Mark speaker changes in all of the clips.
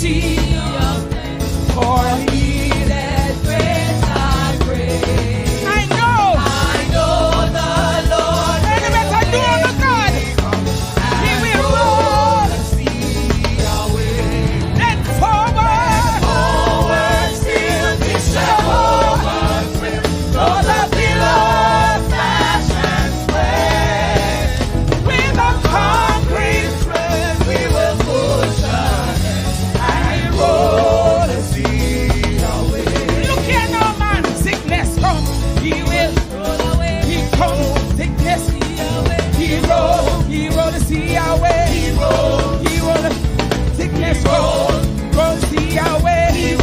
Speaker 1: see your face. For he that prays I pray. I know the Lord. Any better do on the God. He will roll the sea away. And forward still this Jehovah will roll the billows dash and spread. With a concrete thread we will push ahead and roll the sea away. Look here now, man, sickness come, he will roll away. He comes, sickness away. He roll the sea away. He roll the sickness roll the sea away. He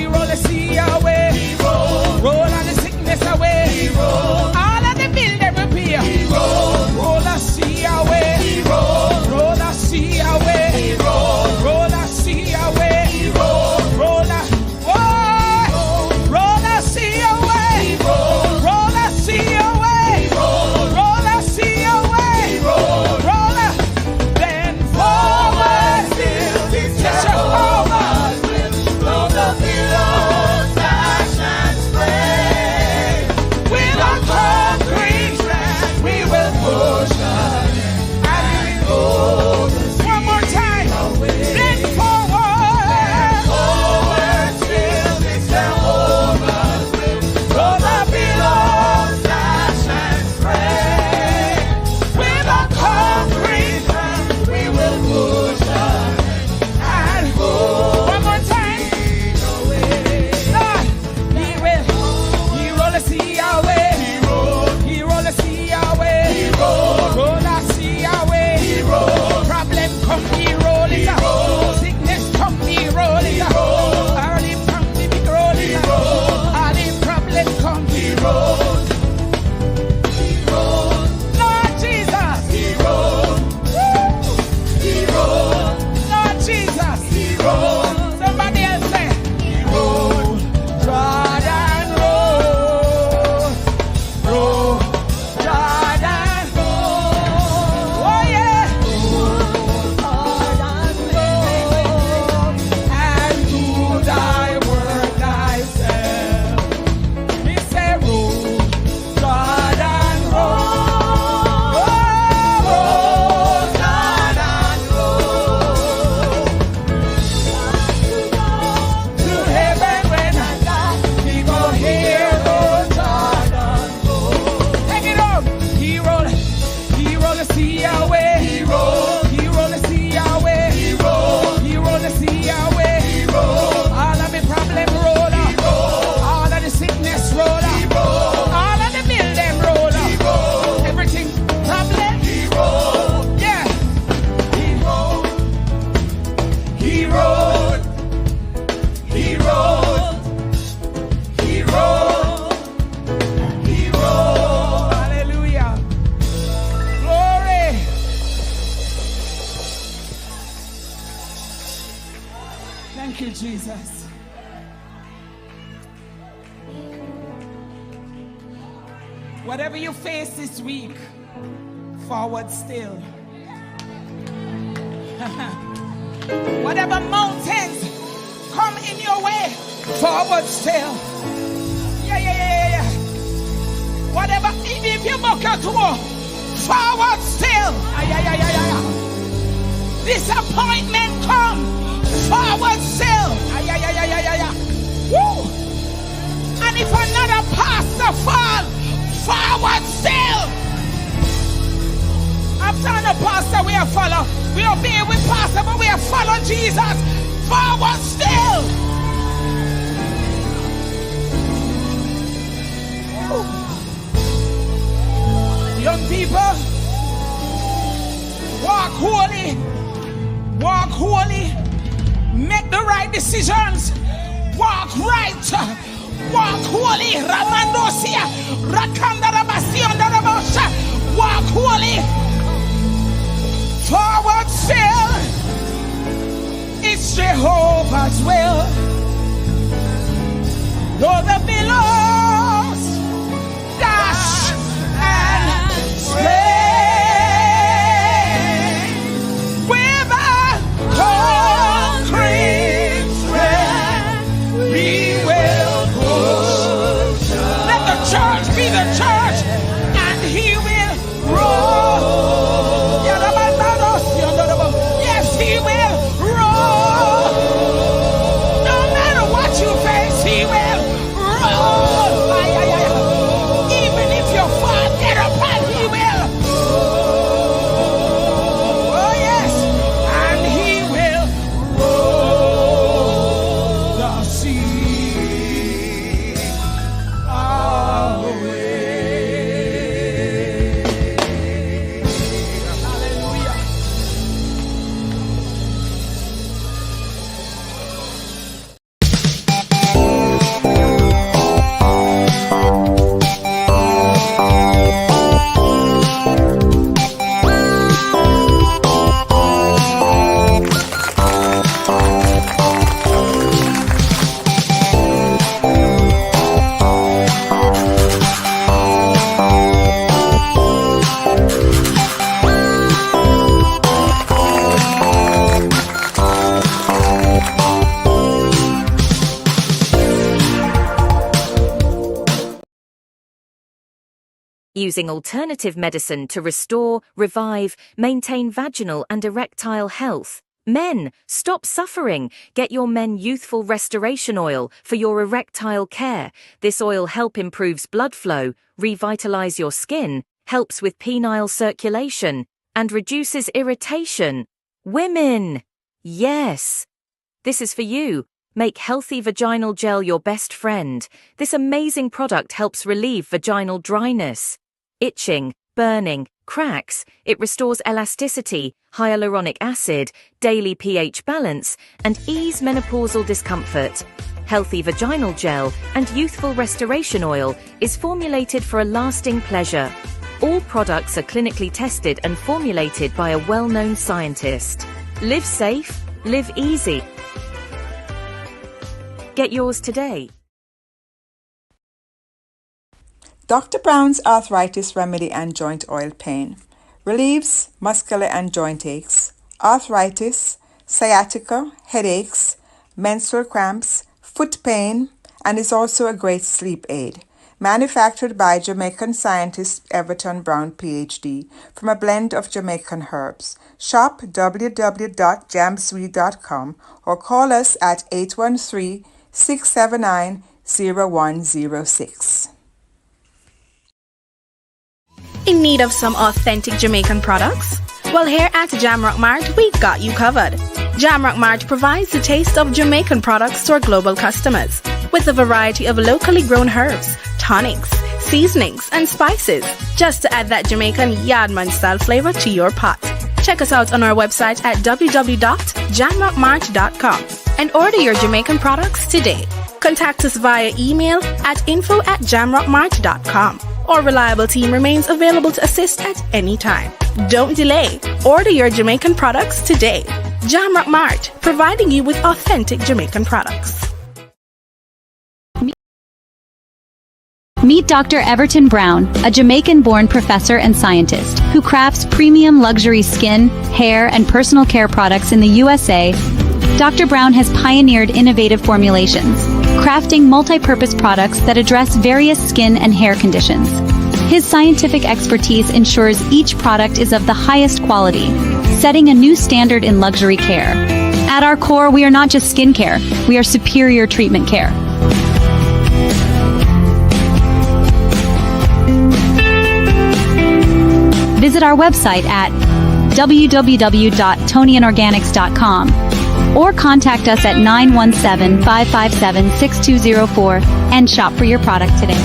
Speaker 1: roll the sea away. He roll all the sickness away. He roll all of the bill they repair. He roll the sea away. He roll the sea away. He roll the sea away. He roll the roll the sea away. Roll the sea away. Roll the sea away. Roll the then forward still this Jehovah will blow the billows dash and spray. With a concrete track we will push ahead and roll the sea one more time away. Then forward still this Jehovah will blow the billows dash and spray. With a concrete track we will push ahead and roll one more time away. Lord, he roll the sea away. He roll the sea away. Roll the sea away. Problem come, he roll it out. Sickness come, he roll it out. All the pandemic roll it out. All the problem come, he roll. Lord Jesus, he roll. Lord Jesus, he roll. Somebody else say, he roll. Jordan roll. Roll. Jordan roll. Oh yeah. Jordan roll. And do thy work thyself. He say roll. Jordan roll. Roll. Jordan roll. To heaven when I die, we go hear the Jordan roll. Take it on. He roll the sea away. He roll the sea away. He roll the sea away. All of the problem roll up. All of the sickness roll up. All of the bill them roll up. Everything problem. Yeah. He rolled. Hallelujah. Glory. Thank you, Jesus. Whatever you face this week, forward still. Whatever mountains come in your way, forward still. Yeah. Whatever, even if you buck out to war, forward still. Disappointment come, forward still. Woo. And if another pastor fall, forward still. After the pastor we are follow. We obey with pastor, but we are follow Jesus. Forward still. Young people, walk holy. Walk holy. Make the right decisions. Walk right. Walk holy. Ramandosia. Rakandarabasiondarabosa. Walk holy. Forward still. It's Jehovah's will. Though the billows dash and sway with a concrete
Speaker 2: using alternative medicine to restore, revive, maintain vaginal and erectile health. Men, stop suffering. Get your Men Youthful Restoration Oil for your erectile care. This oil helps improves blood flow, revitalize your skin, helps with penile circulation, and reduces irritation. Women! Yes! This is for you. Make healthy vaginal gel your best friend. This amazing product helps relieve vaginal dryness, itching, burning, cracks. It restores elasticity, hyaluronic acid, daily pH balance, and ease menopausal discomfort. Healthy Vaginal Gel and Youthful Restoration Oil is formulated for a lasting pleasure. All products are clinically tested and formulated by a well-known scientist. Live safe, live easy. Get yours today.
Speaker 3: Dr. Brown's Arthritis Remedy and Joint Oil Pain relieves muscular and joint aches, arthritis, sciatica, headaches, menstrual cramps, foot pain, and is also a great sleep aid. Manufactured by Jamaican scientist Everton Brown, PhD, from a blend of Jamaican herbs. Shop www.jamsweet.com or call us at 813-679-0106.
Speaker 4: In need of some authentic Jamaican products? Well, here at Jamrock Mart, we got you covered. Jamrock Mart provides the taste of Jamaican products to our global customers, with a variety of locally grown herbs, tonics, seasonings, and spices, just to add that Jamaican Yardman-style flavor to your pot. Check us out on our website at www.jamrockmart.com and order your Jamaican products today. Contact us via email at info@jamrockmart.com. Our reliable team remains available to assist at any time. Don't delay. Order your Jamaican products today. Jamrock Mart, providing you with authentic Jamaican products.
Speaker 5: Meet Dr. Everton Brown, a Jamaican-born professor and scientist who crafts premium luxury skin, hair, and personal care products in the USA. Dr. Brown has pioneered innovative formulations, crafting multi-purpose products that address various skin and hair conditions. His scientific expertise ensures each product is of the highest quality, setting a new standard in luxury care. At our core, we are not just skincare, we are superior treatment care. Visit our website at www.tonianorganics.com or contact us at 917-557-6204 and shop for your product today.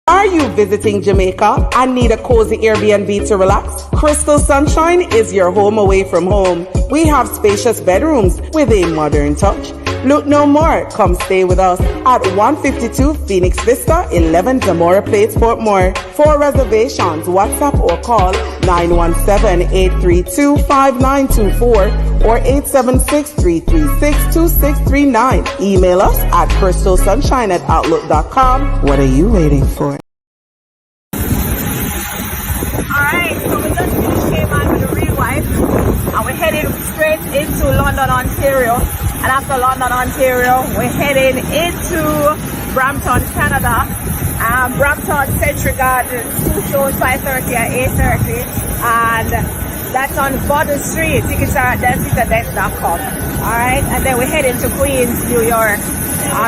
Speaker 6: Are you visiting Jamaica and need a cozy Airbnb to relax? Crystal Sunshine is your home away from home. We have spacious bedrooms with a modern touch. Look no more. Come stay with us at 152 Phoenix Vista, 11 Zamora Place, Portmore. For reservations, WhatsApp or call 917-832-5924 or 876-336-2639. Email us at crystalsunshine@outlook.com. What are you waiting for?
Speaker 7: Alright, so we just came on with the Real Wife and we're heading straight into London, Ontario. And after London, Ontario, we're heading into Brampton, Canada. Brampton Century Gardens, 2 shows, 5:30 and 8:30. And that's on Borden Street. Tickets are at dancingtodeath.com. Alright, and then we're heading to Queens, New York,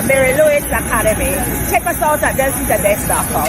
Speaker 7: Mary Louis Academy. Check us out at dancingtodeath.com.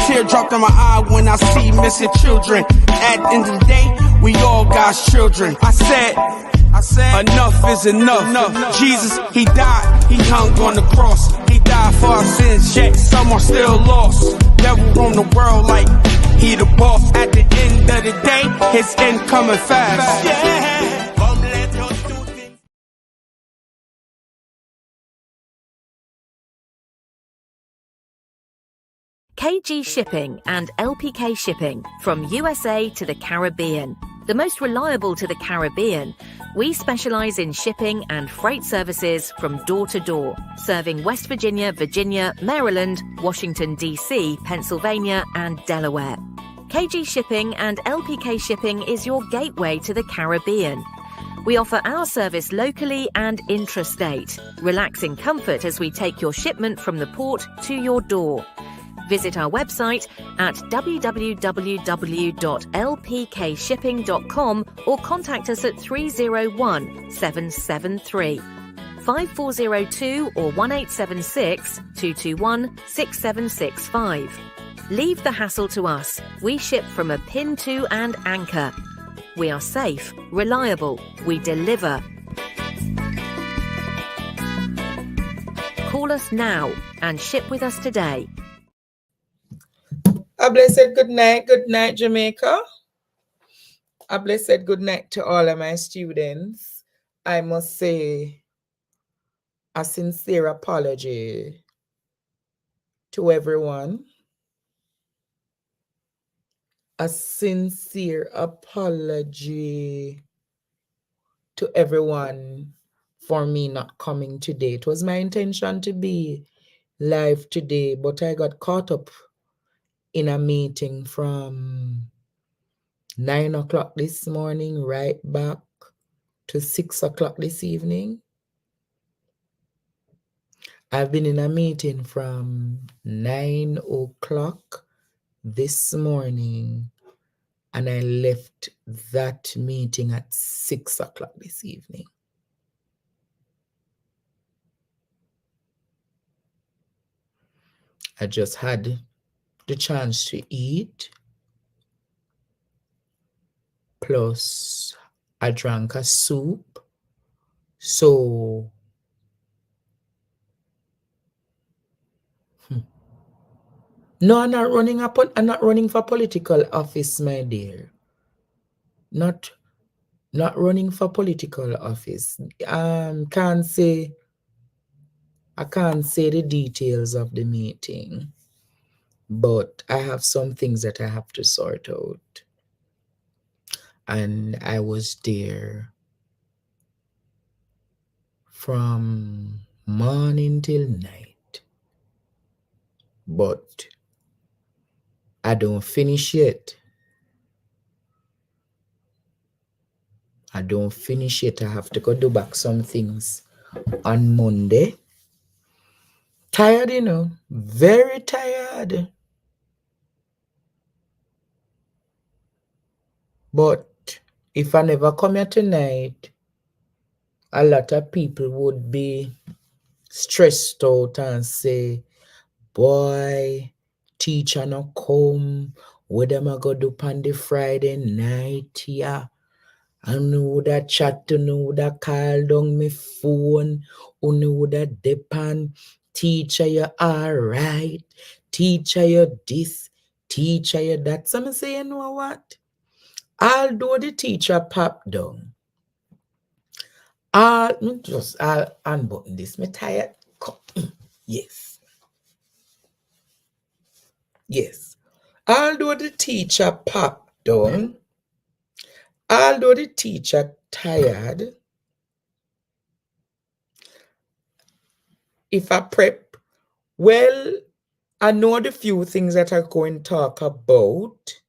Speaker 8: Teardrop in my eye when I see missing children. At the end of the day, we all God's children. I said, I said, enough is enough. Jesus, he died, he hung on the cross. He died for our sins, yet some are still lost. Devil on the world like he the boss. At the end of the day, his end coming fast. Yeah. Come let us do things.
Speaker 2: KG Shipping and LPK Shipping from USA to the Caribbean. The most reliable to the Caribbean, we specialize in shipping and freight services from door to door, serving West Virginia, Virginia, Maryland, Washington, D.C., Pennsylvania, and Delaware. KG Shipping and LPK Shipping is your gateway to the Caribbean. We offer our service locally and intrastate. Relax in comfort as we take your shipment from the port to your door. Visit our website at www.lpkshipping.com or contact us at 301-773-5402 or 1876-221-6765. Leave the hassle to us. We ship from a pin to and anchor. We are safe, reliable, we deliver. Call us now and ship with us today.
Speaker 9: A blessed good night, Jamaica. A blessed good night to all of my students. I must say a sincere apology to everyone. A sincere apology to everyone for me not coming today. It was my intention to be live today, but I got caught up in a meeting from 9 o'clock this morning right back to 6 o'clock this evening. I've been in a meeting from 9 o'clock this morning, and I left that meeting at 6 o'clock this evening. I just had the chance to eat, plus I drank a soup. So no, I'm not running for political office, my dear. Not running for political office. I can't say the details of the meeting, but I have some things that I have to sort out. And I was there from morning till night. But I don't finish yet. I have to go do back some things on Monday. Tired, very tired. But if I never come here tonight, a lot of people would be stressed out and say, boy, teacher no come, what am I going to do on the Friday night, yeah? I know that chat, know that call down my phone, know that depend. Teacher, you all right. Teacher, you this. Teacher, you that. So I say, you know what? Although the teacher pop down, I'll unbutton this. Me tired. Yes. Although the teacher pop down, although the teacher tired, if I prep, well, I know the few things that I'm going to talk about,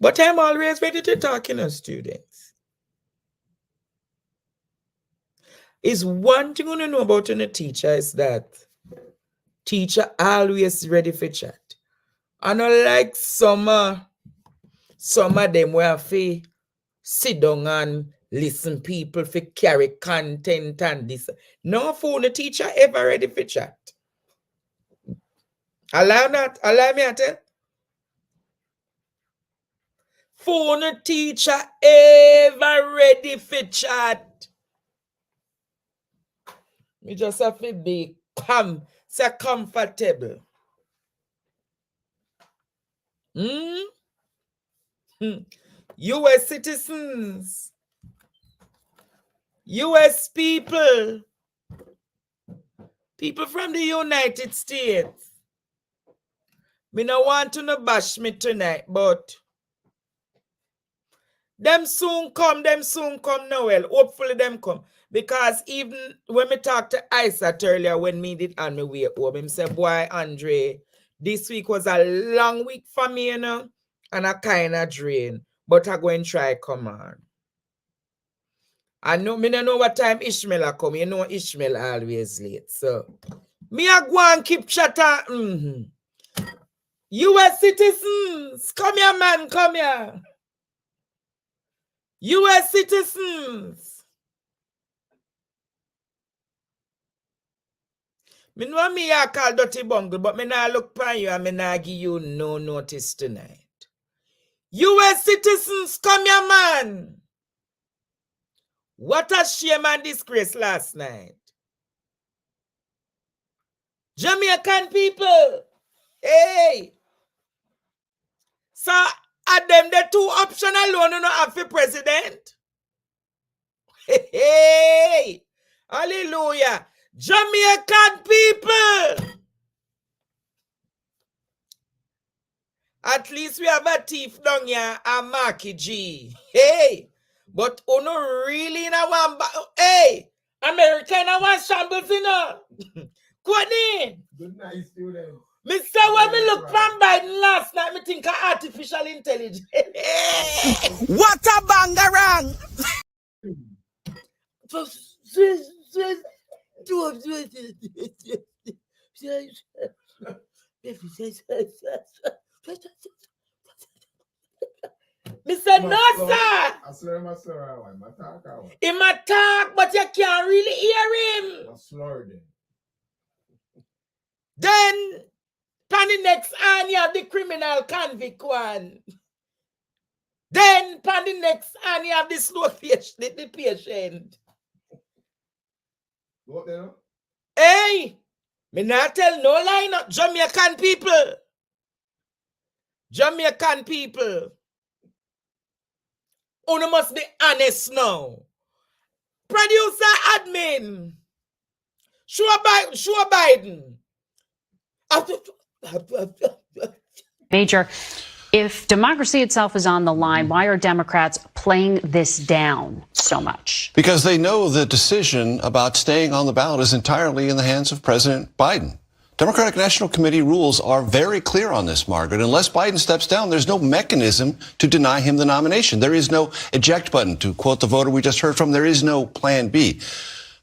Speaker 9: but I'm always ready to talk, students. Is one thing you know about a teacher is that teacher always ready for chat. I don't like some of them where I sit down and listen people for carry content and this. No phone teacher ever ready for chat. Allow me to tell. Phone teacher ever ready for chat. Me just have to be comfortable. US citizens, US people, people from the United States. Me no want to no bash me tonight, but them soon come now. Well, hopefully them come. Because even when me talked to Isaac earlier when me did on me way home, him say, boy, Andre, this week was a long week for me, you know, and I kind of drain. But I go and try come on. I know me don't know what time Ishmael a come. You know Ishmael always late. So me a go and keep chatter. US citizens, come here, man, come here. US citizens. Me know me a call dirty bungle, but me not look upon you and me not give you no notice tonight. US citizens, come here, man. What a shame and disgrace last night. Jamaican people, hey. So, are them the two options alone you know have for president? Hey, hallelujah. Jamaican people. At least we have a thief down here, a Marky G. Hey, but uno really in a one. Hey, America in a one shambles, you know. Good night, student. Mr. When me look from Biden last night, me think of artificial intelligence. What a bangarang! Mr. No, sir. I swear my sir, he might talk, but you can't really hear him. Then, on the next hand, you have the criminal convict one. Then, on the next hand, you have the slow patient, the patient. What there? Hey, me not tell no lie, not Jamaican people. Jamaican people. You must be honest now. Producer admin. Sure Biden.
Speaker 10: Major, if democracy itself is on the line, why are Democrats playing this down so much?
Speaker 11: Because they know the decision about staying on the ballot is entirely in the hands of President Biden. Democratic National Committee rules are very clear on this, Margaret. Unless Biden steps down, there's no mechanism to deny him the nomination. There is no eject button. To quote the voter we just heard from, there is no plan B.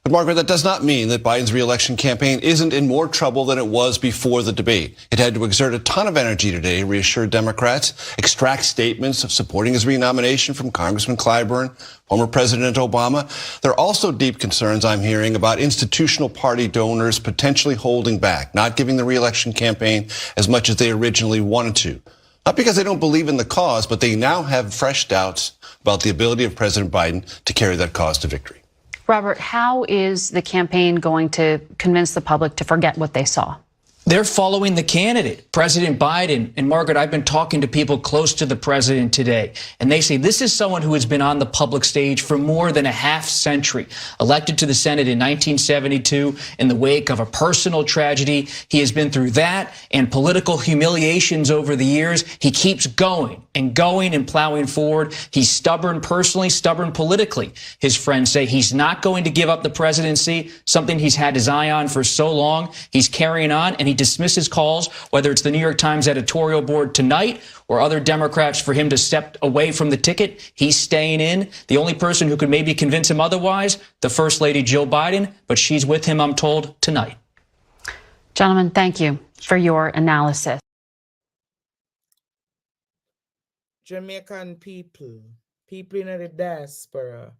Speaker 11: But, Margaret, that does not mean that Biden's reelection campaign isn't in more trouble than it was before the debate. It had to exert a ton of energy today to reassure Democrats, extract statements of supporting his renomination from Congressman Clyburn, former President Obama. There are also deep concerns I'm hearing about institutional party donors potentially holding back, not giving the reelection campaign as much as they originally wanted to. Not because they don't believe in the cause, but they now have fresh doubts about the ability of President Biden to carry that cause to victory.
Speaker 10: Robert, how is the campaign going to convince the public to forget what they saw?
Speaker 12: They're following the candidate, President Biden. And Margaret, I've been talking to people close to the president today, and they say this is someone who has been on the public stage for more than a half century. Elected to the Senate in 1972 in the wake of a personal tragedy. He has been through that and political humiliations over the years. He keeps going and plowing forward. He's stubborn personally, stubborn politically. His friends say he's not going to give up the presidency, something he's had his eye on for so long. He's carrying on, and he dismisses calls, whether it's the New York Times editorial board tonight or other Democrats, for him to step away from the ticket. He's staying in. The only person who could maybe convince him otherwise, the First Lady Jill Biden, but she's with him, I'm told, tonight.
Speaker 10: Gentlemen, thank you for your analysis.
Speaker 9: Jamaican people in the diaspora.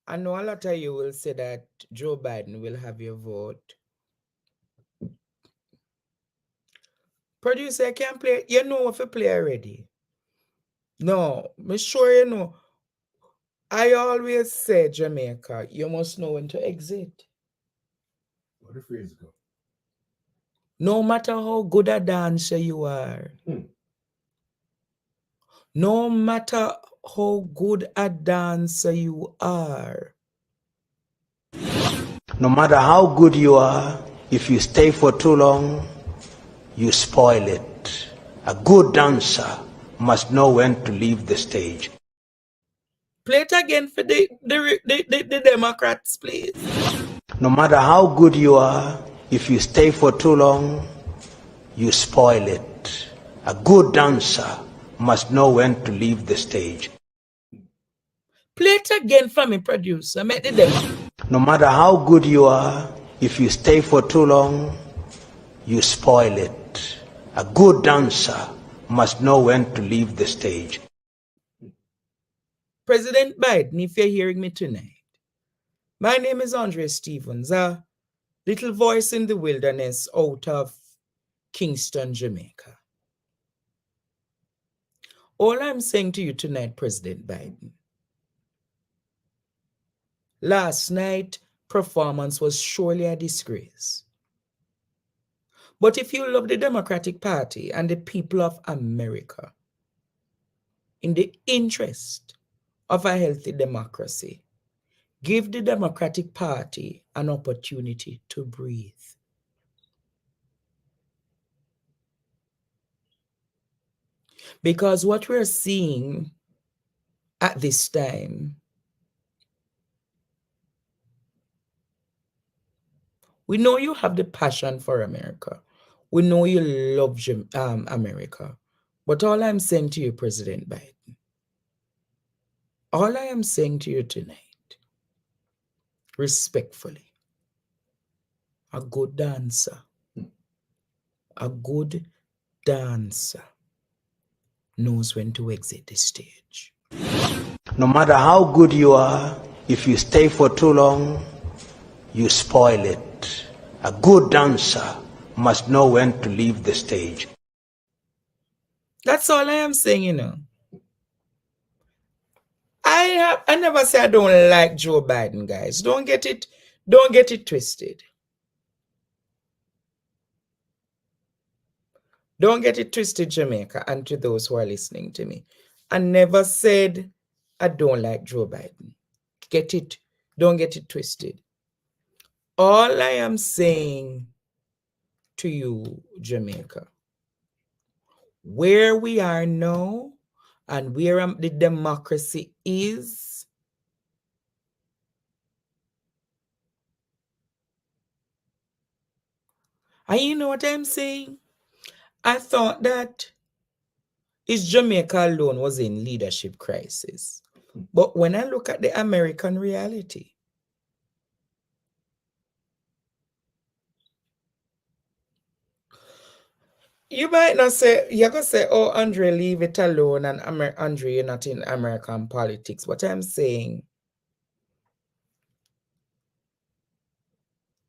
Speaker 9: I know a lot of you will say that Joe Biden will have your vote. Producer can play. You know if you play already. No, I'm sure you know. I always say, Jamaica, you must know when to exit.
Speaker 13: What the phrase go?
Speaker 9: No matter how good a dancer you are, no matter how good a dancer you are,
Speaker 14: no matter how good you are, if you stay for too long, you spoil it. A good dancer must know when to leave the stage.
Speaker 9: Play it again for the Democrats, please.
Speaker 14: No matter how good you are, if you stay for too long, you spoil it. A good dancer must know when to leave the stage.
Speaker 9: Play it again for me, producer. Make the demo.
Speaker 14: No matter how good you are, if you stay for too long, you spoil it. A good dancer must know when to leave the stage.
Speaker 9: President Biden, if you're hearing me tonight, my name is Andre Stevens, a little voice in the wilderness out of Kingston, Jamaica. All I'm saying to you tonight, President Biden, last night performance was surely a disgrace. But if you love the Democratic Party and the people of America, in the interest of a healthy democracy, give the Democratic Party an opportunity to breathe. Because what we're seeing at this time, we know you have the passion for America. We know you love America. But all I'm saying to you, President Biden, all I am saying to you tonight, respectfully, a good dancer, knows when to exit the stage.
Speaker 14: No matter how good you are, if you stay for too long, you spoil it. A good dancer must know when to leave the stage.
Speaker 9: That's all I am saying, you know. I never say I don't like Joe Biden, guys. Don't get it twisted. Don't get it twisted, Jamaica, and to those who are listening to me. I never said I don't like Joe Biden. Don't get it twisted. All I am saying to you, Jamaica, where we are now and where the democracy is, and you know what I'm saying? I thought that is Jamaica alone was in leadership crisis. But when I look at the American reality, you might not say, you're going to say, oh, Andre, leave it alone, and Andre, you're not in American politics. But I'm saying,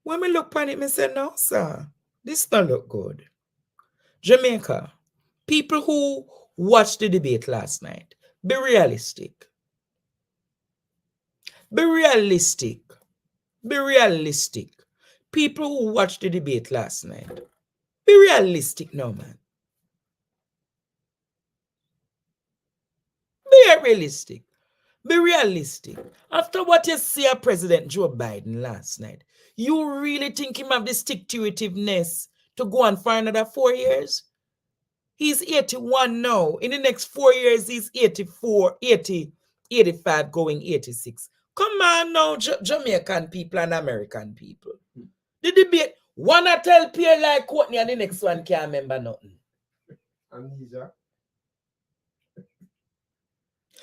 Speaker 9: when we look upon it, I say, no, sir, this don't look good. Jamaica, people who watched the debate last night, be realistic. Be realistic. Be realistic. People who watched the debate last night, be realistic now, man. Be realistic. Be realistic. After what you see of President Joe Biden last night, you really think him have the stick-to-itiveness to go on for another 4 years? He's 81 now. In the next 4 years, he's 84, 80, 85, going 86. Come on now, Jamaican people and American people. The debate, one I tell Pierre like Courtney and the next one can't remember nothing.
Speaker 13: Amnesia.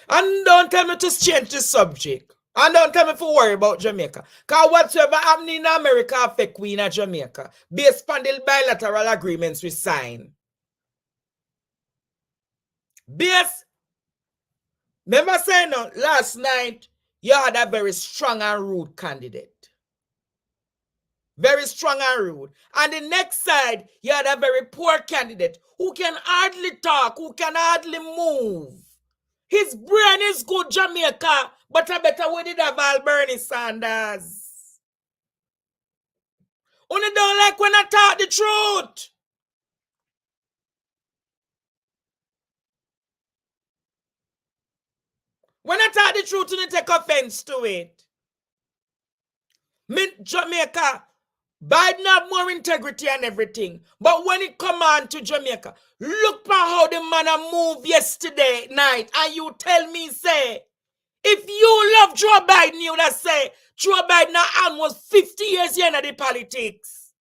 Speaker 9: And don't tell me to change the subject. And don't tell me to worry about Jamaica. Because whatsoever happening in America affect we in Jamaica. Based on the bilateral agreements we sign. Remember saying last night, you had a very strong and rude candidate. Very strong and rude. And the next side, you had a very poor candidate who can hardly talk, who can hardly move. His brain is good, Jamaica, but I better we did have all Bernie Sanders. Only don't like when I talk the truth. When I talk the truth, you take offense to it. Jamaica, Biden have more integrity and everything. But when it come on to Jamaica, look for how the man moved yesterday night. And you tell me, say, if you love Joe Biden, you would have say, Joe Biden now almost 50 years in the politics.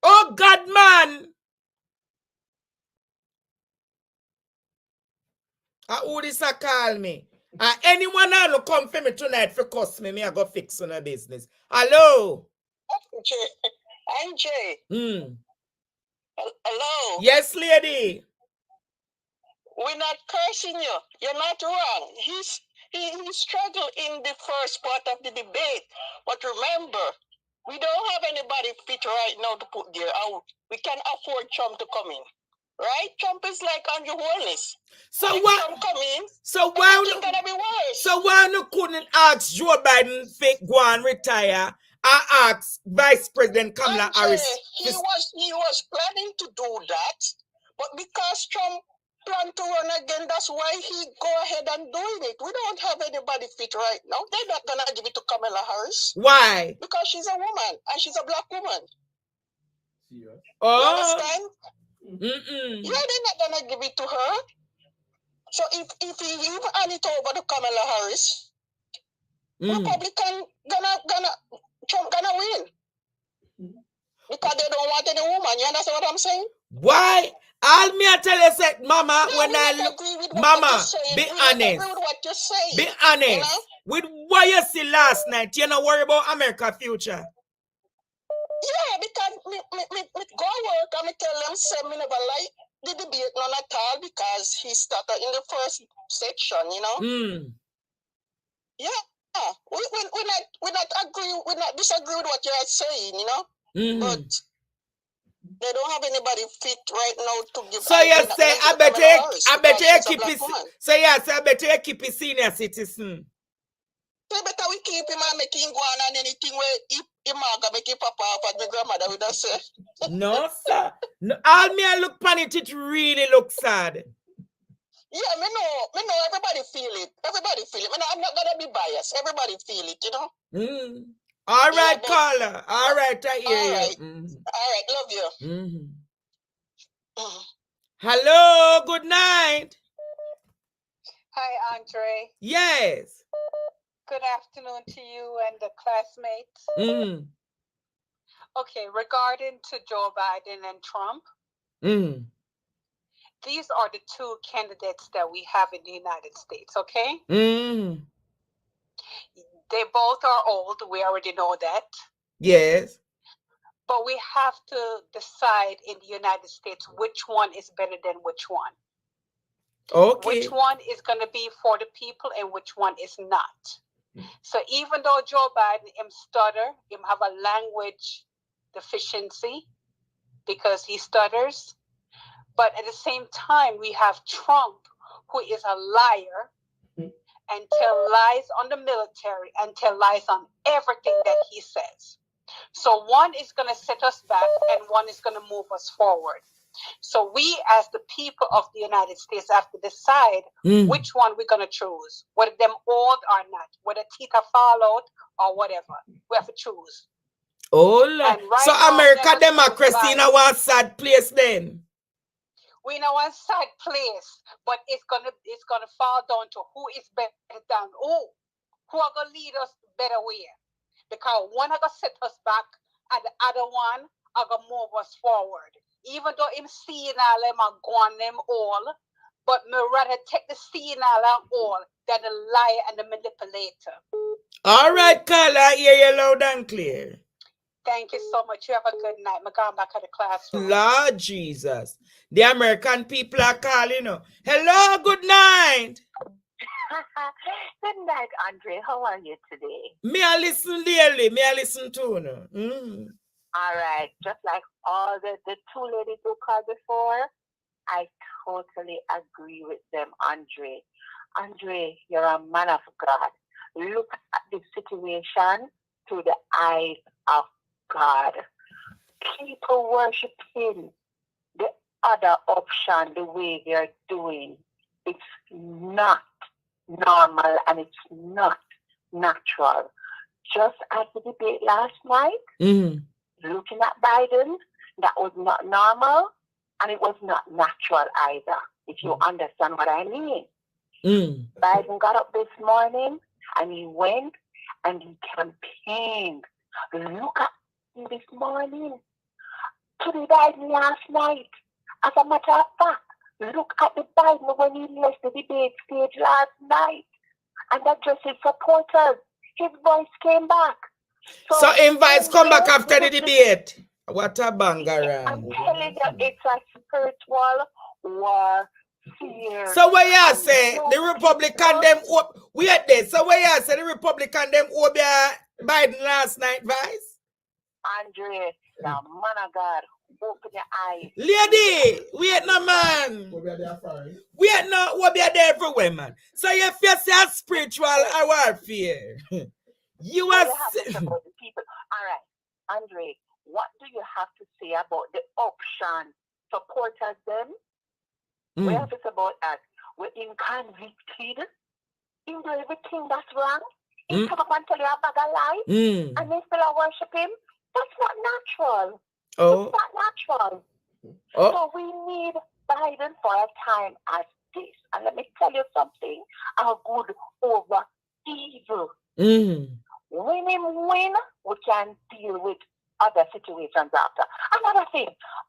Speaker 9: Oh, God, man. Who this a call me? Anyone who come for me tonight for cuss me, I go fix on a business. Hello?
Speaker 15: I'm Jay. Hello?
Speaker 9: Yes, lady.
Speaker 15: We're not cursing you. You're not wrong. He struggled in the first part of the debate. But remember, we don't have anybody fit right now to put there. We can afford Trump to come in. Right? Trump is like Andrew Holness.
Speaker 9: So
Speaker 15: if
Speaker 9: what?
Speaker 15: Trump come in,
Speaker 9: so why
Speaker 15: everything gonna be worse.
Speaker 9: So why you couldn't ask Joe Biden to go and retire and ask Vice President Kamala Harris?
Speaker 15: He was planning to do that, but because Trump planned to run again, that's why he go ahead and doing it. We don't have anybody fit right now. They're not gonna give it to Kamala Harris.
Speaker 9: Why?
Speaker 15: Because she's a woman and she's a black woman.
Speaker 9: Oh.
Speaker 15: You understand? Yeah, they're not gonna give it to her. So if he even hand it over to Kamala Harris, Republican Trump gonna win. Because they don't want any woman. You understand what I'm saying?
Speaker 9: Why? All me I tell you say, Mama,
Speaker 15: No,
Speaker 9: when I look, Mama, be honest.
Speaker 15: Agree with what you're saying.
Speaker 9: Be honest.
Speaker 15: You know?
Speaker 9: With what you see last night, you not worry about America future.
Speaker 15: Yeah, because me go work and me tell them say me never like the debate none at all because he started in the first section, you know. Yeah, we not disagree with what you're saying, you know. But they don't have anybody fit right now to give.
Speaker 9: So you say I bet you keep it. So yeah, I bet you keep a senior citizen.
Speaker 15: So better we keep him and make him go on and anything where he make him pop off as my grandmother would have said.
Speaker 9: No, sir. No, all me I look pan it really looks sad.
Speaker 15: Yeah, me know everybody feel it. Everybody feel it. I'm not gonna be biased. Everybody feel it, you know.
Speaker 9: All right, caller. All right, I hear you.
Speaker 15: All right, love you.
Speaker 9: Hello, good night.
Speaker 16: Hi, Andre.
Speaker 9: Yes.
Speaker 16: Good afternoon to you and the classmates. Okay, regarding to Joe Biden and Trump, these are the two candidates that we have in the United States, okay? They both are old. We already know that.
Speaker 9: Yes.
Speaker 16: But we have to decide in the United States which one is better than which one.
Speaker 9: Okay.
Speaker 16: Which one is going to be for the people and which one is not. So even though Joe Biden stutter, him have a language deficiency because he stutters, but at the same time we have Trump, who is a liar and tell lies on the military and tell lies on everything that he says. So one is going to set us back and one is going to move us forward. So we, as the people of the United States, have to decide which one we're going to choose, whether them old or not, whether teeth fall out or whatever. We have to choose.
Speaker 9: Oh, right, so now, America democracy in one sad place then?
Speaker 16: We in one sad place, but it's gonna fall down to who is better than who are gonna lead us better way. Because one are gonna set us back and the other one are gonna move us forward. Even though him seeing all them and gone them all, but me rather take the seeing all and all than the liar and the manipulator.
Speaker 9: All right, Carla, I hear you loud and clear.
Speaker 16: Thank you so much. You have a good night. I'm going back to the classroom.
Speaker 9: Lord Jesus. The American people are calling you. Hello, good night.
Speaker 17: Good night, Andre. How are you today?
Speaker 9: Me I listen daily. Me I listen to you.
Speaker 17: All right. Just like all the two ladies who called before, I totally agree with them, Andre. Andre, you're a man of God. Look at the situation through the eyes of God. People worshiping the other option the way they're doing. It's not normal and it's not natural. Just as the debate last night, looking at Biden, that was not normal and it was not natural either, if you understand what I mean. Biden got up this morning and he went and he campaigned. Look at him this morning to the Biden last night. As a matter of fact, look at the Biden when he left the debate stage last night and addressed his supporters. His voice came back.
Speaker 9: So his voice come back after the debate. What a bangarang.
Speaker 17: I'm telling you, it's a spiritual war.
Speaker 9: So what you say? The Republican them wait there. So what you say? The Republican them obey Biden last night, Vice?
Speaker 17: Andre, the man of God, open your eyes.
Speaker 9: Lady, wait no man. Wait no, we'll be there everywhere, man. So you feel say spiritual warfare. You are
Speaker 17: people. All right, Andre, what do you have to say about the option supporters them? We have to say about that. We're in convicted. You do everything that's wrong. He come up and tell you a bag of lies, and they still worship him. That's not natural. It's not natural. So we need Biden for a time as this. And let me tell you something. A good over evil. When him win, we can deal with other situations after. Another thing,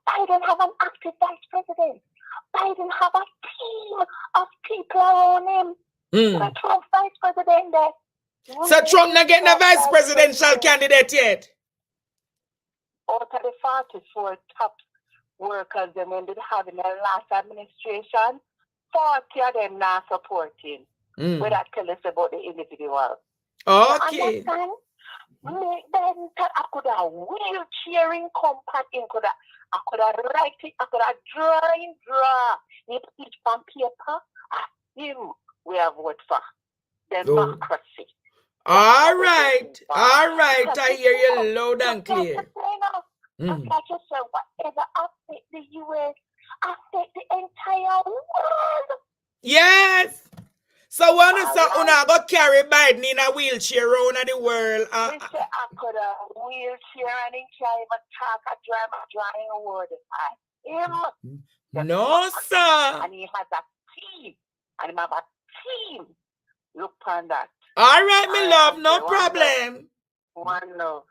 Speaker 17: Biden have an active vice president. Biden have a team of people around him. The Trump vice president there.
Speaker 9: So Trump not getting a vice presidential candidate yet?
Speaker 17: Out of the 44 top workers them ended having their last administration, 40 of them not supporting. We that tell us about the individual.
Speaker 9: Okay.
Speaker 17: Make them I could have wheelchairing compact in I could have write it, I could have draw it on paper. Him we have voted for democracy.
Speaker 9: All right, I hear you loud and clear.
Speaker 17: Like you said, whatever affect the US, affect the entire world.
Speaker 9: Yes. So when you say una go carry Biden in a wheelchair around the world?
Speaker 17: I could have wheelchair and he can't even talk a drawing word. Him.
Speaker 9: No, sir.
Speaker 17: And he has a team. And he have a team. Look on that.
Speaker 9: All right, my love, no problem.
Speaker 17: One love.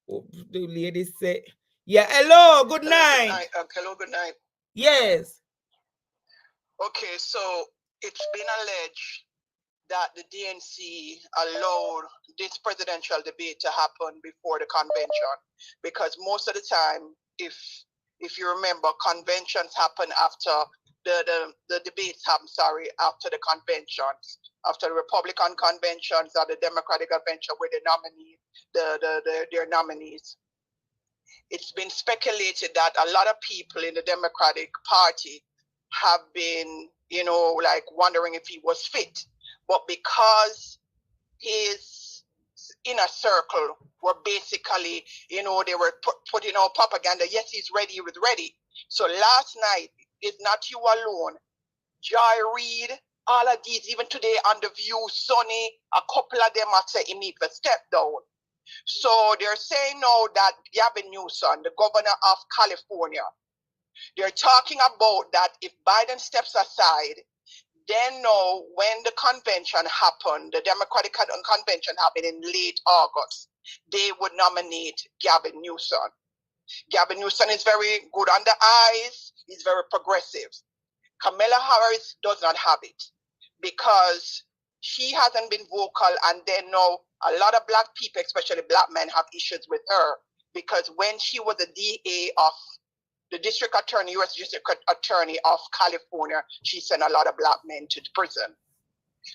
Speaker 9: The lady say, yeah, hello, good night.
Speaker 18: Hello, good night.
Speaker 9: Yes.
Speaker 18: Okay, so it's been alleged that the DNC allowed this presidential debate to happen before the convention, because most of the time, if you remember, conventions happen after the debates happen, after the conventions, after the Republican conventions or the Democratic convention where they nominate their nominees. It's been speculated that a lot of people in the Democratic Party have been, wondering if he was fit. But because his inner circle were basically, they were putting out propaganda. Yes, he's ready, he was ready. So last night, it's not you alone. Joy Reid, all of these, even today on The View, Sonny, a couple of them are saying he needs to step down. So they're saying now that Gavin Newsom, the governor of California, they're talking about that if Biden steps aside, then now when the convention happened, the Democratic convention happened in late August, they would nominate Gavin Newsom. Gavin Newsom is very good on the eyes. He's very progressive. Kamala Harris does not have it because she hasn't been vocal, and then now a lot of black people, especially black men, have issues with her because when she was the DA of the district attorney, U.S. District Attorney of California, she sent a lot of black men to prison.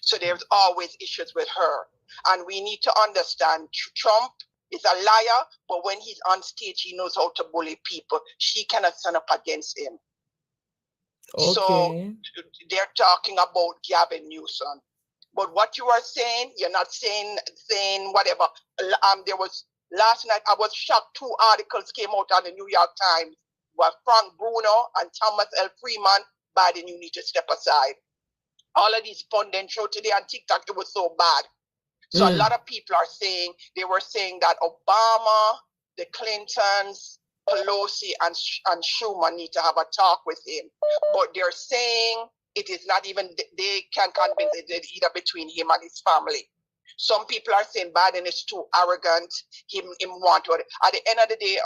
Speaker 18: So there's always issues with her. And we need to understand Trump is a liar, but when he's on stage, he knows how to bully people. She cannot stand up against him.
Speaker 9: Okay.
Speaker 18: So they're talking about Gavin Newsom. But what you are saying, you're not saying whatever. There was last night. I was shocked. 2 articles came out on the New York Times. Were Frank Bruno and Thomas L. Freeman. Biden, you need to step aside. All of these pundits show today on TikTok, it was so bad. So a lot of people are saying, they were saying that Obama, the Clintons, Pelosi, and Schumer need to have a talk with him. But they're saying it is not even, they can't convince it either between him and his family. Some people are saying Biden is too arrogant. Him want to, at the end of the day,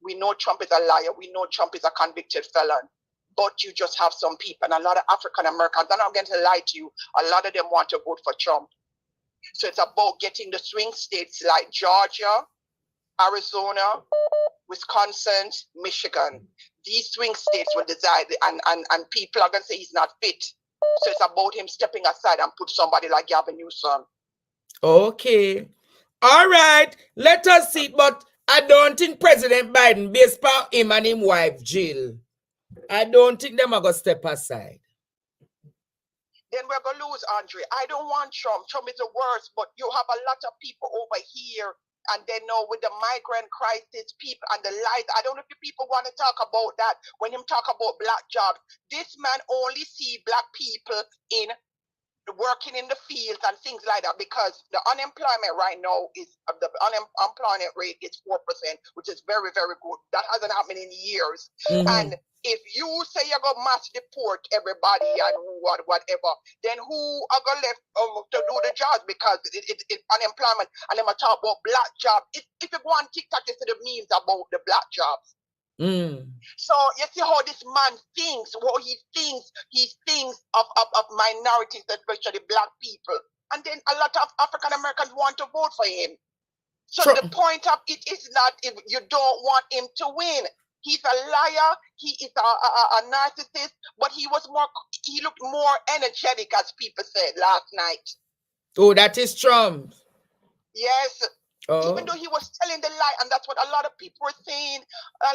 Speaker 18: we know Trump is a liar. We know Trump is a convicted felon. But you just have some people, and a lot of African Americans, I'm not going to lie to you, a lot of them want to vote for Trump. So it's about getting the swing states like Georgia, Arizona, Wisconsin, Michigan. These swing states will decide, and people are going to say he's not fit. So it's about him stepping aside and put somebody like Gavin Newsom.
Speaker 9: Okay. All right. Let us see. But I don't think President Biden, based on him and his wife, Jill, I don't think them are going to step aside.
Speaker 18: Then we're going to lose, Andre. I don't want Trump. Trump is the worst, but you have a lot of people over here, and they know with the migrant crisis, people and the lies. I don't know if people want to talk about that when him talk about black jobs. This man only see black people in working in the fields and things like that, because the unemployment right now is, the unemployment rate is 4%, which is very, very good. That hasn't happened in years. And if you say you're going to mass deport everybody and whatever, then who are going to left to do the jobs? Because it's unemployment, and them talk about black jobs. If you go on TikTok, you see the memes about the black jobs. So you see how this man thinks, what he thinks of minorities, especially black people. And then a lot of African Americans want to vote for him. So the point of it is not if you don't want him to win. He's a liar, he is a narcissist, but he looked more energetic, as people said last night.
Speaker 9: Oh, that is Trump.
Speaker 18: Yes. Even though he was telling the lie, and that's what a lot of people were saying,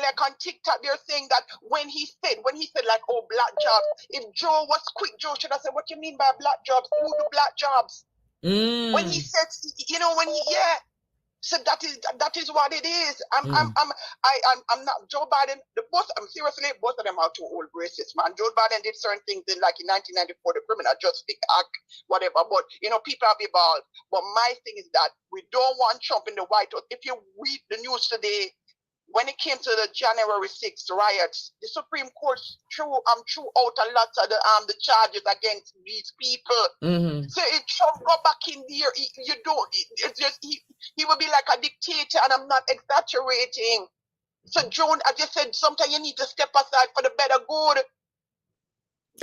Speaker 18: like on TikTok, they're saying that when he said like, oh, black jobs, if Joe was quick, Joe should have said, what you mean by black jobs? Who do black jobs? When he said, so that is what it is. I'm not Joe Biden. Seriously, both of them are too old racist, man. Joe Biden did certain things in 1994, the Criminal Justice Act, whatever. But people have evolved. But my thing is that we don't want Trump in the White House. If you read the news today, when it came to the January 6th riots, the Supreme Court threw out a lot of the charges against these people. So if Trump go back in there, he will be like a dictator, and I'm not exaggerating. So Joan, I just said sometimes you need to step aside for the better good.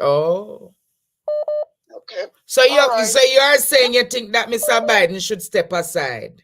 Speaker 9: Oh.
Speaker 18: Okay.
Speaker 9: So you are saying you think that Mr. Biden should step aside?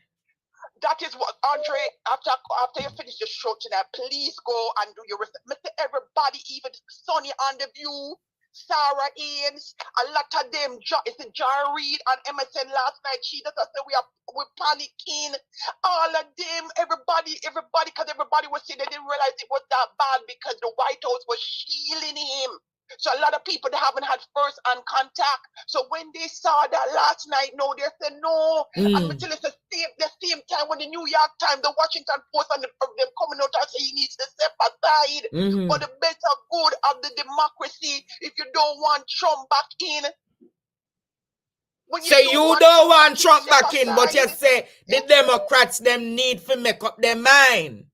Speaker 18: That is what, Andre, after you finish the show tonight, please go and do your research. Mr. Everybody, even Sonny on The View, Sarah Ains, a lot of them, it's a John Reed on MSN last night. She does say we're panicking. All of them, everybody, because everybody was saying they didn't realize it was that bad because the White House was shielding him. So a lot of people that haven't had first-hand contact. So when they saw that last night, no, they said no. And until it's the same time when the New York Times, the Washington Post, and them coming out and say he needs to step aside for the better good of the democracy. If you don't want Trump back in.
Speaker 9: So you don't want Trump back in, but you say the Democrats them need to make up their mind.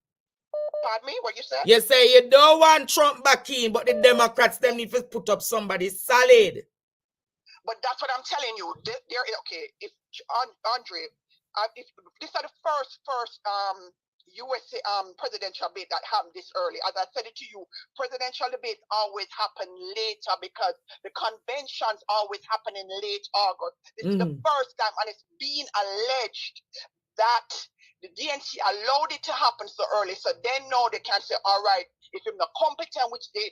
Speaker 18: Pardon me, what you said?
Speaker 9: You say you don't want Trump back in, but the Democrats them need to put up somebody solid.
Speaker 18: But that's what I'm telling you. Okay, if Andre, if this is the first USA presidential debate that happened this early. As I said it to you, presidential debates always happen later because the conventions always happen in late August. This is the first time, and it's being alleged that the DNC allowed it to happen so early. So then now they can say, all right, if you're not competent time, which they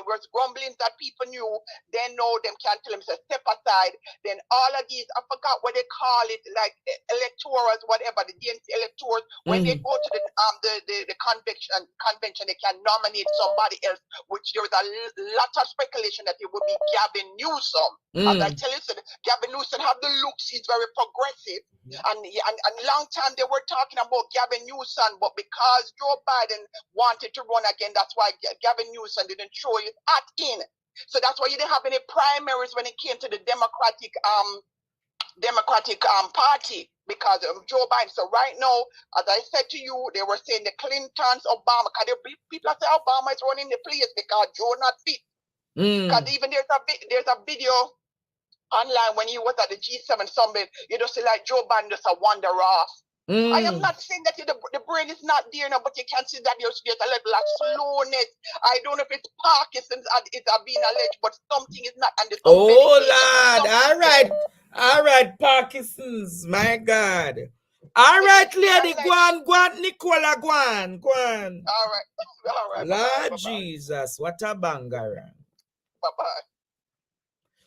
Speaker 18: was grumblings that people knew, they know them can't tell them to step aside. Then all of these, I forgot what they call it, like electors, whatever, the DNC electors, when they go to the convention, they can nominate somebody else, which there was a lot of speculation that it would be Gavin Newsom. As I tell you, so Gavin Newsom have the looks, he's very progressive. And long time they were talking about Gavin Newsom, but because Joe Biden wanted to run again, that's why Gavin Newsom didn't throw his hat in. So that's why you didn't have any primaries when it came to the Democratic Party, because of Joe Biden. So right now, as I said to you, they were saying the Clintons, Obama, because people say Obama is running the place because Joe not fit. Because even there's a video online when he was at the G7 summit, you just see like Joe Biden just a wander off. I am not saying that the brain is not there now, but you can see that there's a level of slowness. I don't know if it's Parkinson's, it's being alleged, but something is not. And
Speaker 9: oh Lord, all right, Parkinson's, my God. All right, lady, go on, Nicola, go on.
Speaker 18: All right.
Speaker 9: Lord
Speaker 18: bye-bye.
Speaker 9: Jesus, what a banger.
Speaker 18: Bye-bye.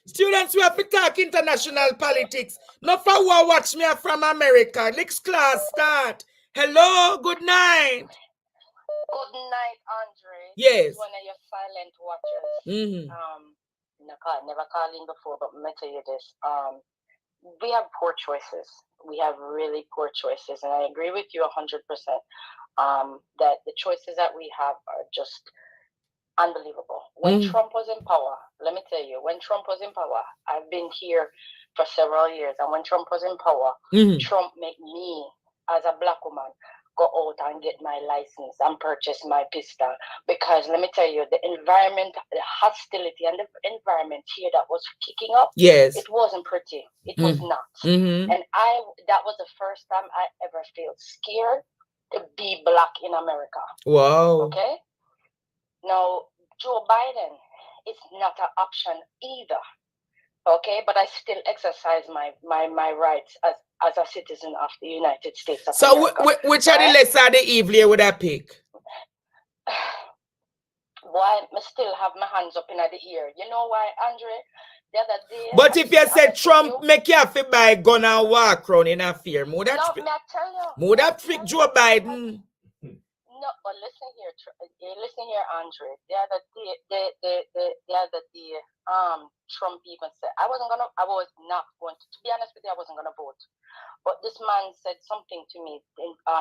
Speaker 9: Students, we have to talk international politics. Not for who watch me from America. Next class start. Hello, good night.
Speaker 19: Good night, Andre.
Speaker 9: Yes.
Speaker 19: One of your silent watchers. Never called in before, but let me tell you this. We have poor choices. We have really poor choices, and I agree with you 100%. That the choices that we have are just unbelievable. When Trump was in power, let me tell you, when Trump was in power, I've been here for several years, and when Trump was in power, Trump made me, as a black woman, go out and get my license and purchase my pistol. Because let me tell you, the environment, the hostility and the environment here that was kicking up,
Speaker 9: yes,
Speaker 19: it wasn't pretty. It was not. And that was the first time I ever felt scared to be black in America.
Speaker 9: Wow.
Speaker 19: Okay? Now, Joe Biden is not an option either, okay? But I still exercise my rights as a citizen of the United States of America.
Speaker 9: So which are the lesser of the evil you would have picked?
Speaker 19: Why I still have my hands up in the ear? You know why, Andre? The other day...
Speaker 9: But if you said Trump make you have to buy a gun and walk around in a fear, would that trick Joe Biden?
Speaker 19: No, but listen here, Andre. The other day, Trump even said, I was not going to be honest with you, I wasn't going to vote. But this man said something to me,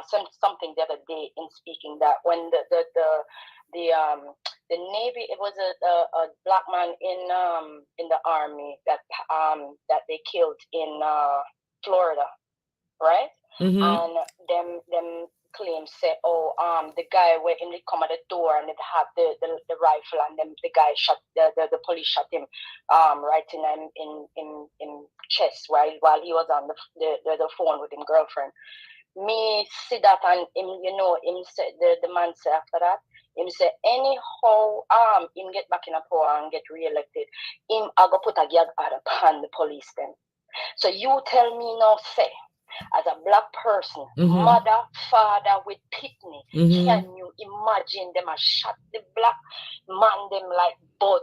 Speaker 19: something the other day in speaking, that when the Navy, it was a black man in the Army that they killed in Florida, right? And them claims say, the guy where him come at the door and it had the rifle, and then the guy shot the police shot him right in chest while he was on the phone with his girlfriend. Me see that, and him, him said, the man said after that, him say anyhow him get back in a power and get re-elected, him I go put a gag order upon the police then. So you tell me now, say, as a black person, mother, father with pitney, can you imagine them a shot the black man them like bud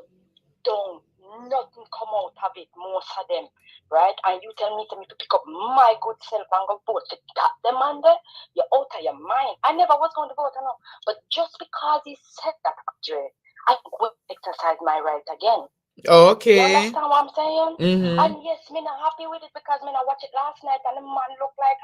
Speaker 19: down, nothing come out of it, most of them, right? And you tell me to pick up my good self and go vote for that the man there, you're out of your mind. I never was going to vote, I know, but just because he said that, I will exercise my right again.
Speaker 9: Okay.
Speaker 19: You understand what I'm saying? And yes, me not happy with it because me not watch it last night, and the man looked like,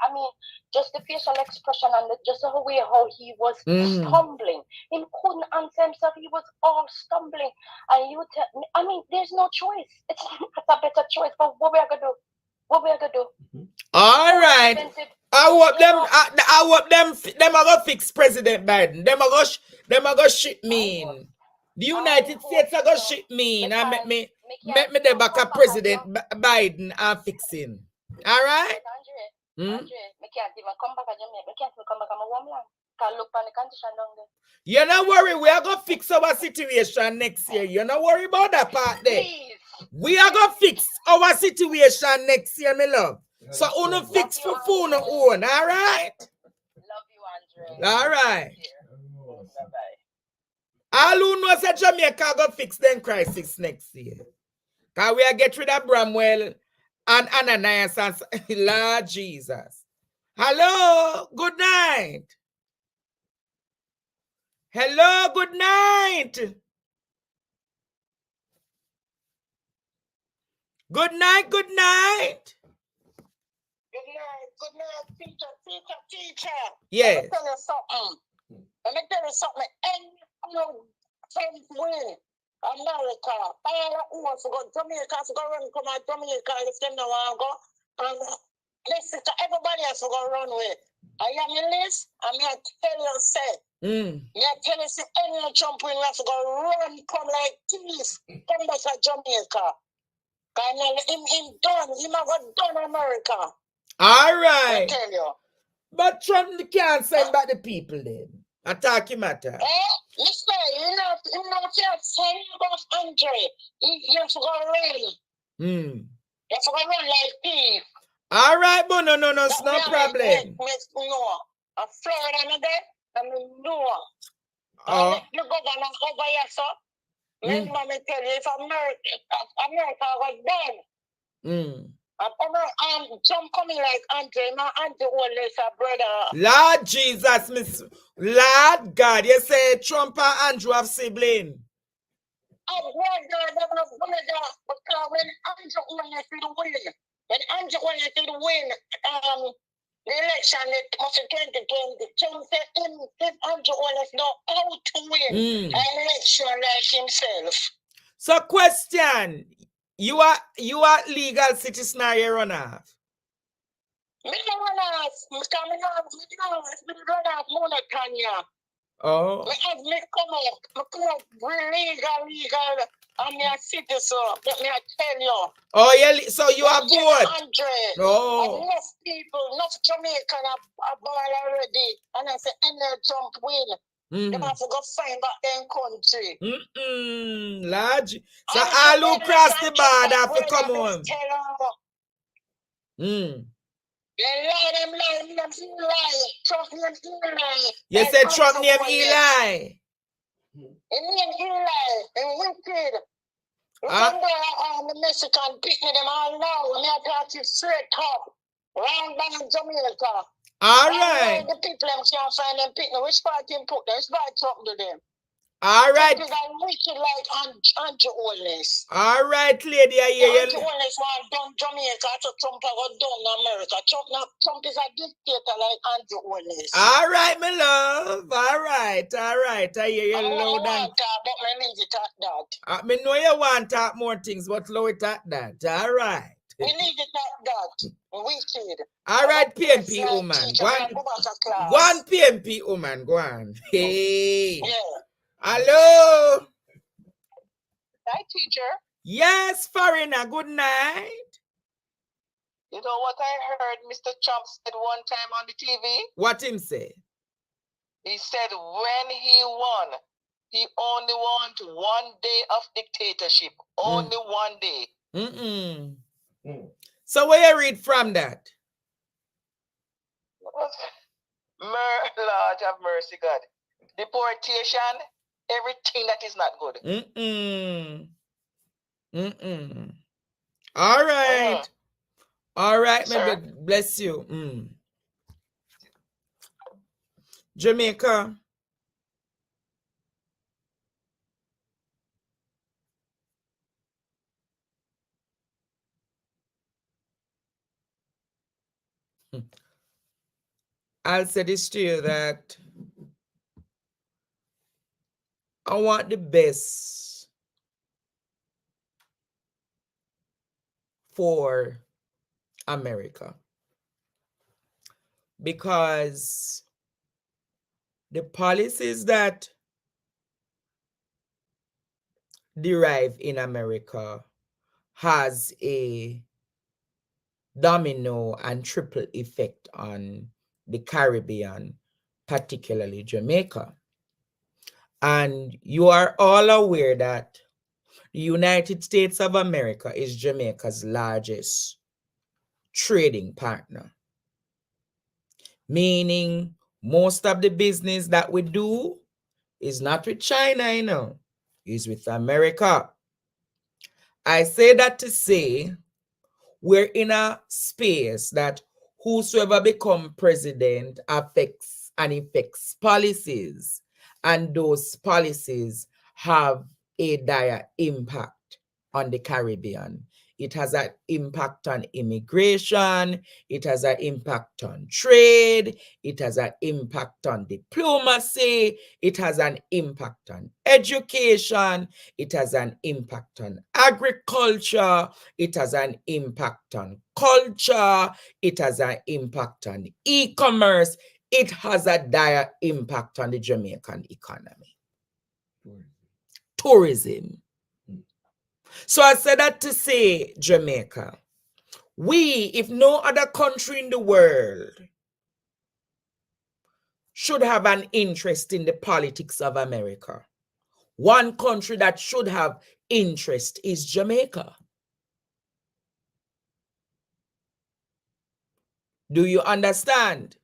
Speaker 19: just the facial expression and just the way how he was stumbling. He couldn't answer himself. He was all stumbling. And you tell me, there's no choice. It's not a better choice. But what we are gonna do? What we are gonna do?
Speaker 9: All right. I hope them are gonna fix President Biden. Them are gonna ship me in. The United States are gonna ship me in and make me the back of President Biden and fixing. All right?
Speaker 19: Andre, me can't even come back to Jamaica. Me can't even come back to my homeland. Can't look on the condition down there.
Speaker 9: You're not worried. We are gonna fix our situation next year. You're not worried about that part there.
Speaker 19: Please.
Speaker 9: We are gonna fix our situation next year, my love. So uno fix for phone own, all right?
Speaker 19: Love you, Andre.
Speaker 9: All right.
Speaker 19: Bye-bye.
Speaker 9: All who knows that Jamaica go fix them crisis next year. Because we are get rid of Bramwell and Ananias and Lord Jesus. Hello, good night. Hello, good night. Good night, good night.
Speaker 15: Good night, teacher.
Speaker 9: Yes.
Speaker 15: Let me tell you something. Any win America, all who wants to go Jamaica, to go run, come out Jamaica, if them don't want to go. And listen to everybody else to go run with. I am in this, I'm here to tell you, say. Me I tell you, say, any Trump win, we have to go run, come like thieves, come back to Jamaica. Because him done, him have done America.
Speaker 9: All right.
Speaker 15: I tell you.
Speaker 9: But Trump can't send back the people then. Attack him matter.
Speaker 15: Listen, you know, send about Andre. You have to go run. You have to go run like thief.
Speaker 9: All right, but no, it's no problem.
Speaker 15: No. I'm Florida, I know. You go down over here, sir. Let me tell you, if America was done. Trump coming like Andre, my auntie always a brother.
Speaker 9: Lord Jesus, Miss Lord God, you say Trump and Andrew have sibling.
Speaker 15: Oh, brother, because when Andrew always did win, the election, it was 2020. Trump said if Andrew always know how to win an election like himself.
Speaker 9: So question. You are legal citizen or you run off?
Speaker 15: Me run off. Me run off more than Kenya.
Speaker 9: Oh.
Speaker 15: Me come up legal. I'm a citizen. Let me tell you.
Speaker 9: Oh, yeah. So you are good.
Speaker 15: Oh. Enough people, enough Jamaican are born already. And I say, Trump win. They have to go find back their country.
Speaker 9: Large. So all who cross the border have to come home.
Speaker 15: Trump name Eli.
Speaker 9: You said Trump name Eli.
Speaker 15: Name Eli. And wicked. Remember the Mexican picking them all now. And they're talking straight up. Round down in Jamaica.
Speaker 9: All right.
Speaker 15: The people can't find them picking. Which part him put them? Which part Trump to them?
Speaker 9: All right.
Speaker 15: Trump is a wicked like Andrew Holness.
Speaker 9: All right, lady, I hear you.
Speaker 15: Andrew Holness want done Jamaica, so Trump got done America. Trump is a dictator like Andrew Holness.
Speaker 9: All right, my love. All right. I hear you loud and...
Speaker 15: But me leave it at that.
Speaker 9: I know you want to talk more things, but low it at that. All right.
Speaker 15: We leave it at that. Wicked.
Speaker 9: All right, PNP woman. Go on, PNP woman. Go on. Hey.
Speaker 15: Yeah.
Speaker 9: Hello.
Speaker 18: Hi, teacher.
Speaker 9: Yes, foreigner. Good night.
Speaker 18: You know what I heard Mr. Trump said one time on the TV?
Speaker 9: What him say?
Speaker 18: He said when he won, he only want 1 day of dictatorship. Only 1 day.
Speaker 9: So where you read from that?
Speaker 18: Lord have mercy, God. Deportation, everything that is not good.
Speaker 9: All right. All right, maybe bless you. Jamaica. I'll say this to you that I want the best for America because the policies that derive in America has a domino and triple effect on the Caribbean, particularly Jamaica. And you are all aware that the United States of America is Jamaica's largest trading partner, meaning most of the business that we do is not with China, you know. It's with America. I say that to say we're in a space that whosoever become president affects and effects policies, and those policies have a dire impact on the Caribbean. It has an impact on immigration. It has an impact on trade. It has an impact on diplomacy. It has an impact on education. It has an impact on agriculture. It has an impact on culture. It has an impact on e-commerce. It has a dire impact on the Jamaican economy. Tourism. So I said that to say, Jamaica, we, if no other country in the world, should have an interest in the politics of America. One country that should have interest is Jamaica. Do you understand?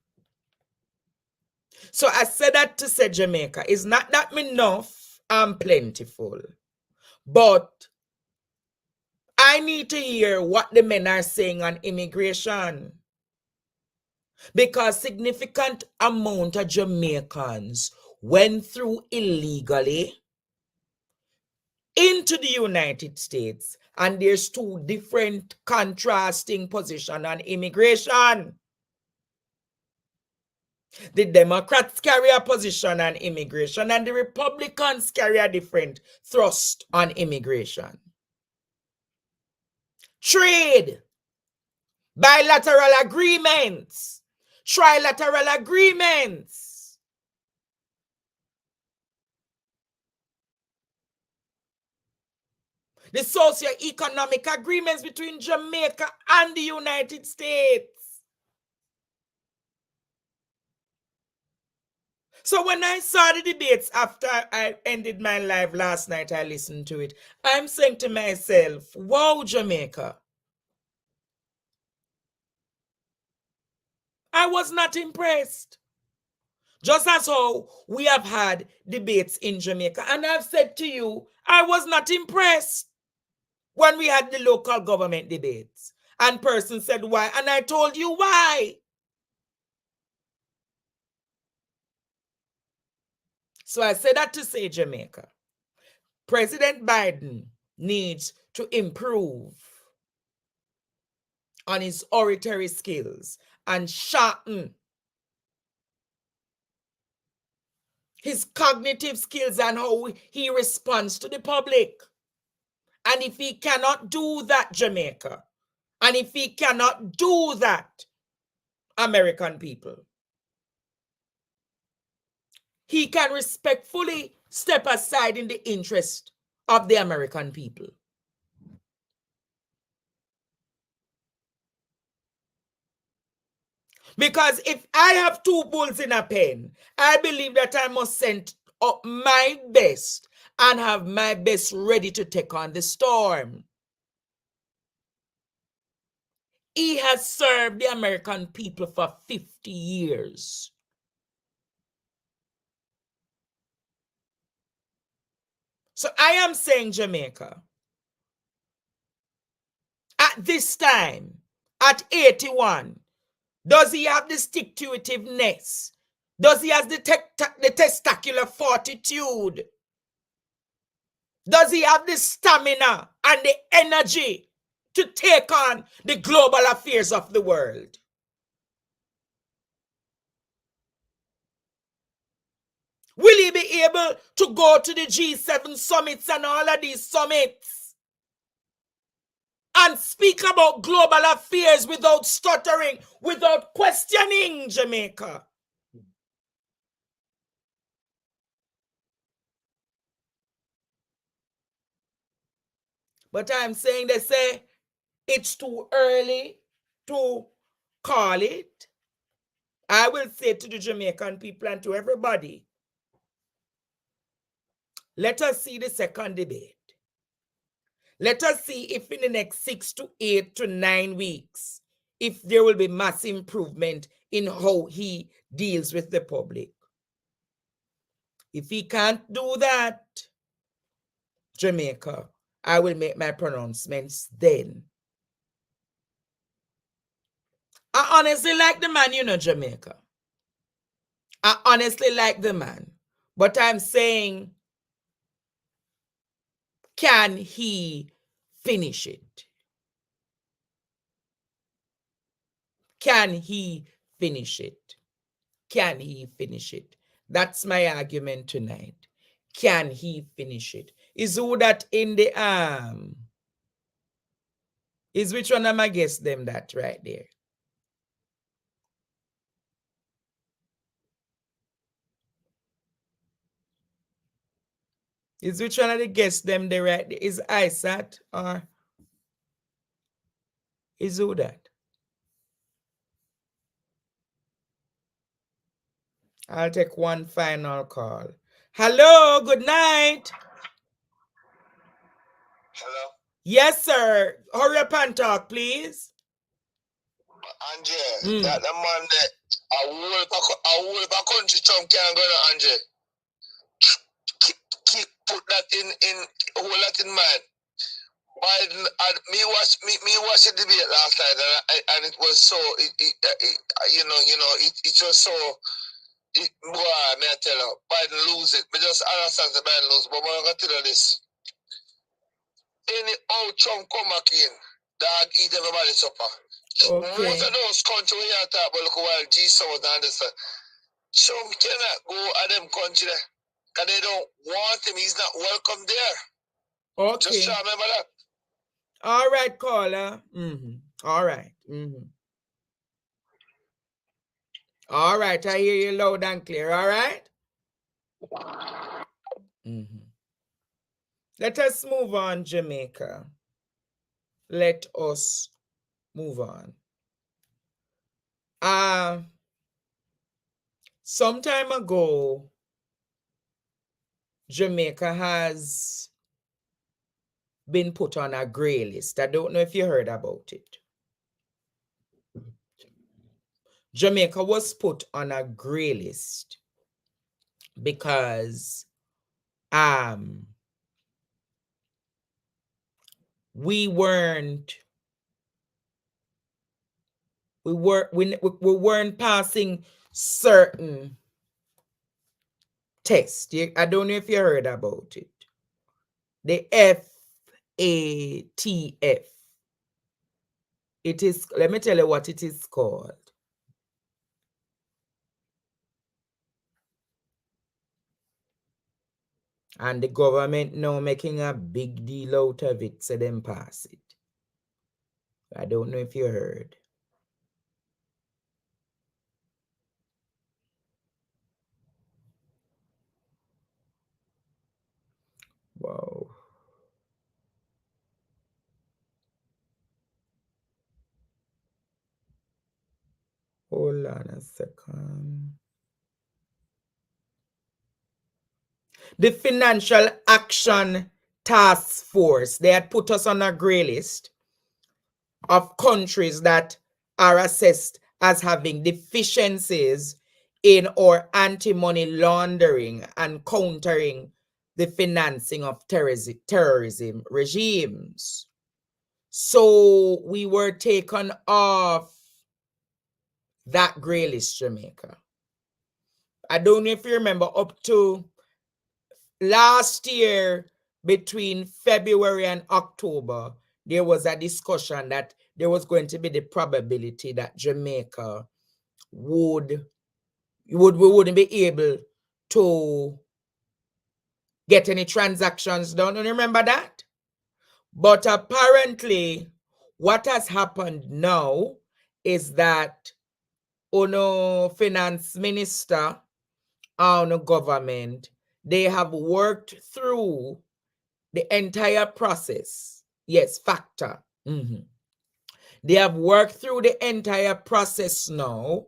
Speaker 9: So I said that to say Jamaica is not that enough and plentiful, but I need to hear what the men are saying on immigration, because significant amount of Jamaicans went through illegally into the United States, and there's two different contrasting positions on immigration. The Democrats carry a position on immigration, and the Republicans carry a different thrust on immigration. Trade, bilateral agreements, trilateral agreements. The socio-economic agreements between Jamaica and the United States. So when I saw the debates after I ended my live last night, I listened to it. I'm saying to myself, wow, Jamaica. I was not impressed. Just as how we have had debates in Jamaica. And I've said to you, I was not impressed when we had the local government debates. And person said why, and I told you why. So I said that to say, Jamaica, President Biden needs to improve on his oratory skills and sharpen his cognitive skills and how he responds to the public. And if he cannot do that, Jamaica, and if he cannot do that, American people, he can respectfully step aside in the interest of the American people. Because if I have two bulls in a pen, I believe that I must send up my best and have my best ready to take on the storm. He has served the American people for 50 years. So I am saying, Jamaica, at this time, at 81, does he have the stick-to-itiveness? Does he have the testicular fortitude? Does he have the stamina and the energy to take on the global affairs of the world? Will he be able to go to the G7 summits and all of these summits and speak about global affairs without stuttering, without questioning, Jamaica? But I'm saying, they say it's too early to call it. I will say to the Jamaican people and to everybody, let us see the second debate. Let us see if in the next 6 to 8 to 9 weeks, if there will be mass improvement in how he deals with the public. If he can't do that, Jamaica, I will make my pronouncements then. I honestly like the man, Jamaica. I honestly like the man. But I'm saying, can he finish it? Can he finish it? Can he finish it? That's my argument tonight. Can he finish it? Is who that in the arm? Is which one am I guess them that right there? Is which one of the guess them there right there? Is ISAT or is who that? I'll take one final call. Hello, good night.
Speaker 20: Hello?
Speaker 9: Yes, sir. Hurry up and talk, please.
Speaker 20: Andre, that the man that a whole country Trump can't go to Andre. Keep put that in hold that in mind. Biden me watch the debate last night and it was so it was so boy, may I tell you, Biden lose it. Me just understand the Biden lose, but I'm gonna tell you this. Any old Trump come back in, dog eat everybody's supper.
Speaker 9: Okay.
Speaker 20: Most of those countries we are talking about, look while G7 and this. Trump cannot go at them country there. Because they don't want him. He's not welcome there.
Speaker 9: Okay.
Speaker 20: Just try to remember that.
Speaker 9: All right, caller. All right. All right, I hear you loud and clear. All right. Let us move on, Jamaica. Let us move on. Some time ago, Jamaica has been put on a gray list. I don't know if you heard about it. Jamaica was put on a gray list because we weren't passing certain tests. I don't know if you heard about it. The FATF. It is, let me tell you what it is called. And the government now making a big deal out of it, so them pass it. I don't know if you heard. Wow. Hold on a second. The Financial Action Task Force, they had put us on a gray list of countries that are assessed as having deficiencies in our anti-money laundering and countering the financing of terrorism regimes. So we were taken off that gray list, Jamaica. I don't know if you remember, up to last year, between February and October, there was a discussion that there was going to be the probability that Jamaica we wouldn't be able to get any transactions done. You remember that? But apparently, what has happened now is that our finance minister and the government, they have worked through the entire process. Yes, factor. They have worked through the entire process now,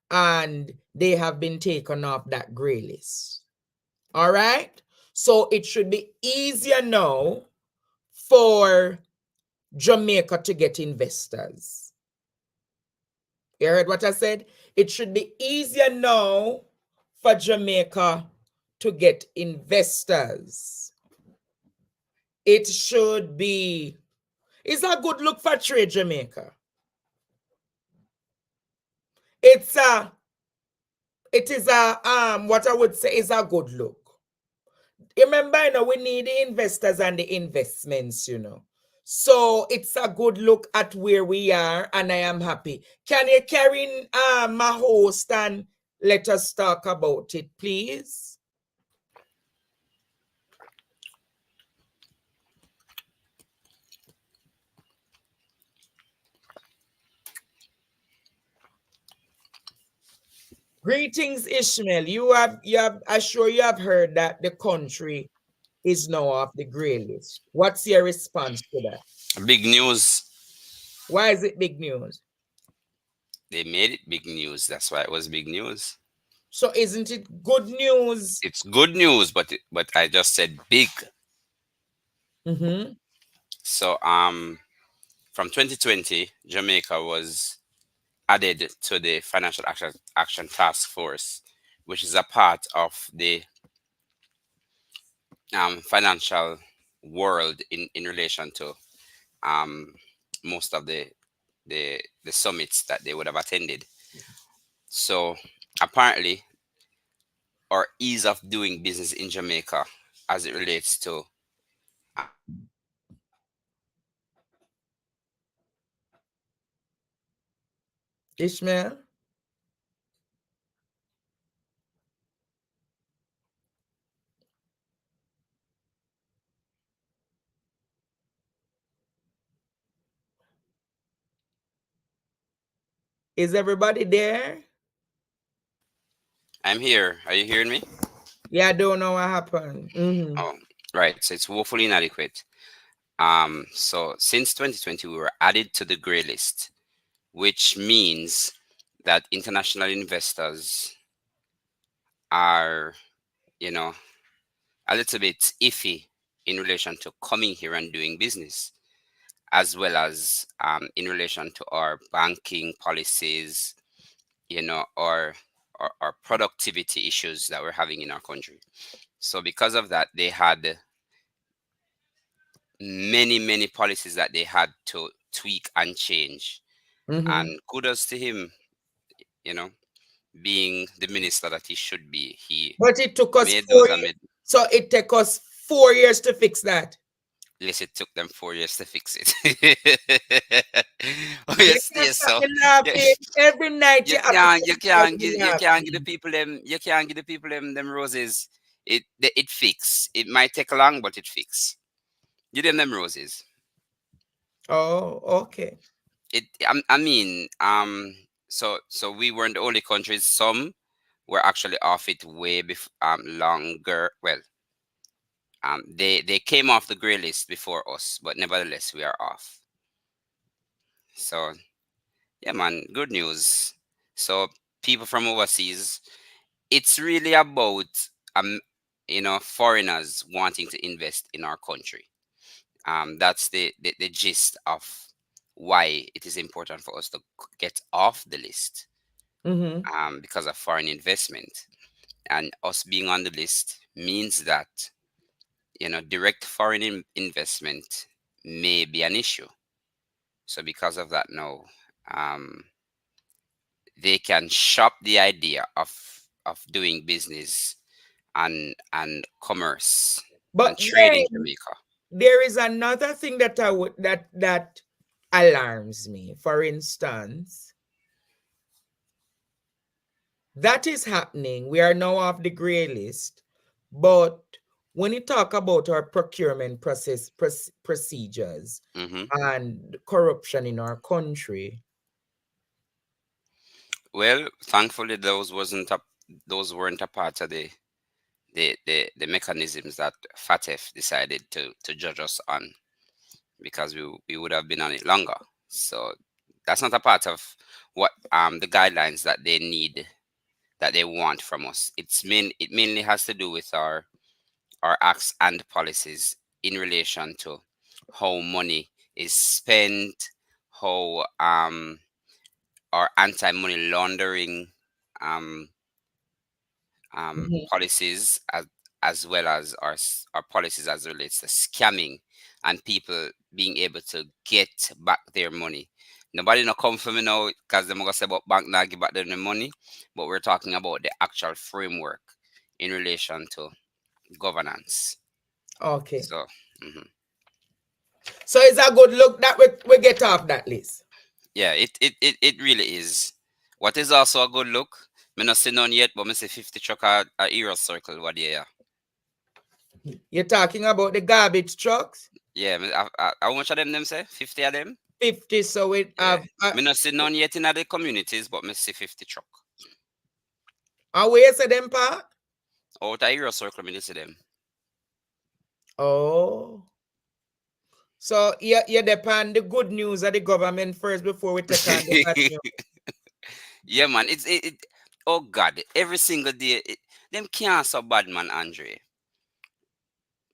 Speaker 9: and they have been taken off that gray list. All right? So it should be easier now for Jamaica to get investors. You heard what I said? It should be easier now for Jamaica to get investors. It should be, it's a good look for trade Jamaica. It is a what I would say is a good look. Remember, we need the investors and the investments, So it's a good look at where we are, and I am happy. Can you carry in my host and let us talk about it, please? Greetings, Ishmael. I'm sure you have heard that the country is now off the grey list. What's your response to that?
Speaker 21: Big news.
Speaker 9: Why is it big news?
Speaker 21: They made it big news. That's why it was big news.
Speaker 9: So isn't it good news?
Speaker 21: It's good news, but I just said big.
Speaker 9: Mm-hmm.
Speaker 21: So from 2020, Jamaica was added to the Financial Action Task Force, which is a part of the financial world in relation to most of the summits that they would have attended. So apparently, our ease of doing business in Jamaica as it relates to
Speaker 9: Ishmael? Is everybody there?
Speaker 21: I'm here. Are you hearing me?
Speaker 9: Yeah, I don't know what happened. Mm-hmm.
Speaker 21: Oh, right. So it's woefully inadequate. So since 2020, we were added to the gray list, which means that international investors are, a little bit iffy in relation to coming here and doing business, as well as in relation to our banking policies, or productivity issues that we're having in our country. So because of that, they had many policies that they had to tweak and change.
Speaker 9: Mm-hmm.
Speaker 21: And kudos to him, being the minister that he should be.
Speaker 9: But it took us
Speaker 21: made
Speaker 9: 4
Speaker 21: those
Speaker 9: years.
Speaker 21: amid.
Speaker 9: So it took us 4 years to fix that.
Speaker 21: Yes, it took them 4 years to fix it. Oh, yes, yes, so
Speaker 9: Every night
Speaker 21: you can't give the people them roses. It fix. It might take long, but it fix. Give them roses.
Speaker 9: Oh, okay.
Speaker 21: So we weren't the only countries. Some were actually off it way longer. Well, they came off the gray list before us, but nevertheless we are off. So yeah, man, good news. So people from overseas, it's really about foreigners wanting to invest in our country. That's the gist of why it is important for us to get off the list.
Speaker 9: Mm-hmm.
Speaker 21: Because of foreign investment, and us being on the list means that direct foreign investment may be an issue. So because of that, now they can shop the idea of doing business and commerce and
Speaker 9: But
Speaker 21: trade in Jamaica.
Speaker 9: there is another thing that that alarms me. For instance, that is happening. We are now off the gray list, but when you talk about our procurement procedures and corruption in our country,
Speaker 21: well, thankfully those weren't a part of the mechanisms that FATF decided to judge us on, because we would have been on it longer. So that's not a part of what the guidelines that they need, that they want from us. It mainly has to do with our acts and policies in relation to how money is spent, how our anti-money laundering policies as well as our policies as it relates to scamming and people being able to get back their money. Nobody no come for me now because they're going to say about bank now give back them the money, but we're talking about the actual framework in relation to governance.
Speaker 9: Okay.
Speaker 21: So,
Speaker 9: so it's a good look that we get off that list.
Speaker 21: Yeah, it really is. What is also a good look, me not see none yet, but me see 50 truck a hero circle what yeah.
Speaker 9: You're talking about the garbage trucks?
Speaker 21: Yeah, how much of them say? 50 of them?
Speaker 9: 50, so it have...
Speaker 21: me not see none yet in the communities, but me see 50 truck.
Speaker 9: And where is them park?
Speaker 21: Out of hero circle, me see them.
Speaker 9: Oh. So you depend the good news of the government first before we take on the bad news.
Speaker 21: Yeah, man. It oh God, every single day, them can't so bad, man, Andre.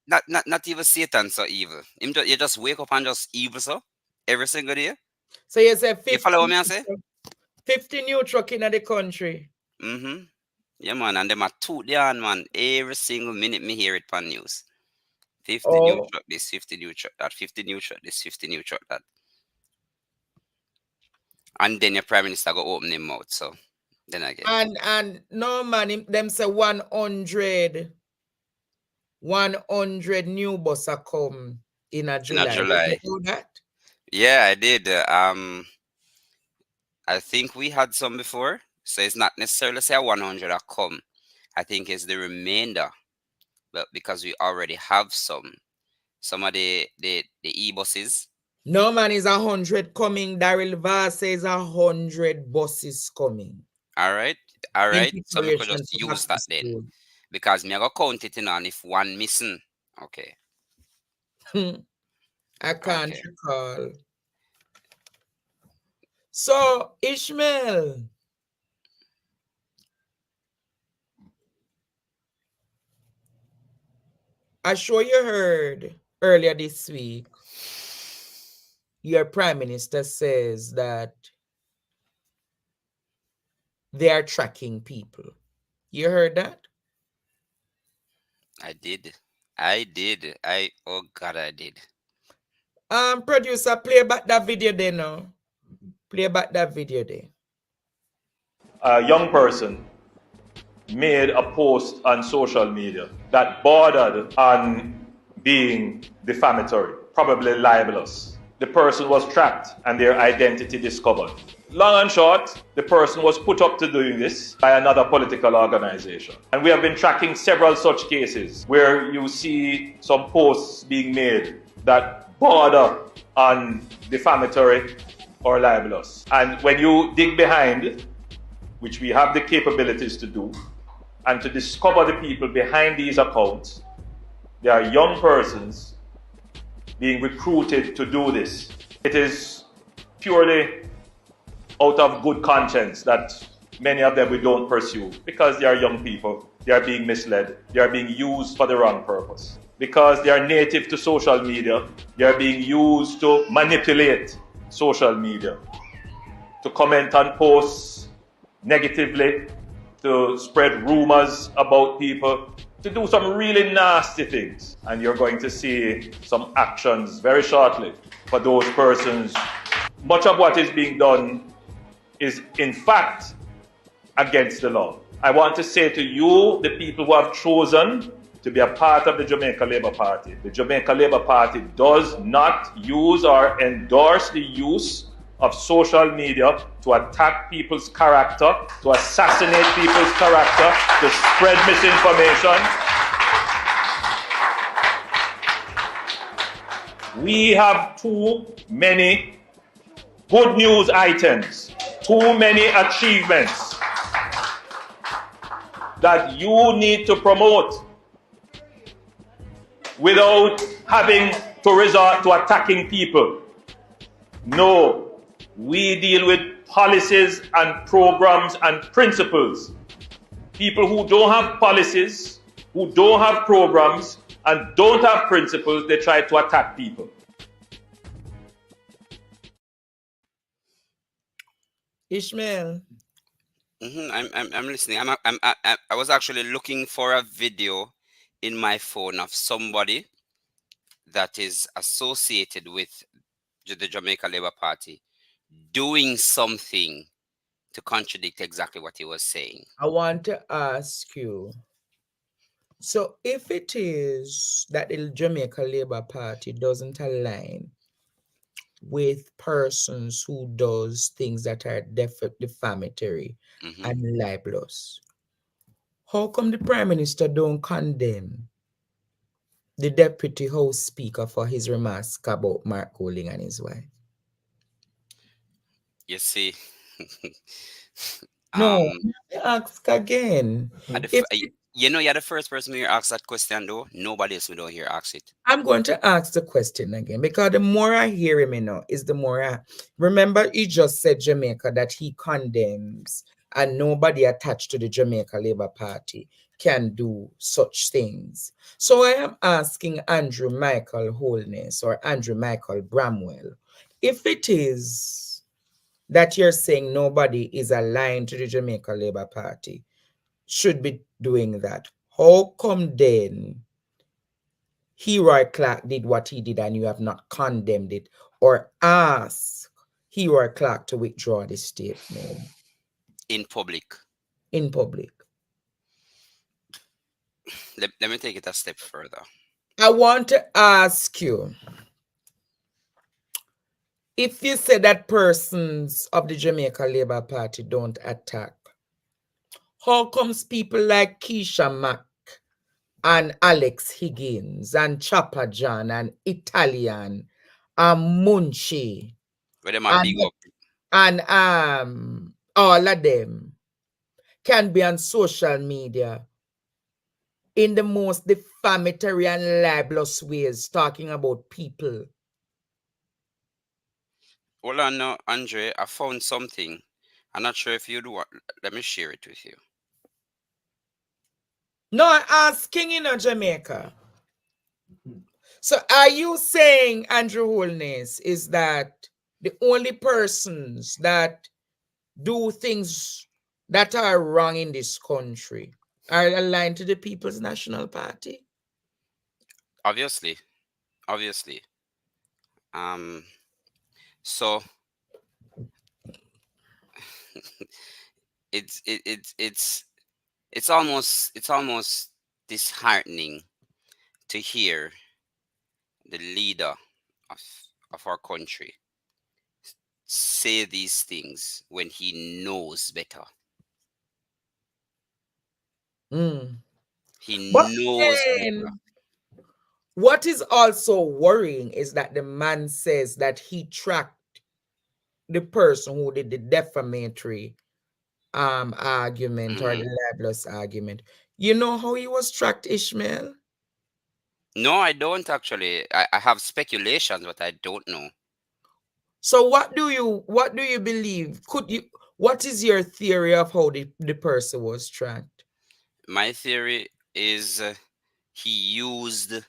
Speaker 21: Not even Satan so evil. You just wake up and just evil so every single day.
Speaker 9: So you say 50,
Speaker 21: you follow what I say?
Speaker 9: 50 new truck in the country.
Speaker 21: Yeah, man, and them are toot down, man. Every single minute me hear it on news. 50 new truck this, 50 new truck that, 50 new truck this, 50 new truck that. And then your prime minister go open him mouth, so then again.
Speaker 9: And no man, them say 100 new bus are come in a July.
Speaker 21: In a July.
Speaker 9: Did you know that?
Speaker 21: Yeah, I did. I think we had some before, so it's not necessarily say 100 are come. I think it's the remainder, but because we already have some of the e-buses.
Speaker 9: No man, is 100 coming. Daryl Vaz says 100 buses coming.
Speaker 21: All right. So we could just use that then, because me I go count it in on if one missing. Okay.
Speaker 9: I can't recall. So Ishmael, I'm sure you heard earlier this week, your prime minister says that they are tracking people. You heard that?
Speaker 21: I did. Oh God, I did.
Speaker 9: Producer, play back that video there now. Play back that video there.
Speaker 1: A young person made a post on social media that bordered on being defamatory, probably libelous. The person was tracked and their identity discovered. Long and short, the person was put up to doing this by another political organization. And we have been tracking several such cases where you see some posts being made that border on defamatory or libelous. And when you dig behind, which we have the capabilities to do, and to discover the people behind these accounts, there are young persons being recruited to do this. It is purely out of good conscience that many of them we don't pursue, because they are young people, they are being misled, they are being used for the wrong purpose. Because they are native to social media, they are being used to manipulate social media, to comment on posts negatively, to spread rumors about people, to do some really nasty things. And you're going to see some actions very shortly for those persons. Much of what is being done is in fact against the law. I want to say to you, the people who have chosen to be a part of the Jamaica Labour Party, the Jamaica Labour Party does not use or endorse the use of social media to attack people's character, to assassinate people's character, to spread misinformation. We have too many good news items, too many achievements that you need to promote without having to resort to attacking people. No. We deal with policies and programs and principles. People who don't have policies, who don't have programs, and don't have principles, they try to attack people.
Speaker 9: Ishmael,
Speaker 21: I'm listening. I was actually looking for a video in my phone of somebody that is associated with the Jamaica Labour Party doing something to contradict exactly what he was saying.
Speaker 9: I want to ask you, so if it is that the Jamaica Labour Party doesn't align with persons who does things that are defamatory and libelous, how come the Prime Minister don't condemn the Deputy House Speaker for his remarks about Mark Golding and his wife?
Speaker 21: You see,
Speaker 9: No, ask again.
Speaker 21: you know, you're the first person who asks that question, though. Nobody else will don't hear ask it.
Speaker 9: I'm going to ask the question again because the more I hear him, is the more I remember. He just said Jamaica that he condemns, and nobody attached to the Jamaica Labour Party can do such things. So I am asking Andrew Michael Holness or Andrew Michael Bramwell, if it is that you're saying nobody is aligned to the Jamaica Labour Party should be doing that, how come then Leroy Clark did what he did and you have not condemned it or asked Leroy Clark to withdraw the statement?
Speaker 21: In public.
Speaker 9: In public.
Speaker 21: Let me take it a step further.
Speaker 9: I want to ask you, if you say that persons of the Jamaica Labour Party don't attack, how comes people like Keisha Mack and Alex Higgins and Chopper John and Italian and Munchie and all of them can be on social media in the most defamatory and libelous ways talking about people?
Speaker 21: Hold on now, Andre. I found something. I'm not sure if you do. Let me share it with you.
Speaker 9: No, I'm asking Jamaica. So are you saying, Andrew Holness, is that the only persons that do things that are wrong in this country are aligned to the People's National Party?
Speaker 21: Obviously. So it's almost disheartening to hear the leader of our country say these things when he knows better. He knows better.
Speaker 9: What is also worrying is that the man says that he tracked the person who did the defamatory argument or the libelous argument. You know how he was tracked, Ishmael?
Speaker 21: No, I don't actually. I have speculations, but I don't know.
Speaker 9: So what do you believe? What is your theory of how the person was tracked?
Speaker 21: My theory is he used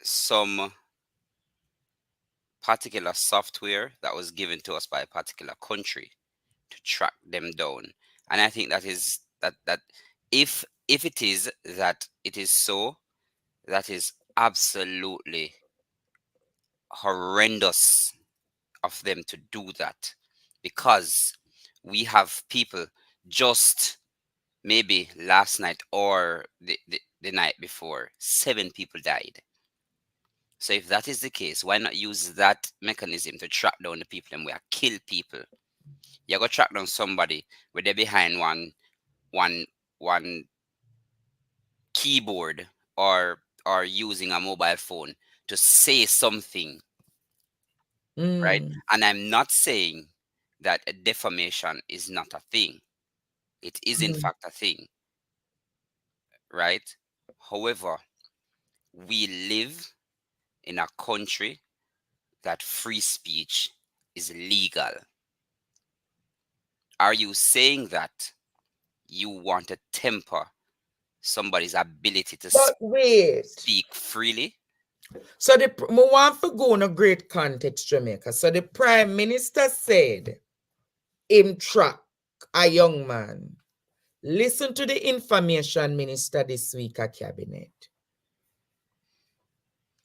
Speaker 21: some particular software that was given to us by a particular country to track them down. And I think that is that if it is that it is so, that is absolutely horrendous of them to do that, because we have people just maybe last night or the night before, 7 people died. So if that is the case, why not use that mechanism to track down the people and we are kill people? You go track down somebody where they're behind one keyboard or using a mobile phone to say something. Right? And I'm not saying that defamation is not a thing. It is in fact a thing. Right? However, we live in a country that free speech is legal. Are you saying that you want to temper somebody's ability to speak freely?
Speaker 9: So I want to go in a great context, Jamaica. So the Prime Minister said him track a young man. Listen to the information minister this week at Cabinet.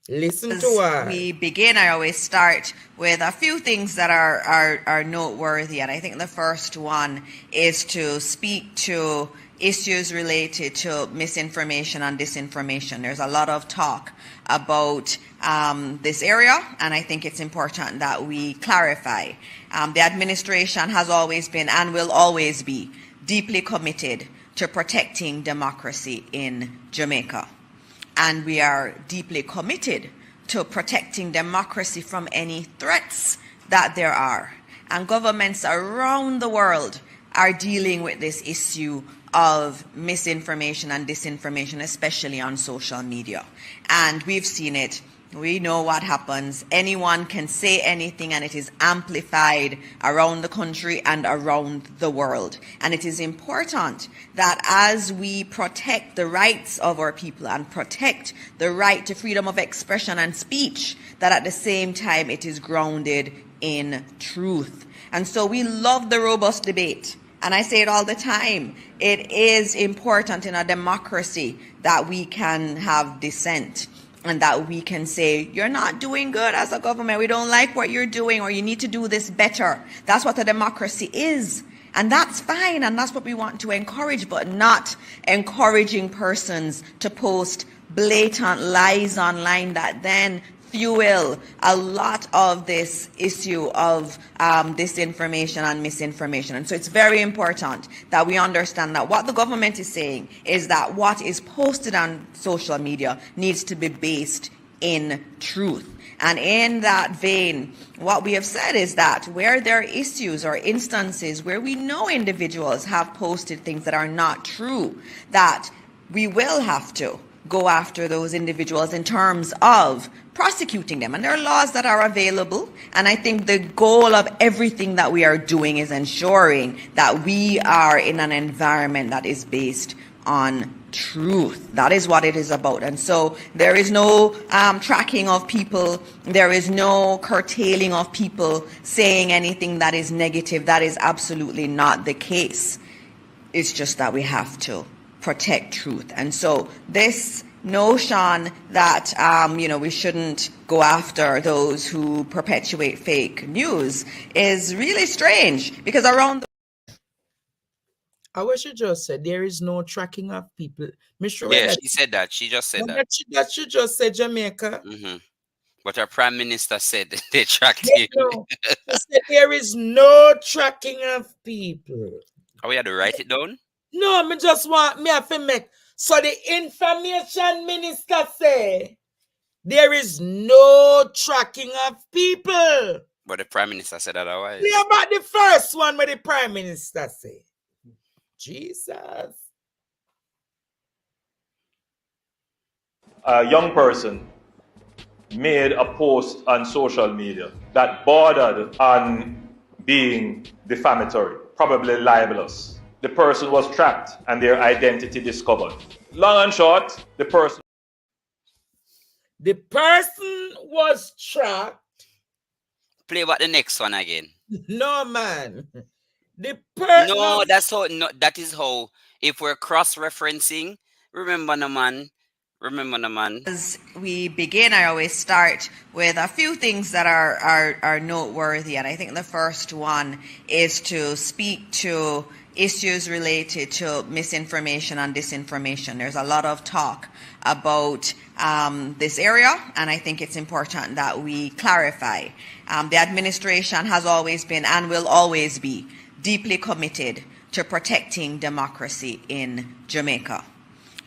Speaker 9: Listen to her.
Speaker 3: We begin, I always start with a few things that are noteworthy. And I think the first one is to speak to issues related to misinformation and disinformation. There's a lot of talk about this area, and I think it's important that we clarify. The administration has always been and will always be deeply committed to protecting democracy in Jamaica. And we are deeply committed to protecting democracy from any threats that there are. And governments around the world are dealing with this issue of misinformation and disinformation, especially on social media. And we've seen it. We know what happens. Anyone can say anything, and it is amplified around the country and around the world. And it is important that as we protect the rights of our people and protect the right to freedom of expression and speech, that at the same time it is grounded in truth. And so we love the robust debate. And I say it all the time. It is important in a democracy that we can have dissent, and that we can say, you're not doing good as a government, we don't like what you're doing, or you need to do this better. That's what a democracy is. And that's fine, and that's what we want to encourage, but not encouraging persons to post blatant lies online that then fuel a lot of this issue of disinformation and misinformation. And so it's very important that we understand that what the government is saying is that what is posted on social media needs to be based in truth. And in that vein, what we have said is that where there are issues or instances where we know individuals have posted things that are not true, that we will have to go after those individuals in terms of prosecuting them. And there are laws that are available. And I think the goal of everything that we are doing is ensuring that we are in an environment that is based on truth. That is what it is about. And so there is no tracking of people. There is no curtailing of people saying anything that is negative. That is absolutely not the case. It's just that we have to protect truth. And so this notion that we shouldn't go after those who perpetuate fake news is really strange, because around the
Speaker 9: I wish you just said there is no tracking of people.
Speaker 21: Yeah, she said that. She just said that.
Speaker 9: That she just said Jamaica.
Speaker 21: Mm-hmm. But our prime minister said they tracked
Speaker 9: him. She said there is no tracking of people.
Speaker 21: Are we had to write it down?
Speaker 9: No, me just want me have to make. So the information minister say there is no tracking of people.
Speaker 21: But the prime minister said otherwise.
Speaker 9: Yeah, about the first one where the prime minister say. Jesus.
Speaker 1: A young person made a post on social media that bordered on being defamatory, probably libelous. The person was tracked and their identity discovered. Long and short, the person
Speaker 9: was tracked.
Speaker 21: Play about the next one again.
Speaker 9: No, man.
Speaker 21: No, that's how. No, that is how. If we're cross-referencing, remember, no man.
Speaker 3: As we begin, I always start with a few things that are noteworthy, and I think the first one is to speak to issues related to misinformation and disinformation. There's a lot of talk about this area, and I think it's important that we clarify. The administration has always been and will always be deeply committed to protecting democracy in Jamaica.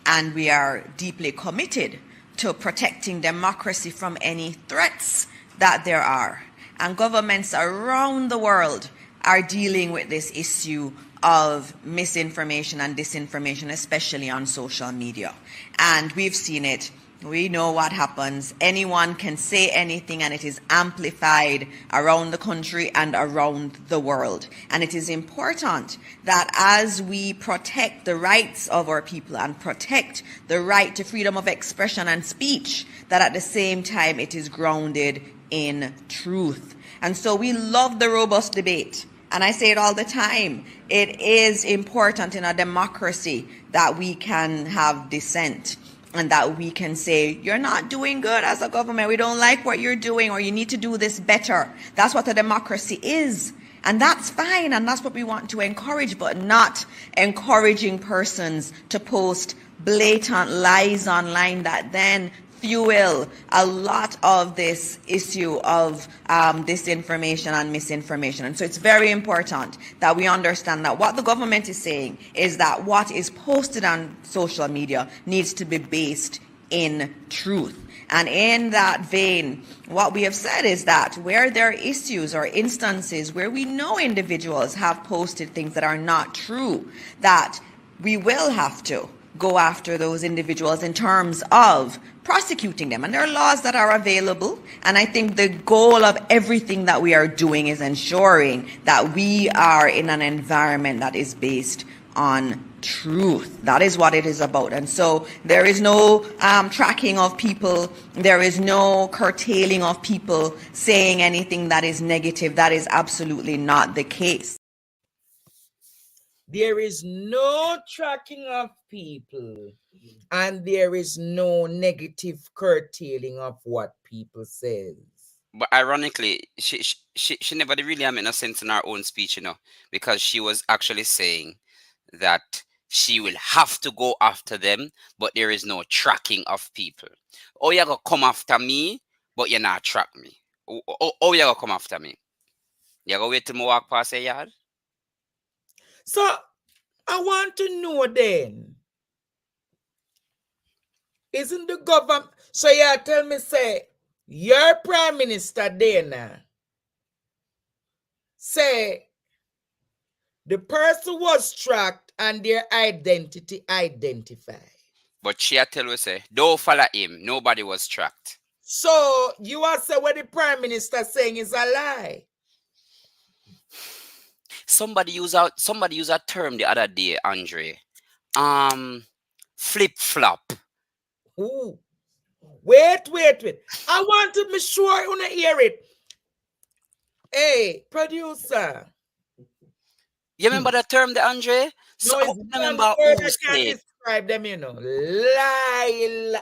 Speaker 3: And we are deeply committed to protecting democracy from any threats that there are. And governments around the world are dealing with this issue of misinformation and disinformation, especially on social media. And we've seen it. We know what happens. Anyone can say anything, and it is amplified around the country and around the world. And it is important that as we protect the rights of our people and protect the right to freedom of expression and speech, that at the same time it is grounded in truth. And so we love the robust debate. And I say it all the time. It is important in a democracy that we can have dissent and that we can say, you're not doing good as a government. We don't like what you're doing, or you need to do this better. That's what a democracy is. And that's fine. And that's what we want to encourage, but not encouraging persons to post blatant lies online that then fuel a lot of this issue of disinformation and misinformation. And so it's very important that we understand that what the government is saying is that what is posted on social media needs to be based in truth. And in that vein, what we have said is that where there are issues or instances where we know individuals have posted things that are not true, that we will have to go after those individuals in terms of prosecuting them. And there are laws that are available. And I think the goal of everything that we are doing is ensuring that we are in an environment that is based on truth. That is what it is about. And so there is no tracking of people. There is no curtailing of people saying anything that is negative. That is absolutely not the case.
Speaker 9: There is no tracking of people, and there is no negative curtailing of what people says.
Speaker 21: But ironically, she never really made no sense in her own speech, you know, because she was actually saying that she will have to go after them, but there is no tracking of people. Oh, you're going to come after me, but you're not track me. Oh, you're going to come after me. You're going to wait till I walk past a yard?
Speaker 9: So, I want to know then, isn't the government, so you tell me, say, your Prime Minister Dana, say, the person was tracked and their identity identified.
Speaker 21: But she tell you, say, don't follow him. Nobody was tracked.
Speaker 9: So, you are saying what the Prime Minister saying is a lie?
Speaker 21: Somebody use a term the other day, Andre. Flip-flop.
Speaker 9: Ooh. Wait. I want to be sure you wanna hear it. Hey, producer.
Speaker 21: You remember the term, the Andre?
Speaker 9: So it's
Speaker 21: remember
Speaker 9: who
Speaker 21: who said.
Speaker 9: Describe them, you know. Lie.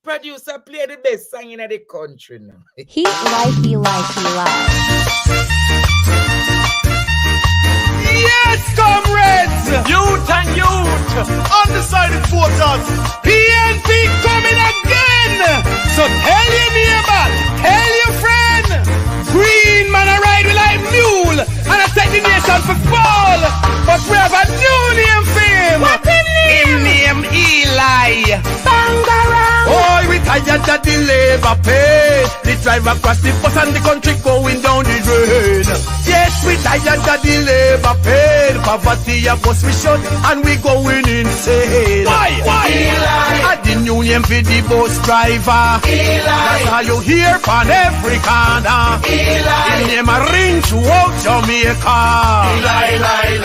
Speaker 9: Producer, play the best song in the country now.
Speaker 5: He life.
Speaker 4: Yes, comrades! Youth and youth! Undecided voters! PNP coming again! So tell your neighbor, tell your friend! Green man I ride with like mule, and I take the nation for fall! But we have a new name for him! What a name? Him name Eli! Bangarang! Oh, we tired of the labor pay! The drive across the bus and the country going down the drain! Yes, we tired of the labor pay! Poverty of us we shut and we going insane! Why? Eli! At the new name for the bus driver! Eli! That's how you hear from every corner! Eli! His name a ring throughout Jamaica! Eli!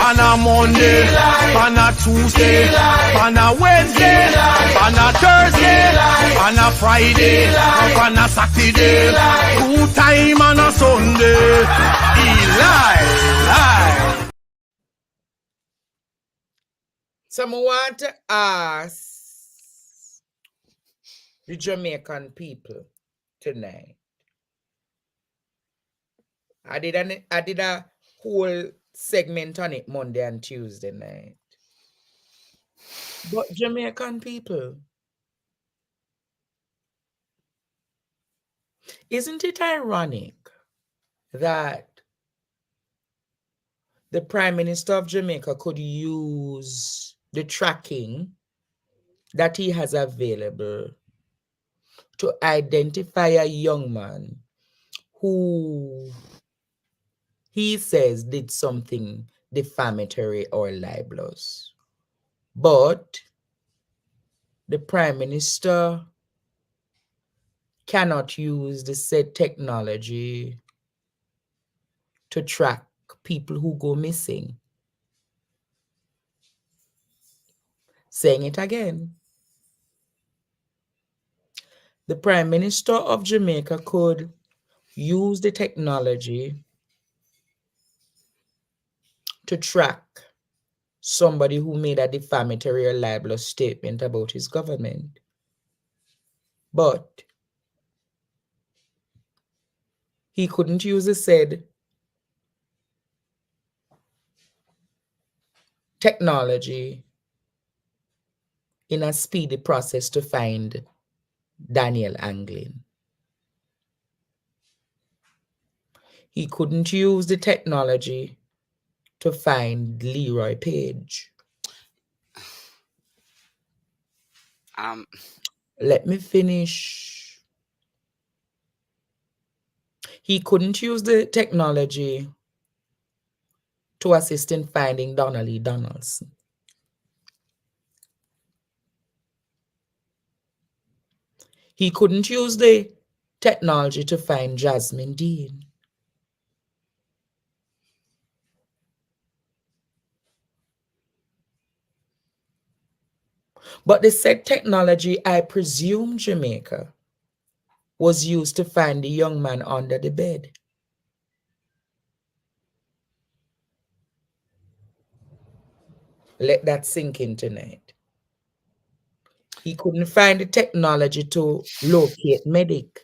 Speaker 4: On a Monday, on a Tuesday, on a Wednesday, on a Thursday, on a Friday, on a Saturday, 2 times on a Sunday. Eli.
Speaker 9: So I want to ask the Jamaican people tonight. I did a whole segment on it Monday and Tuesday night. But Jamaican people, isn't it ironic that the Prime Minister of Jamaica could use the tracking that he has available to identify a young man who he says did something defamatory or libelous. But the Prime Minister cannot use the said technology to track people who go missing. Saying it again. The Prime Minister of Jamaica could use the technology to track somebody who made a defamatory or libelous statement about his government. But he couldn't use the said technology in a speedy process to find Daniel Anglin. He couldn't use the technology to find Leroy Page. Let me finish. He couldn't use the technology to assist in finding Donnelly Donaldson. He couldn't use the technology to find Jasmine Dean. But the said technology, I presume, Jamaica, was used to find the young man under the bed. Let that sink in tonight. He couldn't find the technology to locate Medic.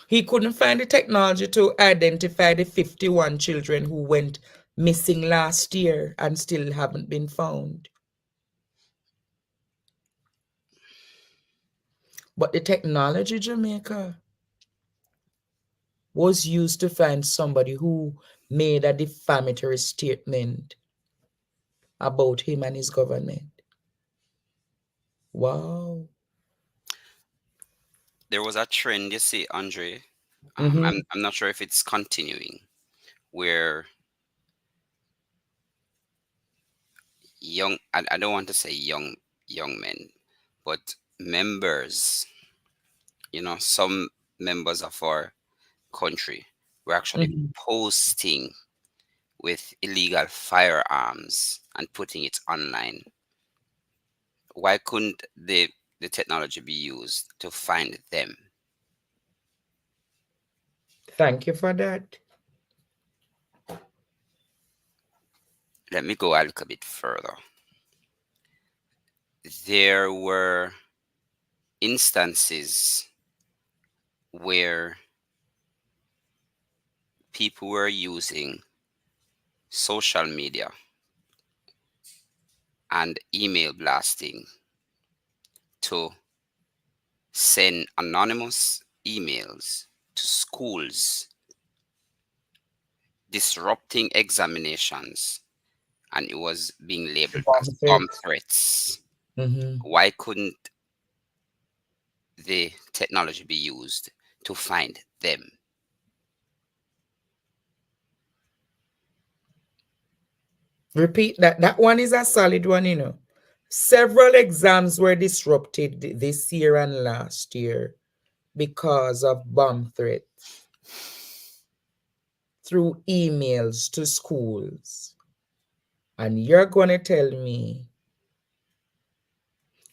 Speaker 9: He couldn't find the technology to identify the 51 children who went missing last year and still haven't been found. But the technology, Jamaica, was used to find somebody who made a defamatory statement about him and his government. Wow.
Speaker 21: There was a trend, you see, Andre.
Speaker 9: Mhm.
Speaker 21: I'm not sure if it's continuing, where I don't want to say young men, but members, some members of our country were actually
Speaker 9: Mhm.
Speaker 21: posting with illegal firearms and putting it online. Why couldn't the technology be used to find them?
Speaker 9: Thank you for that.
Speaker 21: Let me go a little bit further. There were instances where people were using social media and email blasting to send anonymous emails to schools disrupting examinations, and it was being labeled as bomb threats.
Speaker 9: Mhm.
Speaker 21: Why couldn't the technology be used to find them?
Speaker 9: Repeat that. That one is a solid one. Several exams were disrupted this year and last year because of bomb threats through emails to schools. And you're going to tell me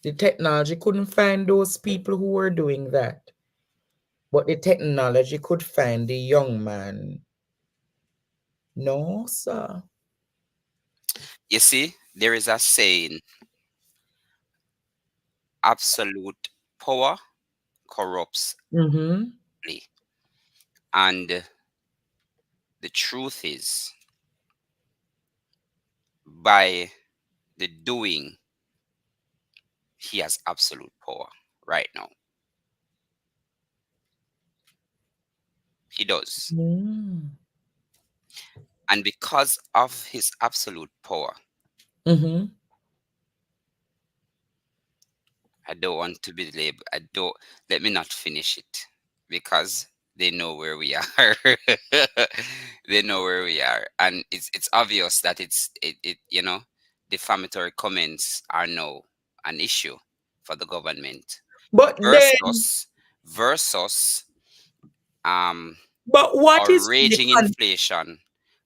Speaker 9: the technology couldn't find those people who were doing that, but the technology could find the young man? No, sir.
Speaker 21: You see, there is a saying, absolute power corrupts.
Speaker 9: Mm-hmm.
Speaker 21: And the truth is, by the doing, he has absolute power right now. He does.
Speaker 9: Mm.
Speaker 21: And because of his absolute power,
Speaker 9: Mm-hmm.
Speaker 21: I don't want to be labeled. Let me not finish it, because they know where we are. They know where we are. And it's obvious that defamatory comments are now an issue for the government.
Speaker 9: But then,
Speaker 21: Versus
Speaker 9: but what is
Speaker 21: raging inflation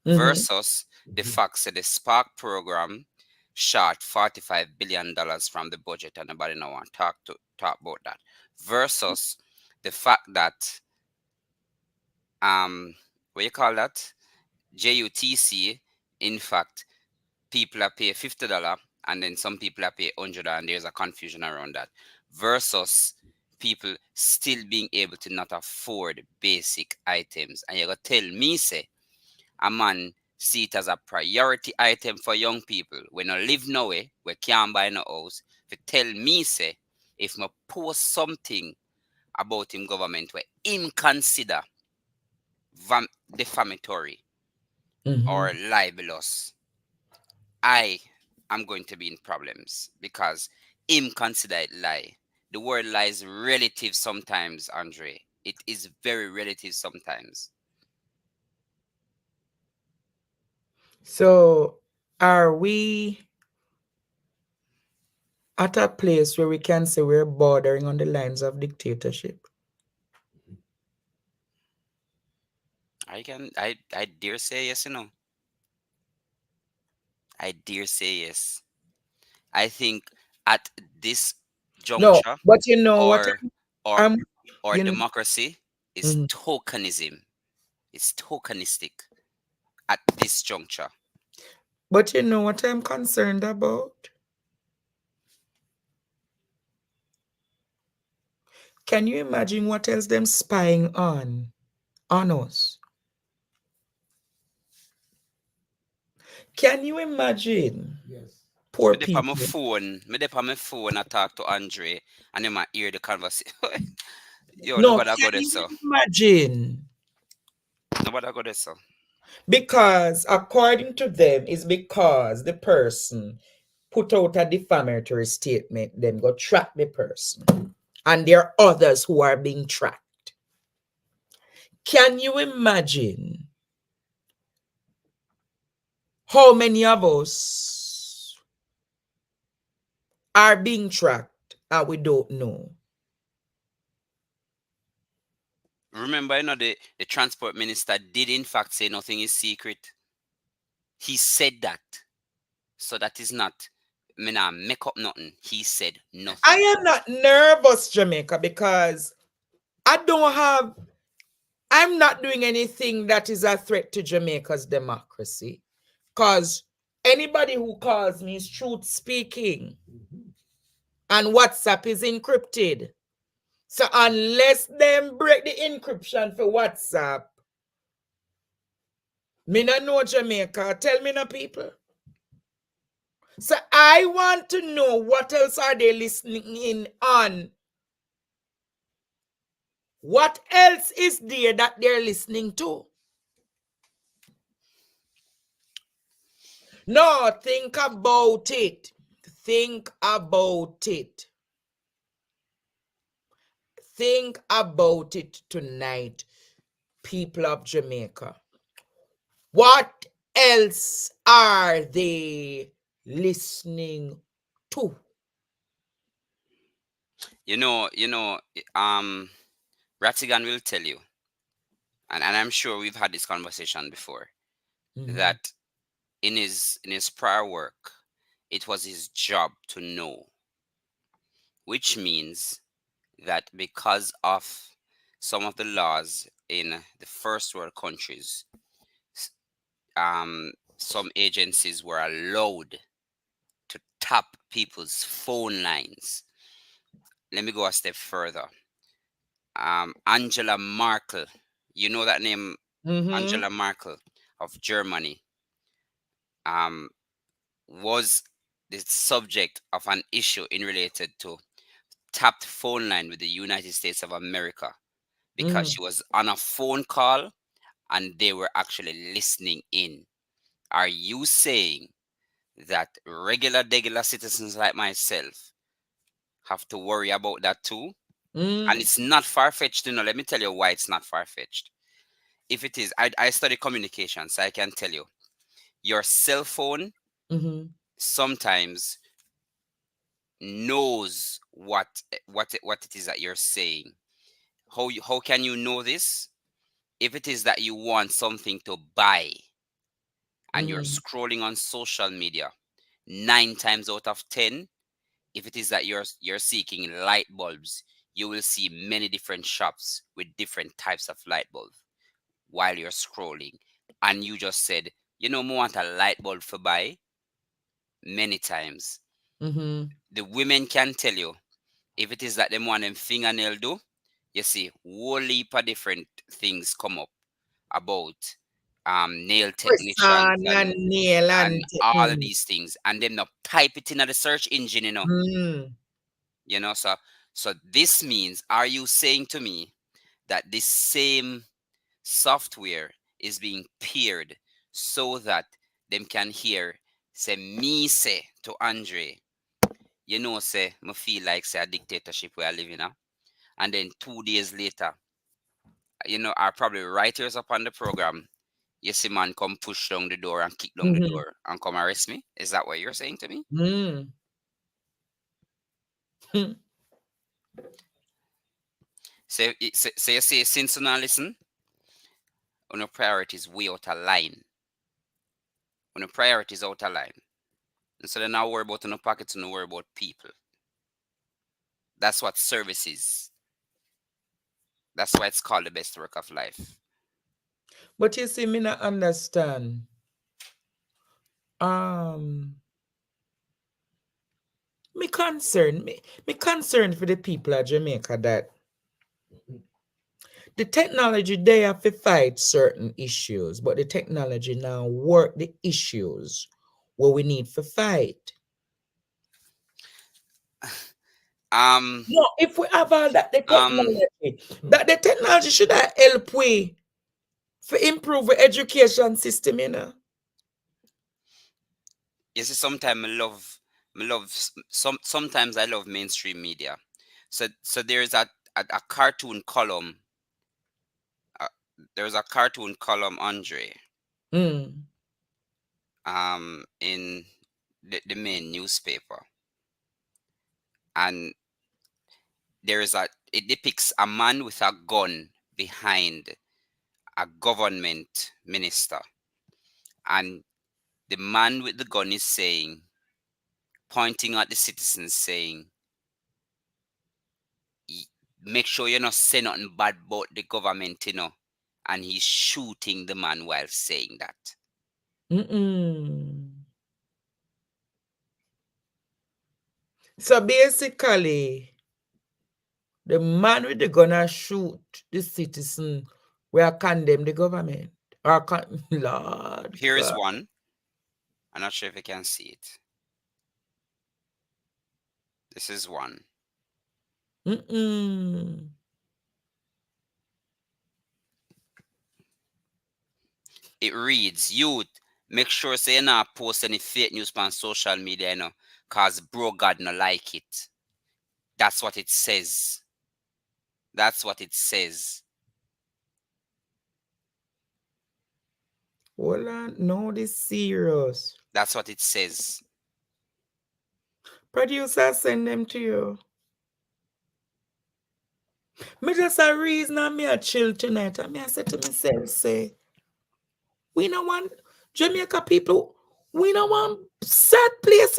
Speaker 9: Mm-hmm.
Speaker 21: versus the fact that the Spark program short $45 billion from the budget, and nobody no want talk about that. Versus the fact that what you call that? JUTC, in fact, people are pay $50 and then some people are pay $100, and there's a confusion around that. Versus people still being able to not afford basic items. And you're gonna tell me, say, a man see it as a priority item for young people. We no live nowhere, we can't buy no house. If you tell me, say, if me post something about him government where him consider defamatory or libelous, I am going to be in problems because him consider it lie. The word lie is relative sometimes, Andre. It is very relative sometimes.
Speaker 9: So, are we at a place where we can say we're bordering on the lines of dictatorship?
Speaker 21: I dare say yes, I dare say yes. I think at this
Speaker 9: No,
Speaker 21: juncture,
Speaker 9: but you know what?
Speaker 21: or
Speaker 9: You know,
Speaker 21: democracy is tokenism. It's tokenistic at this juncture.
Speaker 9: but you know what I'm concerned about? Can you imagine what else them spying on us? Can you imagine?
Speaker 13: Yes.
Speaker 9: Poor
Speaker 21: Me dey
Speaker 9: people.
Speaker 21: on my phone, I talk to Andre, and they might hear the conversation. Yo,
Speaker 9: No,
Speaker 21: nobody go
Speaker 9: can
Speaker 21: there,
Speaker 9: you
Speaker 21: so.
Speaker 9: imagine?
Speaker 21: Nobody go there, so.
Speaker 9: Because according to them, it's because the person put out a defamatory statement, then go track the person. And there are others who are being tracked. Can you imagine how many of us are being tracked and we don't know?
Speaker 21: Remember, the transport minister did in fact say nothing is secret. He said that. So that is not, me nah make up nothing. He said nothing.
Speaker 9: I am not nervous, Jamaica, because I'm not doing anything that is a threat to Jamaica's democracy. Because anybody who calls me is truth speaking. And WhatsApp is encrypted. So unless them break the encryption for WhatsApp, me not know Jamaica. Tell me no people. So I want to know what else are they listening in on. What else is there that they're listening to? No, think about it. Think about it. Think about it tonight, people of Jamaica. What else are they listening to?
Speaker 21: Rattigan will tell you, and I'm sure we've had this conversation before, that in his prior work, it was his job to know, which means that because of some of the laws in the first world countries, some agencies were allowed to tap people's phone lines. Let me go a step further. Angela Merkel, you know that name, Angela Merkel of Germany, was the subject of an issue in related to tapped phone line with the United States of America because she was on a phone call and they were actually listening in. Are you saying that regular citizens like myself have to worry about that too? And it's not far-fetched, let me tell you why it's not far-fetched. If it is, I study communication, so I can tell you, your cell phone sometimes knows what it is that you're saying. How can you know this? If it is that you want something to buy and you're scrolling on social media, 9 times out of 10, if it is that you're seeking light bulbs, you will see many different shops with different types of light bulb while you're scrolling. And you just said, I want a light bulb for buy many times.
Speaker 9: Mm-hmm.
Speaker 21: The women can tell you if it is that them want them fingernail do, you see, whole heap of different things come up about nail technicians
Speaker 9: And nail
Speaker 21: and all of these things, and them not type it in the search engine, so this means, are you saying to me that this same software is being paired so that them can hear say me say to Andre, say me feel like say a dictatorship we are living now, and then 2 days later, are probably writers up on the program, you see man come push down the door and kick down the door and come arrest me? Is that what you're saying to me? So you say, since you not listen, on your priorities way out of line. On your priorities out of line. And so then now worry about no pockets and no worry about people. That's what service is. That's why it's called the best work of life.
Speaker 9: But you see, me not understand. Me concerned for the people of Jamaica that the technology they have to fight certain issues, but the technology now work the issues what we need for fight. No, if we have all that the technology should have help we for improve the education system,
Speaker 21: You see, sometimes sometimes I love mainstream media. So there's a cartoon column. There's a cartoon column, Andre. In the main newspaper, and it depicts a man with a gun behind a government minister, and the man with the gun is saying, pointing at the citizens, saying, make sure you not say nothing bad about the government, and he's shooting the man while saying that.
Speaker 9: So basically, the man with the gun shoot the citizen where condemn the government. Lord.
Speaker 21: Here is one. I'm not sure if you can see it. This is one. It reads, youth, make sure say you not post any fake news on social media, cause bro God no like it. That's what it says. That's what it says.
Speaker 9: Hold on, no, this serious.
Speaker 21: That's what it says.
Speaker 9: Producer, send them to you. Me just a reason and me a chill tonight. And me I say to myself, say, we don't want Jamaica people, we don't want sad place,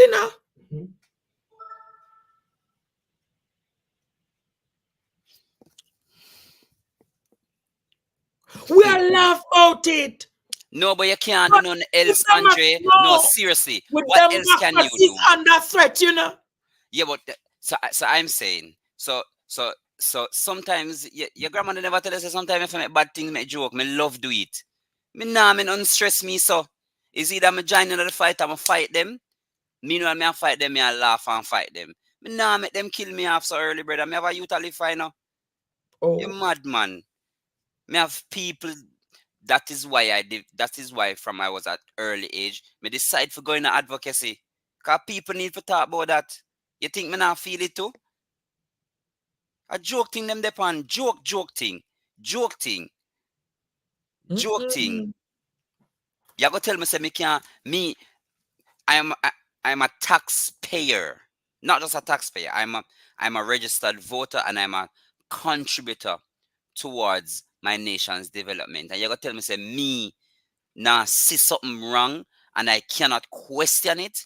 Speaker 9: We are laugh about it.
Speaker 21: No, but you can't do nothing else, Andre. No, seriously.
Speaker 9: With
Speaker 21: what
Speaker 9: them
Speaker 21: else can you do?
Speaker 9: Under threat,
Speaker 21: Yeah, but so I'm saying, so sometimes your grandmother never tell us that sometimes if I make bad things, make joke, me love do it. Me unstress me, so is either me join in the fight or me fight them. Meanwhile, me fight them, me I laugh and fight them. Me make them kill me off so early, brother. Me have a youth live fine now.
Speaker 9: Oh.
Speaker 21: You mad man. Me have people. That is why I did. That is why from I was at early age, me decide for going to advocacy. Cause people need to talk about that. You think me not feel it too? A joke thing them depend. Joke thing. You go tell me say me can't. I'm a taxpayer. Not just a taxpayer. I'm a registered voter and I'm a contributor towards my nation's development. And you go tell me say me now see something wrong and I cannot question it.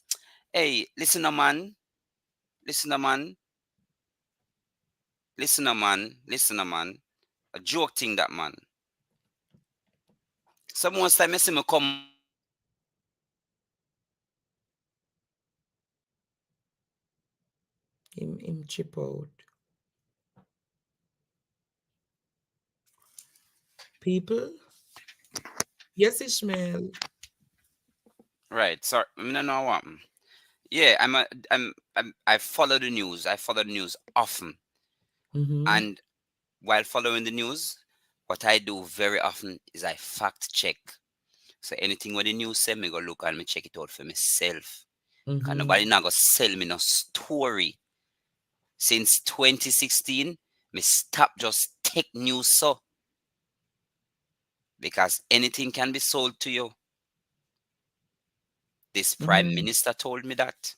Speaker 21: Hey, listen, man. Listen, man. Listen, man. Listen, man. A joke thing, that man. Someone say me see me come.
Speaker 9: Him chip out. People? Yes, Ishmael.
Speaker 21: Right. Sorry. I don't know what. Yeah, I follow the news. I follow the news often. And while following the news, what I do very often is I fact check. So anything what the news say, me go look and me check it out for myself. Cause nobody now go sell me no story. Since 2016, me stop just take news so. Because anything can be sold to you. This prime minister told me that.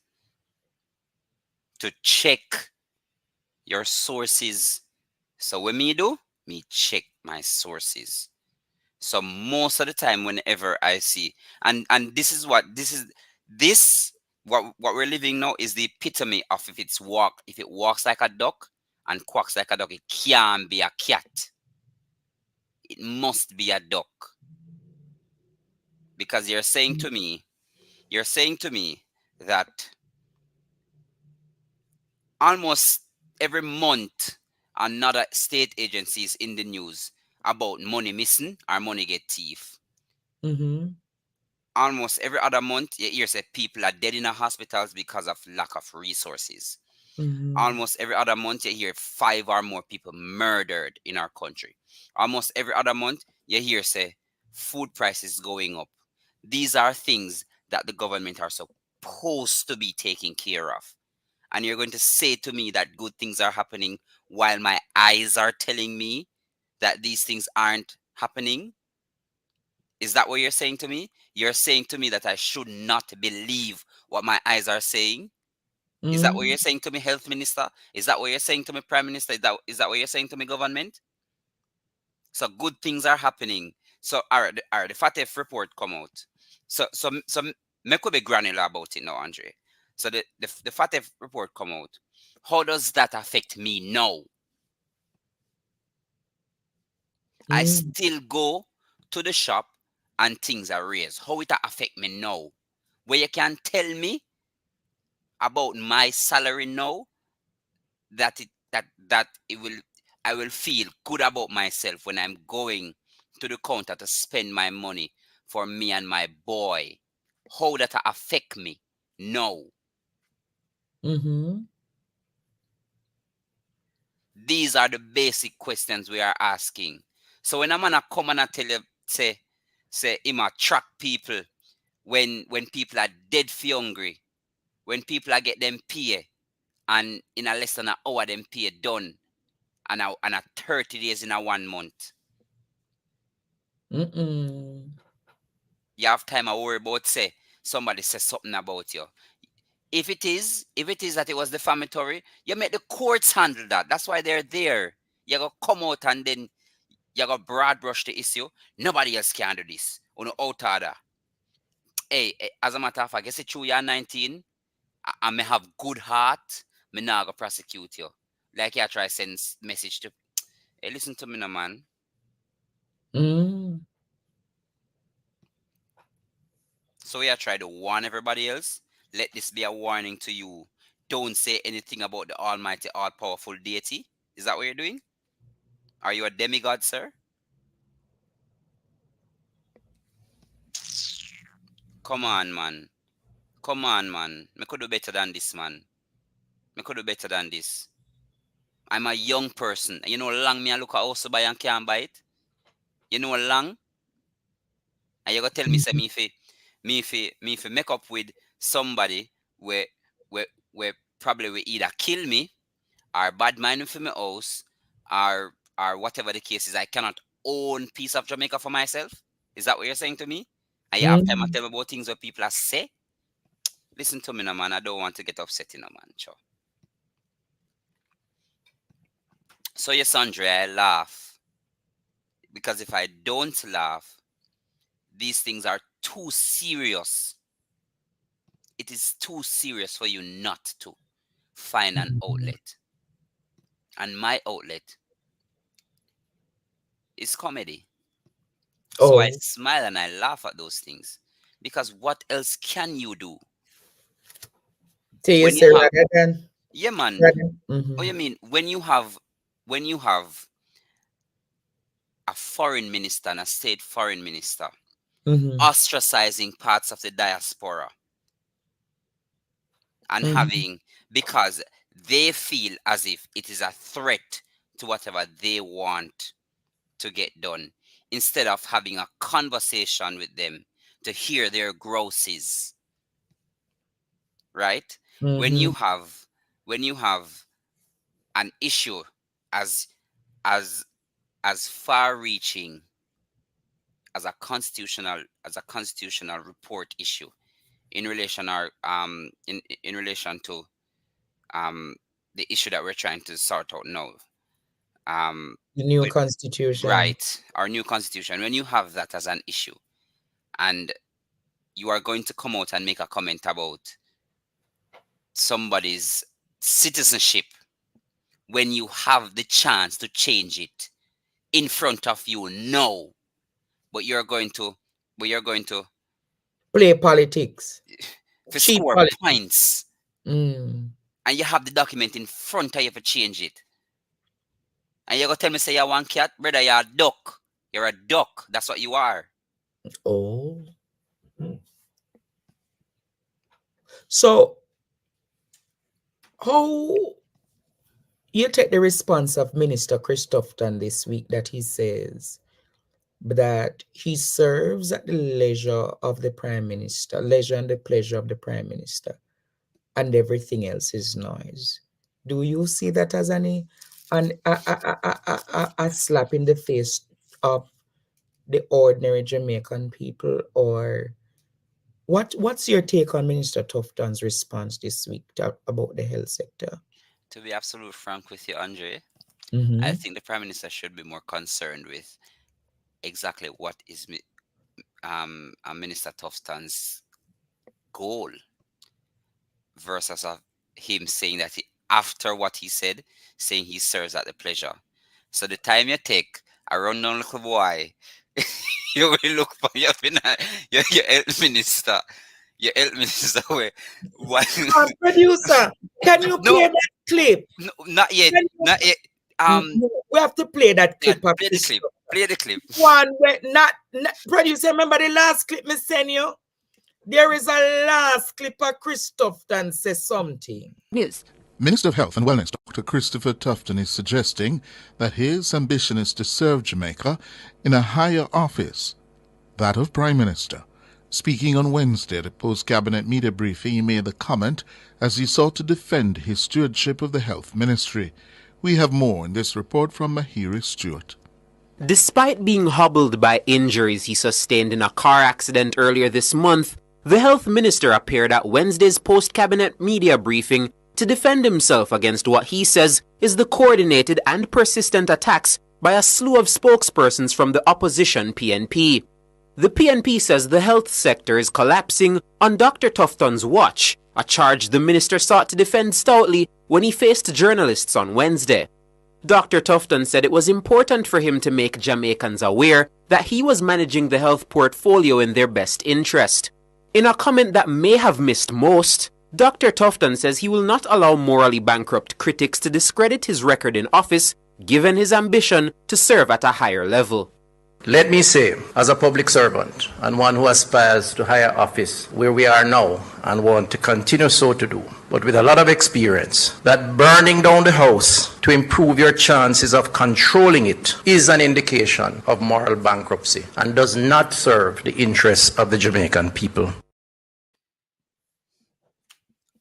Speaker 21: To check your sources. So what me do? Me check my sources. So most of the time, whenever I see, and this is what what we're living now is the epitome of if it walks like a duck and quacks like a duck, it can't be a cat. It must be a duck. Because you're saying to me that almost every month another state agency is in the news about money missing or money get thief. Almost every other month, you hear say people are dead in the hospitals because of lack of resources. Almost every other month, you hear 5 or more people murdered in our country. Almost every other month, you hear say food prices going up. These are things that the government are supposed to be taking care of. And you're going to say to me that good things are happening while my eyes are telling me that these things aren't happening? Is that what you're saying to me? You're saying to me that I should not believe what my eyes are saying? Is that what you're saying to me, Health Minister? Is that what you're saying to me, Prime Minister? Is that what you're saying to me, government? So good things are happening. So the FATF report come out. So me could be granular about it now, Andre. So the FATF report come out. How does that affect me now? I still go to the shop and things are raised. How it affect me now? Where you can tell me about my salary now, that I will feel good about myself when I'm going to the counter to spend my money for me and my boy. How that affect me? No. These are the basic questions we are asking. So when a man come and I tell you, say him a track people when people are dead for hungry, when people are get them pay, and in a less than an hour them pay done, and a 30 days in a 1 month. You have time to worry about say somebody says something about you. If it is that it was defamatory, you make the courts handle that. That's why they're there. You go come out and then you go broad brush the issue. Nobody else can do this. On out order. Hey, as a matter of fact, I guess it's true you're 19. I may have good heart. Me not go prosecute you. Like you try send message to. Hey, listen to me, no man. So we are trying to warn everybody else. Let this be a warning to you. Don't say anything about the almighty, all-powerful deity. Is that what you're doing? Are you a demigod, sir? Come on, man. Come on, man. Me could do better than this, man. Me could do better than this. I'm a young person. You know long me I look at house buy and can't buy it? You know long? And you go tell me say me if make up with somebody where probably will either kill me or bad mind for my house or whatever the case is. I cannot own piece of Jamaica for myself. Is that what you're saying to me? And you have time to tell me about things where people are say? Listen to me now, man. I don't want to get upset, man. Sure. So yes, Andre, I laugh. Because if I don't laugh, these things are too serious. it is too serious for you not to find an outlet. And my outlet is comedy. So I smile and I laugh at those things. Because what else can you do?
Speaker 9: You say rather than?
Speaker 21: Yeah, man. What you mean? When you have a foreign minister and a state foreign minister ostracizing parts of the diaspora and having, because they feel as if it is a threat to whatever they want to get done, instead of having a conversation with them to hear their grosses, right? When you have an issue as far-reaching as a constitutional report issue in relation in relation to the issue that we're trying to sort out now.
Speaker 9: The new constitution.
Speaker 21: Right, our new constitution. When you have that as an issue and you are going to come out and make a comment about somebody's citizenship when you have the chance to change it in front of you now, but you're going to
Speaker 9: play politics
Speaker 21: for score points, and you have the document in front of you to change it, and you're gonna tell me say you're one cat, brother, you're a duck. You're a duck. That's what you are.
Speaker 9: So how you take the response of Minister Christopherson this week that he says that he serves at the leisure of the Prime Minister, leisure and the pleasure of the Prime Minister, and everything else is noise? Do you see that as a slap in the face of the ordinary Jamaican people, or what's your take on Minister Tufton's response this week about the health sector?
Speaker 21: To be absolutely frank with you, Andre, I think the Prime Minister should be more concerned with exactly what is Minister Tufton's goal versus him saying that after what he said, saying he serves at the pleasure. So the time you take a rundown little boy, you will look for your health minister. Your health minister where
Speaker 9: producer, can you play that clip?
Speaker 21: No, not yet. Not yet.
Speaker 9: We have to play that clip.
Speaker 21: Yeah, play the clip.
Speaker 9: One where not producer, remember the last clip me sent you? There is a last clip of Christopherson says something.
Speaker 6: News. Minister of Health and Wellness, Dr. Christopher Tufton, is suggesting that his ambition is to serve Jamaica in a higher office, that of Prime Minister. Speaking on Wednesday at a post-cabinet media briefing, he made the comment as he sought to defend his stewardship of the health ministry. We have more in this report from Mahiri Stewart.
Speaker 22: Despite being hobbled by injuries he sustained in a car accident earlier this month, the health minister appeared at Wednesday's post-cabinet media briefing to defend himself against what he says is the coordinated and persistent attacks by a slew of spokespersons from the opposition PNP. The PNP says the health sector is collapsing on Dr. Tufton's watch, a charge the minister sought to defend stoutly when he faced journalists on Wednesday. Dr. Tufton said it was important for him to make Jamaicans aware that he was managing the health portfolio in their best interest. In a comment that may have missed most, Dr. Tufton says he will not allow morally bankrupt critics to discredit his record in office, given his ambition to serve at a higher level.
Speaker 23: Let me say, as a public servant and one who aspires to higher office where we are now and want to continue so to do, but with a lot of experience, that burning down the house to improve your chances of controlling it is an indication of moral bankruptcy and does not serve the interests of the Jamaican people.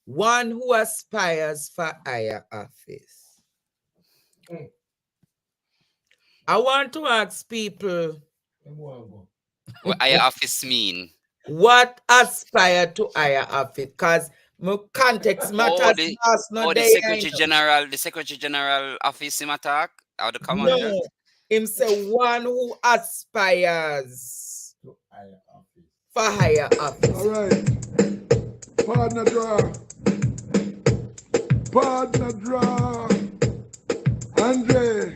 Speaker 9: One who aspires for higher office. I want to ask people,
Speaker 21: what higher office mean?
Speaker 9: What aspire to higher office? Because my context matters.
Speaker 21: The Secretary General office him attack? Or the commander?
Speaker 9: No, him say one who aspires for higher office.
Speaker 13: All right. Partner draw. Partner draw. Andre.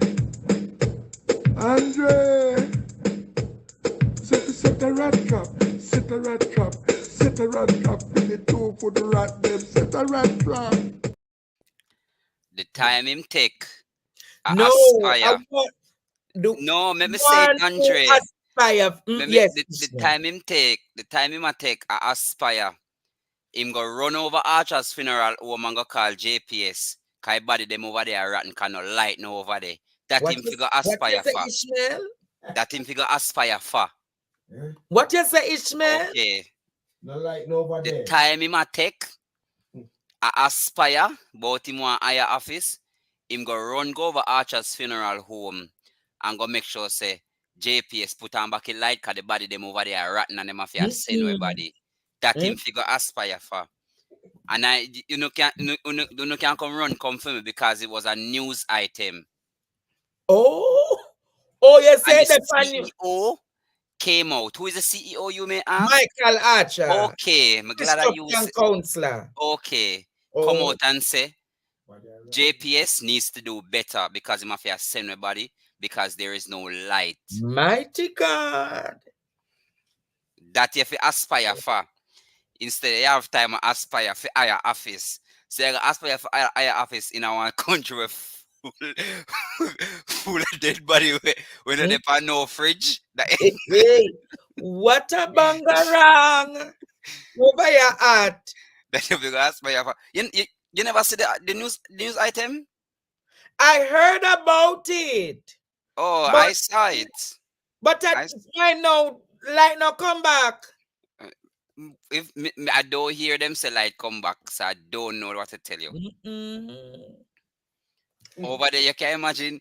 Speaker 13: Set a rat trap. Set a rat trap. Set a rat trap. With the two for the rat them. Set a rat trap.
Speaker 21: The time him take.
Speaker 9: No,
Speaker 21: Aspire.
Speaker 9: I want
Speaker 21: No, let me say it, Andre.
Speaker 9: Aspire. Yes.
Speaker 21: The time him take. The time him a take. Aspire. Him go run over Archer's funeral home and go call JPS. Cause body them over there rotten cannot light no over there. That
Speaker 9: What
Speaker 21: him
Speaker 9: you-
Speaker 21: figure
Speaker 9: what you
Speaker 21: aspire
Speaker 9: say,
Speaker 21: for.
Speaker 9: Ishmael?
Speaker 21: That him figure aspire for.
Speaker 9: What you say, Ishmael?
Speaker 21: Okay.
Speaker 13: No light no over
Speaker 21: The
Speaker 13: there.
Speaker 21: time him a take. Aspire. About him one higher office. Him go over Archer's funeral home and go make sure say JPS put on back a light cause the body them over there rotten and them have to send away body. That him figure aspire for. And can't come for me because it was a news item.
Speaker 9: Oh, you say
Speaker 21: And the
Speaker 9: that
Speaker 21: CEO came out. Who is the CEO, you may ask?
Speaker 9: Michael Archer.
Speaker 21: Okay, I'm glad I use
Speaker 9: counselor.
Speaker 21: Okay, come out and say JPS needs to do better because he have to send everybody because there is no light.
Speaker 9: Mighty God.
Speaker 21: That you have to aspire for. Instead, you have time to aspire for higher office. So you aspire for higher office in our country full of dead body when they have no fridge.
Speaker 9: Hey, what a bangarang over your heart.
Speaker 21: That you aspire for. You never see the news item?
Speaker 9: I heard about it.
Speaker 21: Oh,
Speaker 9: but,
Speaker 21: I saw it.
Speaker 9: But I know light not come back.
Speaker 21: If I don't hear them say light come back, so I don't know what to tell you. Over there, you can imagine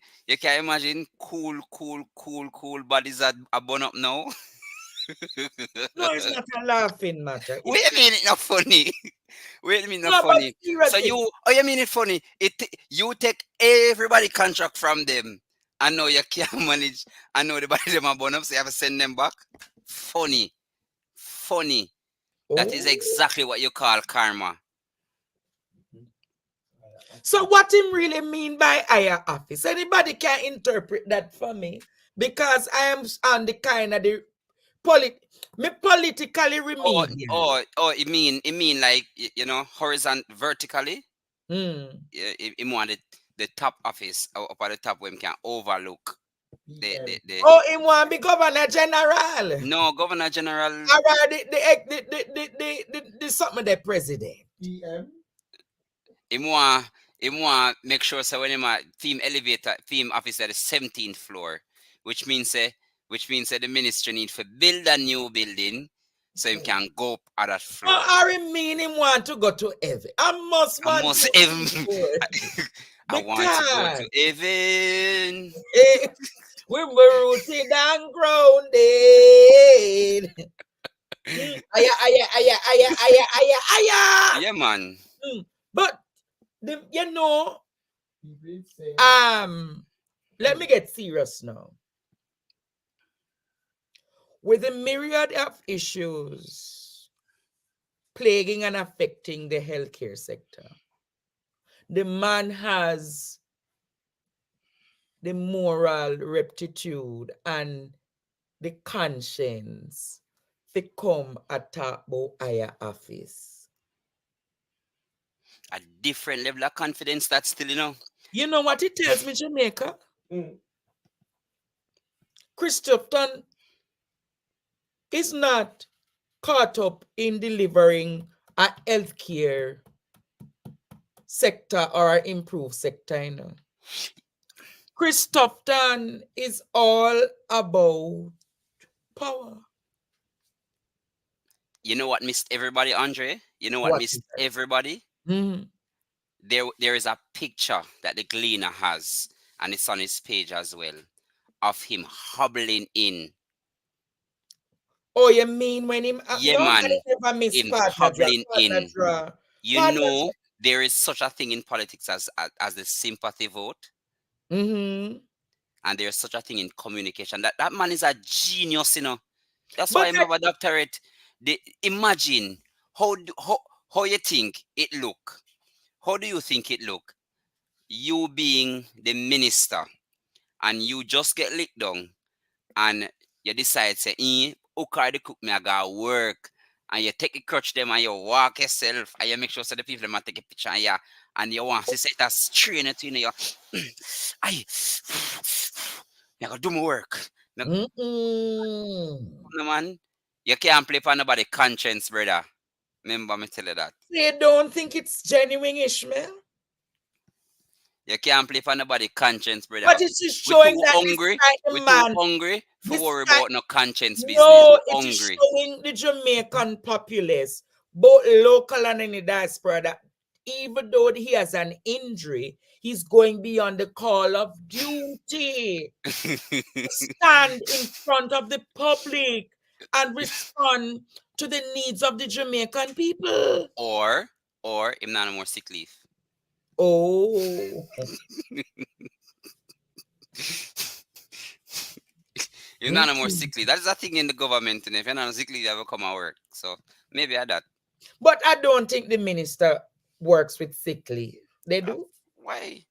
Speaker 21: cool bodies are burn up now.
Speaker 9: No, it's not a laughing matter.
Speaker 21: Wait a minute, not funny. Wait a minute, not funny. So you mean it funny? You take everybody contract from them, and now you can't manage. I know the body them are burn up, so you have to send them back. Funny. That is exactly what you call karma.
Speaker 9: So what him really mean by higher office? Anybody can interpret that for me because I am on the kind of the politically remedial.
Speaker 21: It mean like vertically. It wanted the top office up at the top where we can overlook.
Speaker 9: He want to be governor general.
Speaker 21: No, governor general.
Speaker 9: The something the president.
Speaker 21: He want make sure so when him team office at the 17th floor, which means the ministry need to build a new building so he can go up at that floor.
Speaker 9: I mean him want to go to heaven. I want to go
Speaker 21: to heaven.
Speaker 9: We were rooted and grounded.
Speaker 21: Yeah, man.
Speaker 9: But let me get serious now. With the myriad of issues plaguing and affecting the healthcare sector, the man has the moral rectitude and the conscience to come and talk about higher office.
Speaker 21: A different level of confidence that's still,
Speaker 9: You know what it tells me, Jamaica? Christopherton is not caught up in delivering a healthcare sector or an improved sector, Christopherton is all about power.
Speaker 21: You know what missed everybody, Andre? You know what missed everybody? There is a picture that the Gleaner has, and it's on his page as well, of him hobbling in.
Speaker 9: Oh, you mean when him?
Speaker 21: Yeah, man. Him hobbling in. You know, there is such a thing in politics as the sympathy vote. And there's such a thing in communication. That man is a genius, That's why I have a doctorate. Imagine how How you think it look? How do you think it look? You being the minister and you just get licked down and you decide say, who carry the cook me I gotta work, and you take the crutch them and you walk yourself and you make sure so the people them take a picture and you want to say that strain it in you. I gotta do my work. No man, you can't play for nobody conscience, brother. Remember me tell you that.
Speaker 9: They don't think it's genuine, Ishmael.
Speaker 21: You can't play for nobody conscience, brother.
Speaker 9: But it's just showing that
Speaker 21: hungry. We're too hungry to worry about no conscience business.
Speaker 9: No, it is showing the Jamaican populace, both local and in the diaspora, that even though he has an injury, he's going beyond the call of duty to stand in front of the public and respond to the needs of the Jamaican people.
Speaker 21: Or him not no more sick leave.
Speaker 9: Oh.
Speaker 21: You're not no more sick leave. That is a thing in the government, and if you're not sick leave, you ever come and work. So maybe I that.
Speaker 9: But I don't think the minister works with sick leave. They do?
Speaker 21: Why?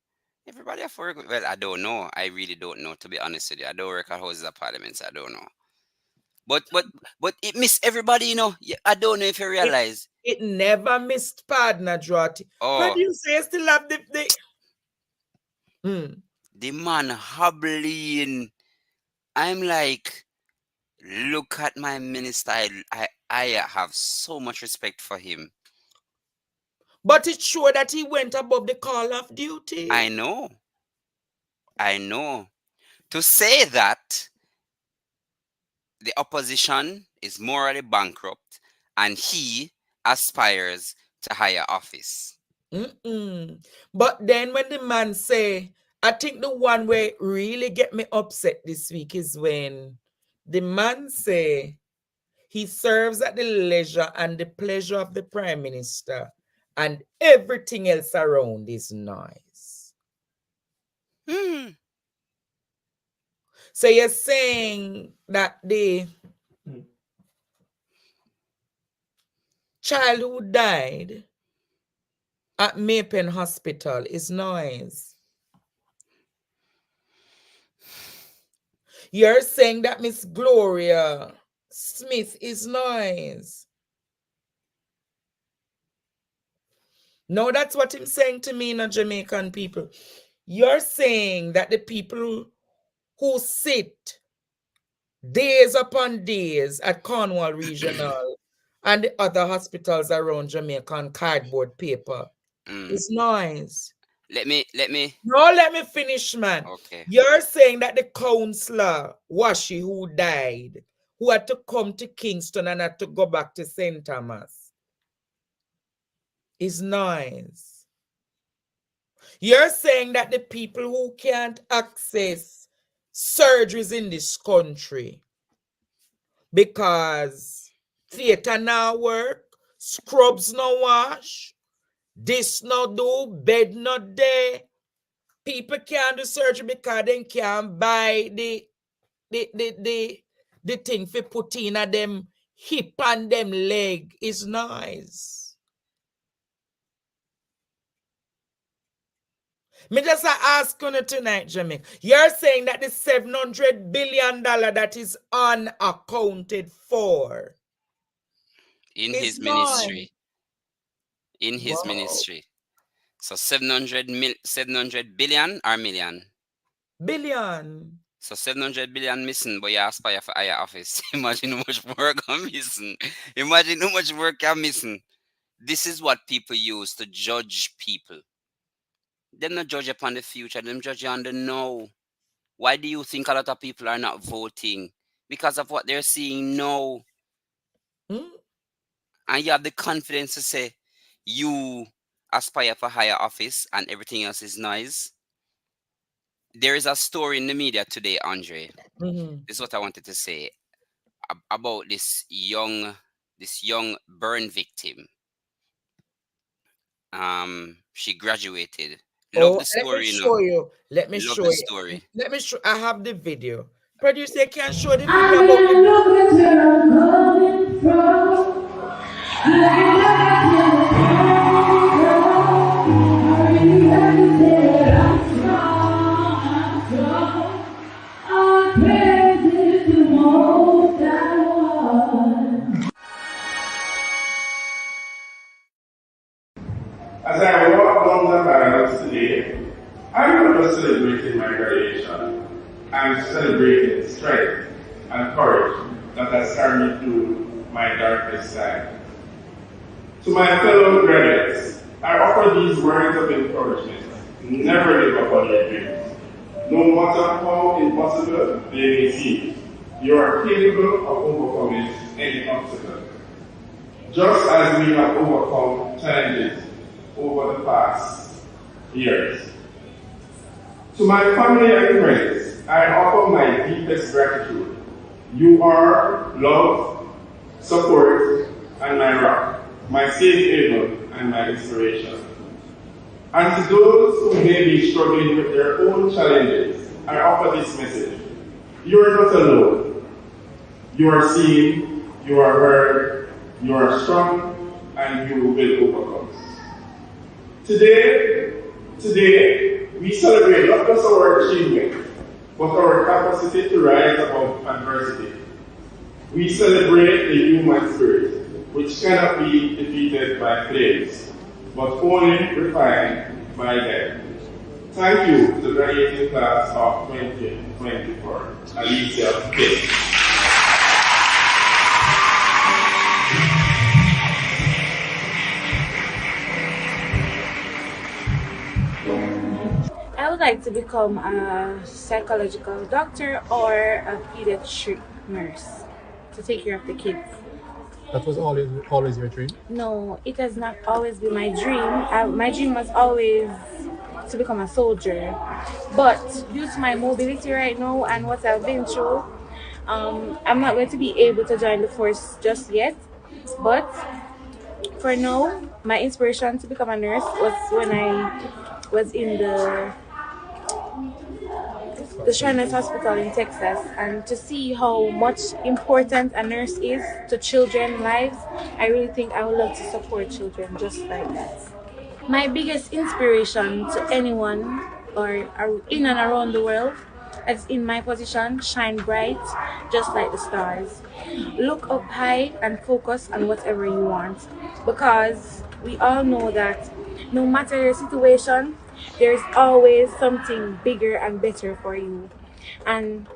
Speaker 21: Everybody have to work with, well, I don't know. I really don't know, to be honest with you. I don't work at Houses of Parliament, so I don't know. But it missed everybody, you know. I don't know if you realize.
Speaker 9: It never missed partner, Drotty.
Speaker 21: Oh.
Speaker 9: Producer still have
Speaker 21: The man hobbling. I'm like, look at my minister. I have so much respect for him.
Speaker 9: But it's sure that he went above the call of duty.
Speaker 21: I know. To say that the opposition is morally bankrupt and he aspires to higher office.
Speaker 9: But then when the man say, I think the one way really get me upset this week is when the man say he serves at the leisure and the pleasure of the Prime Minister and everything else around is nice. So you're saying that the child who died at Maypen Hospital is nice. You're saying that Miss Gloria Smith is nice. No, that's what I'm saying to me, not Jamaican people. You're saying that the people who sit days upon days at Cornwall Regional and the other hospitals around Jamaica on cardboard paper is nice.
Speaker 21: Let me.
Speaker 9: No, let me finish, man.
Speaker 21: Okay.
Speaker 9: You're saying that the councillor, Washi, who died, who had to come to Kingston and had to go back to St. Thomas, is nice. You're saying that the people who can't access surgeries in this country because theater now work, scrubs no wash, this no do, bed not there, people can't do surgery because they can't buy the thing for put in a them hip and them leg is nice. Me just ask you tonight, Jamaica. You're saying that the $700 billion that is unaccounted for
Speaker 21: in his ministry. In his ministry. So 700 billion or million?
Speaker 9: Billion.
Speaker 21: So 700 billion missing, but you aspire for higher office. Imagine how much work I'm missing. Imagine how much work I'm missing. This is what people use to judge people. Them not judge upon the future, them judge on the now. Why do you think a lot of people are not voting? Because of what they're seeing now. And you have the confidence to say you aspire for higher office and everything else is noise. There is a story in the media today, Andre. This is what I wanted to say about this young burn victim. She graduated. Love the story,
Speaker 9: Let me show you.
Speaker 21: Story.
Speaker 9: Let me show. I have the video. Producer, can show the video about
Speaker 2: As I walk down the aisles today, I'm not just celebrating my graduation, I'm celebrating strength and courage that has carried me through my darkest side. To my fellow graduates, I offer these words of encouragement. Never give up on your dreams. No matter how impossible they may seem, you are capable of overcoming any obstacle. Just as we have overcome challenges over the past years. To my family and friends, I offer my deepest gratitude. You are love, support, and my rock, my safe haven, and my inspiration. And to those who may be struggling with their own challenges, I offer this message. You are not alone. You are seen, you are heard, you are strong, and you will overcome. Today, we celebrate not just our achievement, but our capacity to rise above adversity. We celebrate the human spirit, which cannot be defeated by flames, but only refined by them. Thank you to the graduating class of 2024, Alisa King.
Speaker 7: I would like to become a psychological doctor or a pediatric nurse to take care of the kids.
Speaker 8: That was always your dream?
Speaker 7: No, it has not always been my dream. My dream was always to become a soldier. But due to my mobility right now and what I've been through, I'm not going to be able to join the force just yet. But for now, my inspiration to become a nurse was when I was in the Shriners Hospital in Texas, and to see how much important a nurse is to children's lives, I really think I would love to support children just like that. My biggest inspiration to anyone or in and around the world that's in my position: shine bright just like the stars. Look up high and focus on whatever you want, because we all know that no matter your situation, there's always something bigger and better for you. And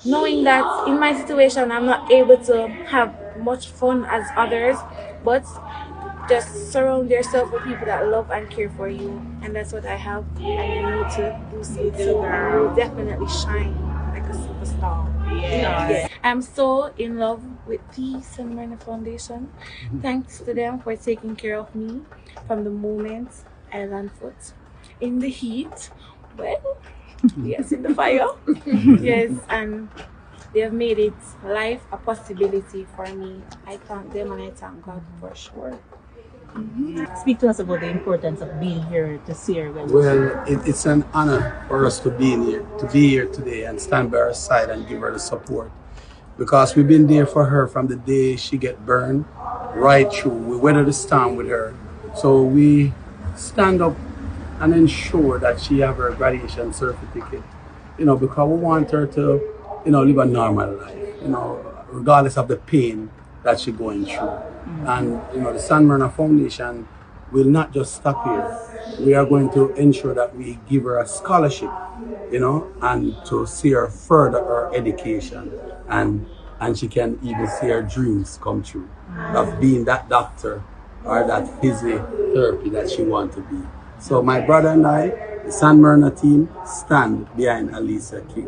Speaker 7: knowing that in my situation I'm not able to have much fun as others, but just surround yourself with people that love and care for you, and that's what I have. And you need to do so too, and you will definitely shine like a superstar. Yeah. I'm so in love with the San Marino Foundation. Thanks to them for taking care of me from the moment I land foot in the heat, well, yes, in the fire, yes, and they have made it life a possibility for me. I thank them and I thank God for sure.
Speaker 24: Speak to us about the importance of being here to see her.
Speaker 25: Well, it's an honor for us to be here today and stand by her side and give her the support, because we've been there for her from the day she get burned right through. We weathered the storm with her, so we stand up and ensure that she have her graduation certificate, because we want her to, live a normal life, regardless of the pain that she's going through. And, the San Marino Foundation will not just stop here. We are going to ensure that we give her a scholarship, and to see her further her education, and she can even see her dreams come true of being that doctor or that physiotherapy that she wants to be. So my brother and I, the San Marino team, stand behind Alisa King.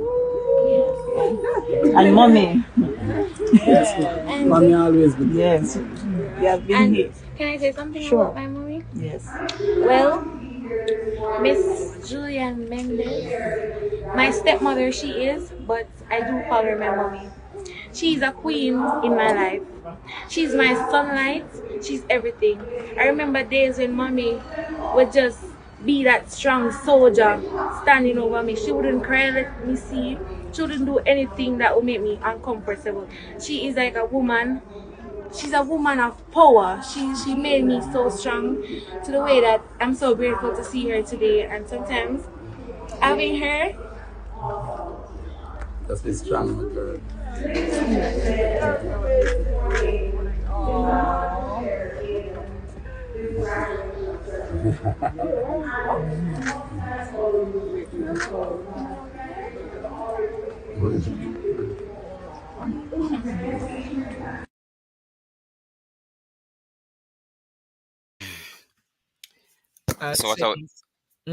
Speaker 24: And mommy.
Speaker 25: Yes, mommy always been there.
Speaker 24: Yes, we have been here.
Speaker 7: Can I say something
Speaker 24: Sure.
Speaker 7: about my mommy?
Speaker 24: Yes.
Speaker 7: Well, Miss Julian Mendez, my stepmother she is, but I do call her my mommy. She's a queen in my life. She's my sunlight. She's everything. I remember days when mommy would just be that strong soldier standing over me. She wouldn't cry, let me see. She wouldn't do anything that would make me uncomfortable. She is like a woman she's a woman of power. She made me so strong to the way that I'm so grateful to see her today. And sometimes having her,
Speaker 25: Just be strong, my girl.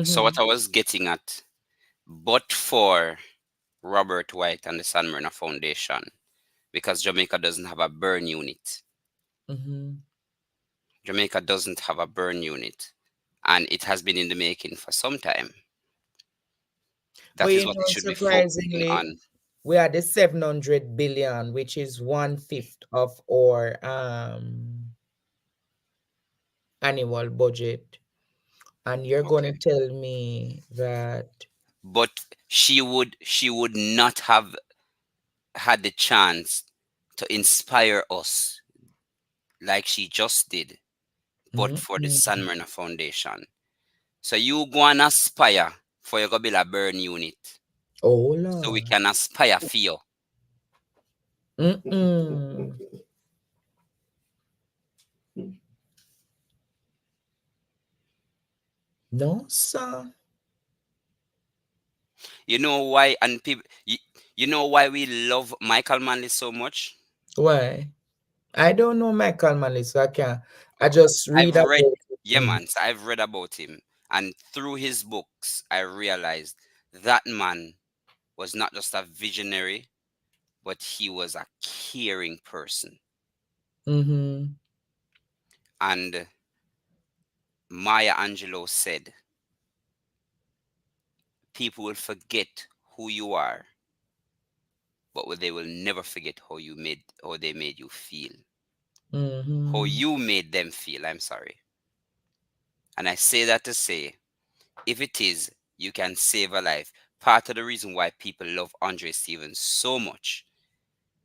Speaker 21: So what I was getting at, but for Robert White and the San Marino Foundation, because Jamaica doesn't have a burn unit. Jamaica doesn't have a burn unit, and it has been in the making for some time. That is what it should be focusing on.
Speaker 9: We are the 700 billion, which is 1/5 of our annual budget. And you're going to tell me that.
Speaker 21: But she would not have had the chance to inspire us like she just did, but for the San Marino Foundation. So you go and aspire for your go build a burn unit.
Speaker 9: Oh, Lord.
Speaker 21: So we can aspire for you.
Speaker 9: No, sir.
Speaker 21: You know why, and people, you know why we love Michael Manley so much?
Speaker 9: Why? I don't know Michael Manley, so I just read about
Speaker 21: him.
Speaker 9: Yeah,
Speaker 21: man. So I've read about him, and through his books, I realized that man was not just a visionary, but he was a caring person. And Maya Angelou said, people will forget who you are, but they will never forget how they made you feel. How you made them feel, I'm sorry. And I say that to say, if it is, you can save a life. Part of the reason why people love Andre Stevens so much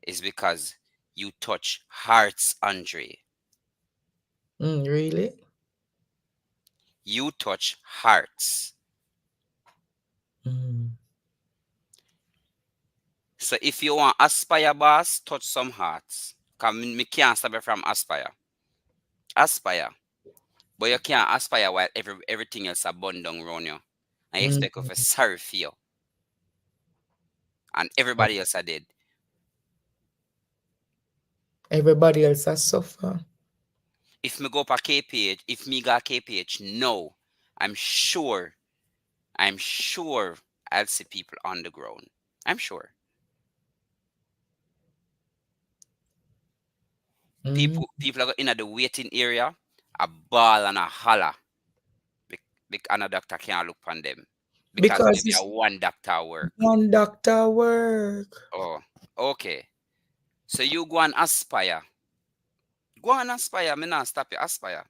Speaker 21: is because you touch hearts, Andre.
Speaker 9: Really?
Speaker 21: You touch hearts. So if you want aspire, boss, touch some hearts. Because me can't stop you from aspire. Aspire. But you can't aspire while everything else is burned down around you. And you expect of a sorry for you. And everybody else are dead.
Speaker 9: Everybody else has suffer.
Speaker 21: If me go up a KPH, if me got KPH, no. I'm sure I'll see people on the ground. I'm sure. People are in the waiting area, a ball and a holler. And a doctor can't look on them. Because maybe a one doctor work.
Speaker 9: One doctor work.
Speaker 21: Oh, okay. So you go and aspire. Go and aspire. Me not stop you. Aspire.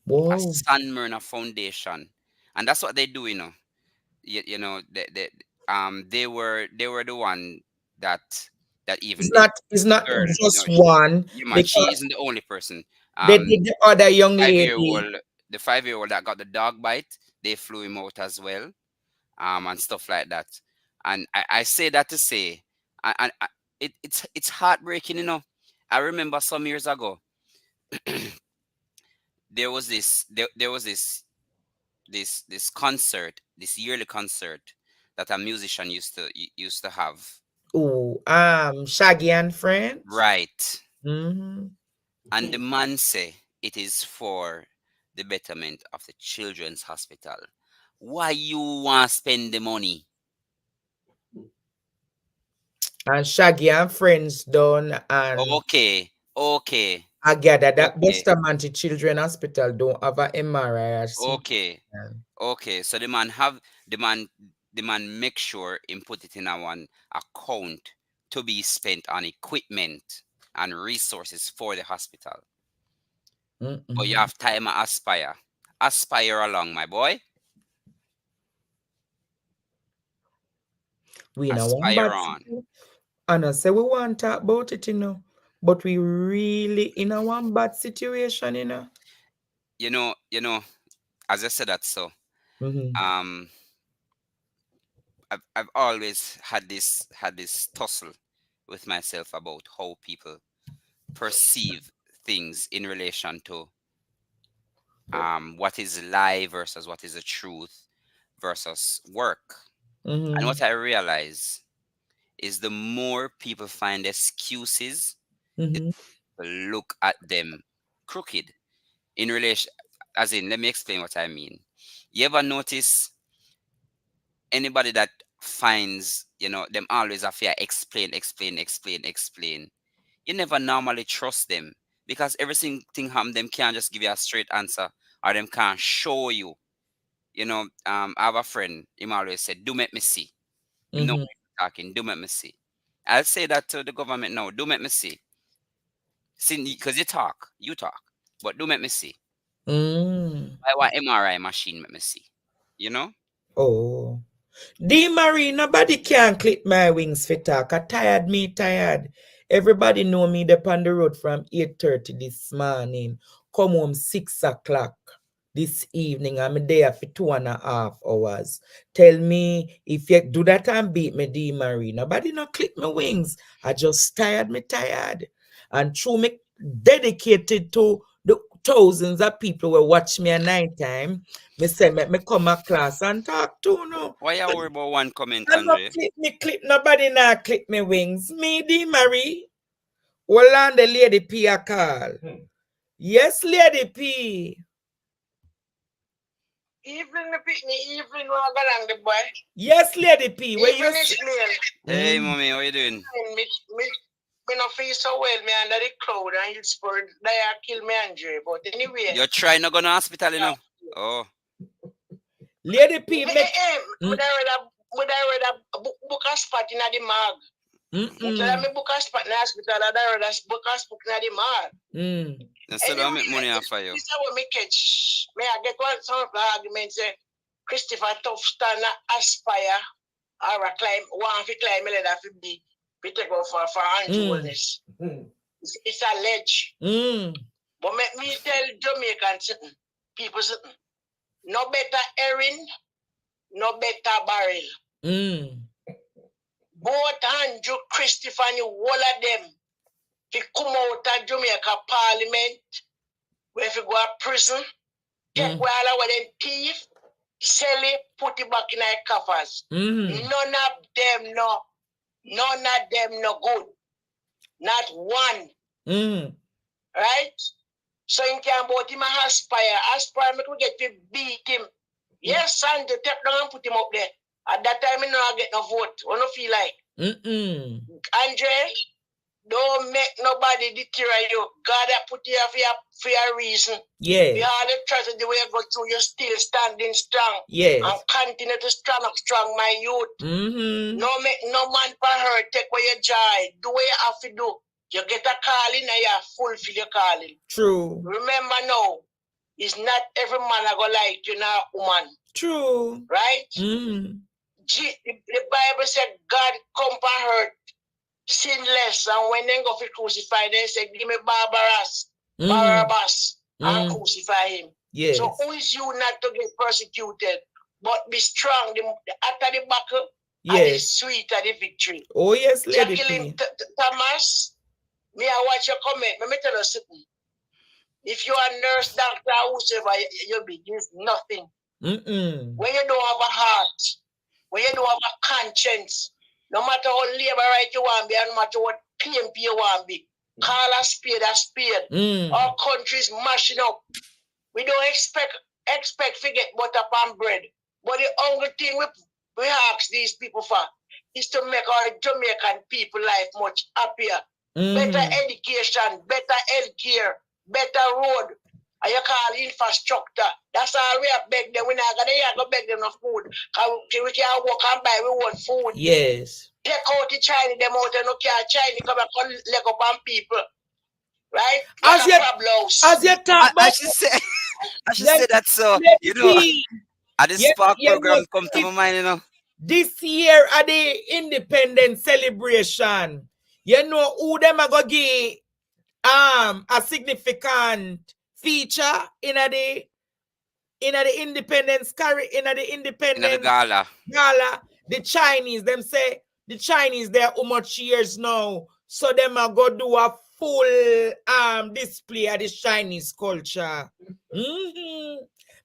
Speaker 9: Whoa.
Speaker 21: A San Marino Foundation. And that's what they do, you know. You know, they were the one that even
Speaker 9: it's not just one.
Speaker 21: She isn't the only person.
Speaker 9: They did the other young lady.
Speaker 21: The 5-year-old that got the dog bite, they flew him out as well, and stuff like that. And I say that to say, it's heartbreaking, you know. I remember some years ago, there was this concert, this yearly concert that a musician used to have.
Speaker 9: Oh, Shaggy and Friends.
Speaker 21: Right. And the man say it is for the betterment of the children's hospital. Why you want to spend the money?
Speaker 9: And Shaggy and Friends done and
Speaker 21: okay.
Speaker 9: I gather that Bustamante Children's Hospital don't have a MRI.
Speaker 21: Okay. So the man make sure him put it in a one account to be spent on equipment and resources for the hospital. But you have time to aspire. Aspire along, my boy.
Speaker 9: We in a one
Speaker 21: Aspire
Speaker 9: bad
Speaker 21: on.
Speaker 9: situation. And I say we want to talk about it, but we really in a one bad situation,
Speaker 21: You know, as I said that, so I've always had this tussle with myself about how people perceive things in relation to what is lie versus what is the truth versus work. And what I realize is the more people find excuses, look at them crooked in relation, as in, let me explain what I mean. You ever notice anybody that finds, them always have to explain. You never normally trust them because everything them can't just give you a straight answer, or them can't show you. I have a friend, him always said, do make me see. Him know what you're talking, do make me see. I'll say that to the government now, do make me see. Because you talk, but do make me see. I want MRI machine, make me see.
Speaker 9: Oh. D. Marie, nobody can clip my wings for talk. I tired. Everybody know me up on the road from 8:30 this morning. Come home 6 o'clock this evening. I'm there for 2.5 hours. Tell me if you do that and beat me, D. Marie. Nobody no clip my wings. I just tired. And true me dedicated to the thousands of people who watch me at night time. Me say me come a class and talk to no.
Speaker 21: Why you worry about one comment,
Speaker 9: I'm not
Speaker 21: Andre?
Speaker 9: clip nobody now clip me wings. Me, D. Marie. Hold on, the Lady P a call. Yes, Lady P.
Speaker 15: Evening, me Pitney, evening, we're going the boy.
Speaker 9: Yes, Lady P. Where you
Speaker 21: Hey, mommy, how you doing?
Speaker 15: Me not feel so well, me under the cloud and it's for they kill me Andre. But anyway.
Speaker 21: You're trying to go to hospital, Oh.
Speaker 9: Lady P,
Speaker 15: would I rather book a spot in the mag? Tell me book a spot in the hospital, I'd rather book a spot in the mag.
Speaker 21: Instead of make money off of you.
Speaker 15: This is what me catch. May I get one some of the arguments say Christopher Tufton aspire or climb one to climb that to be take off for Holness. It's alleged. But make me tell Jamaicans people no better herring, no better barrel. Both Andrew, Christopher, and all of them, they come out of Jamaica Parliament, where if you go to prison, take all of them thief, sell it, put it back in their coffers. None of them no good. Not one. Right? So in can about him aspire me to get to beat him. Yes, son, they take down and put him up there. At that time, I don't get no vote. I don't feel like. Andre, don't make nobody deter you. God has put you for a reason.
Speaker 9: Yeah.
Speaker 15: We all the tragedy we go through, you're still standing strong.
Speaker 9: Yes.
Speaker 15: And continue to stand up strong, my youth. No make no man for her take away your joy. Do what you have to do. You get a calling and you fulfill your calling.
Speaker 9: True.
Speaker 15: Remember now, it's not every man I go like you now, woman.
Speaker 9: True.
Speaker 15: Right? The Bible said God come for hurt sinless, and when they go for crucify, they say, give me Barabbas, and crucify him.
Speaker 9: Yes.
Speaker 15: So who is you not to get persecuted? But be strong. After the battle, and the sweet of the victory.
Speaker 9: Oh yes, Lady
Speaker 15: Jacqueline Thomas, me I watch your comment. Let me tell you something. If you are a nurse, doctor, whoever you be, there's nothing. When you don't have a heart, when you don't have a conscience, no matter how labor right you want to be, and no matter what PMP you want to be, call a spade a spade. Our country's mashing up. We don't expect to get butter and bread. But the only thing we ask these people for is to make our Jamaican people life much happier. Better education, better health care, better road. And you call infrastructure. That's all we have beg them. We're not going to beg them no food. We can walk and buy we want food.
Speaker 9: Yes.
Speaker 15: Take out the Chinese, them out and no care Chinese come back and leg up on people. Right?
Speaker 9: As you talk about...
Speaker 21: I should say that so, at the Spark program come to my mind,
Speaker 9: this year at the independence celebration, you know who them are gonna give a significant feature in the independence
Speaker 21: in the gala.
Speaker 9: The Chinese, them say the Chinese they're how much years now, so them are go do a full display of the Chinese culture.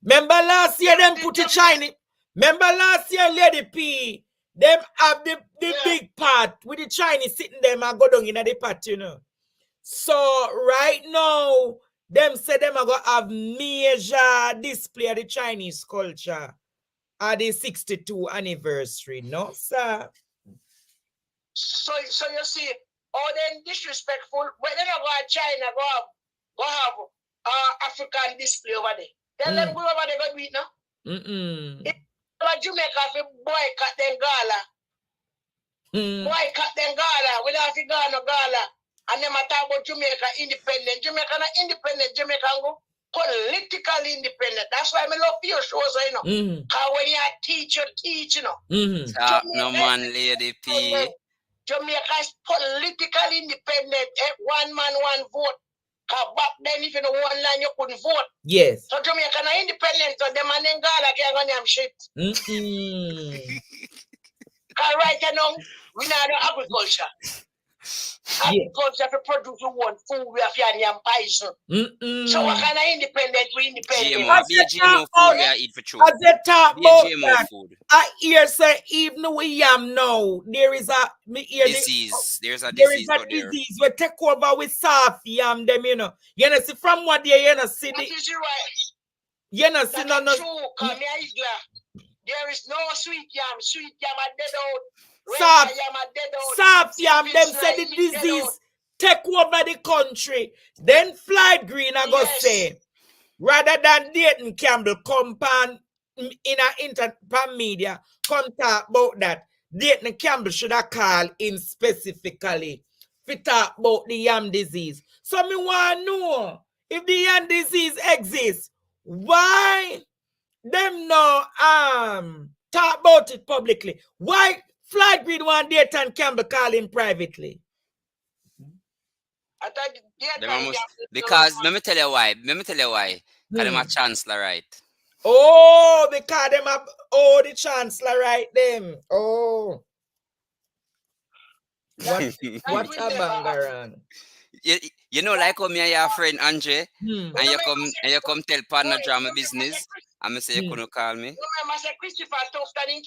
Speaker 9: Remember last year them put the Chinese. Remember last year Lady P, them have the big part with the Chinese sitting them and go down in the pot, you know. So right now, them say them are gonna have major display of the Chinese culture at the 62 anniversary, no, sir?
Speaker 15: So you see, all them disrespectful, when they go to China, go have African display over there. Tell them go over there, go do it now. If Jamaica fi boycott them gala. Boycott them gala. We don't have to go no gala. And them talk about Jamaica independent. Jamaica not independent. Jamaica go politically independent. That's why I love your shows, you know. Because when you teach, you know.
Speaker 21: Stop no man, Lady P.
Speaker 15: Jamaica is politically independent. One man, one vote. Because back then, if you know one line, you couldn't vote.
Speaker 9: Yes.
Speaker 15: So Jamaica not independent. So them and them gala can't go damn shit. Because right now, we not do agriculture. Agriculture to produce one food, we have to poison. So what kind of independent we independent?
Speaker 21: GMO food we are eat for true.
Speaker 9: As they talk about
Speaker 21: GMO
Speaker 9: that,
Speaker 21: food.
Speaker 9: I hear say even we yam now, there is a
Speaker 21: disease. There's a disease out there.
Speaker 9: Disease we take over with soft yam them, you know. You know, see from what they you know see
Speaker 15: that is right.
Speaker 9: You know, see no
Speaker 15: true, there is no sweet yam. Sweet yam are dead out.
Speaker 9: Soft yam, them say the disease take over the country. Then Flight Green I go say, rather than Dayton Campbell come pan in a media, come talk about that. Dayton Campbell should have called in specifically to talk about the yam disease. So me want to know if the yam disease exists, why them no talk about it publicly? Why Flight Green one Dayton Campbell call him privately?
Speaker 21: Because let me tell you why. Because them a chancellor, right?
Speaker 9: Oh, because them have the chancellor, right? Them. Oh. What a bangaran.
Speaker 21: You know, like how me and your friend Andre, and you come tell partner drama business, and me say you couldn't call me.
Speaker 15: Remember, I said Christopher Tufton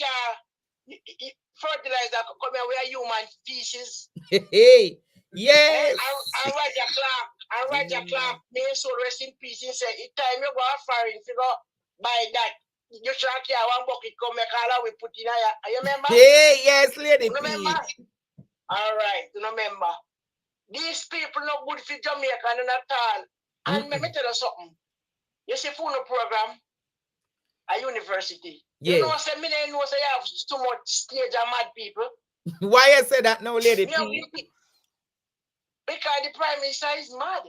Speaker 15: fertilizer come here with human feces.
Speaker 9: Hey, yes.
Speaker 15: I write a clock. May so rest in peace. He said, "It's time you go foreign to go buy that. You track here one bucket come make all we put in here. You remember?
Speaker 9: Hey, yes, Lady P.
Speaker 15: Remember? All right, remember. These people not good for Jamaica and at all. And let me tell you something. You see, phone program at university.
Speaker 9: Yeah.
Speaker 15: You know, say me know say you have too much stage of mad people.
Speaker 9: Why you say that now, Lady P?
Speaker 15: Because the Prime Minister is mad.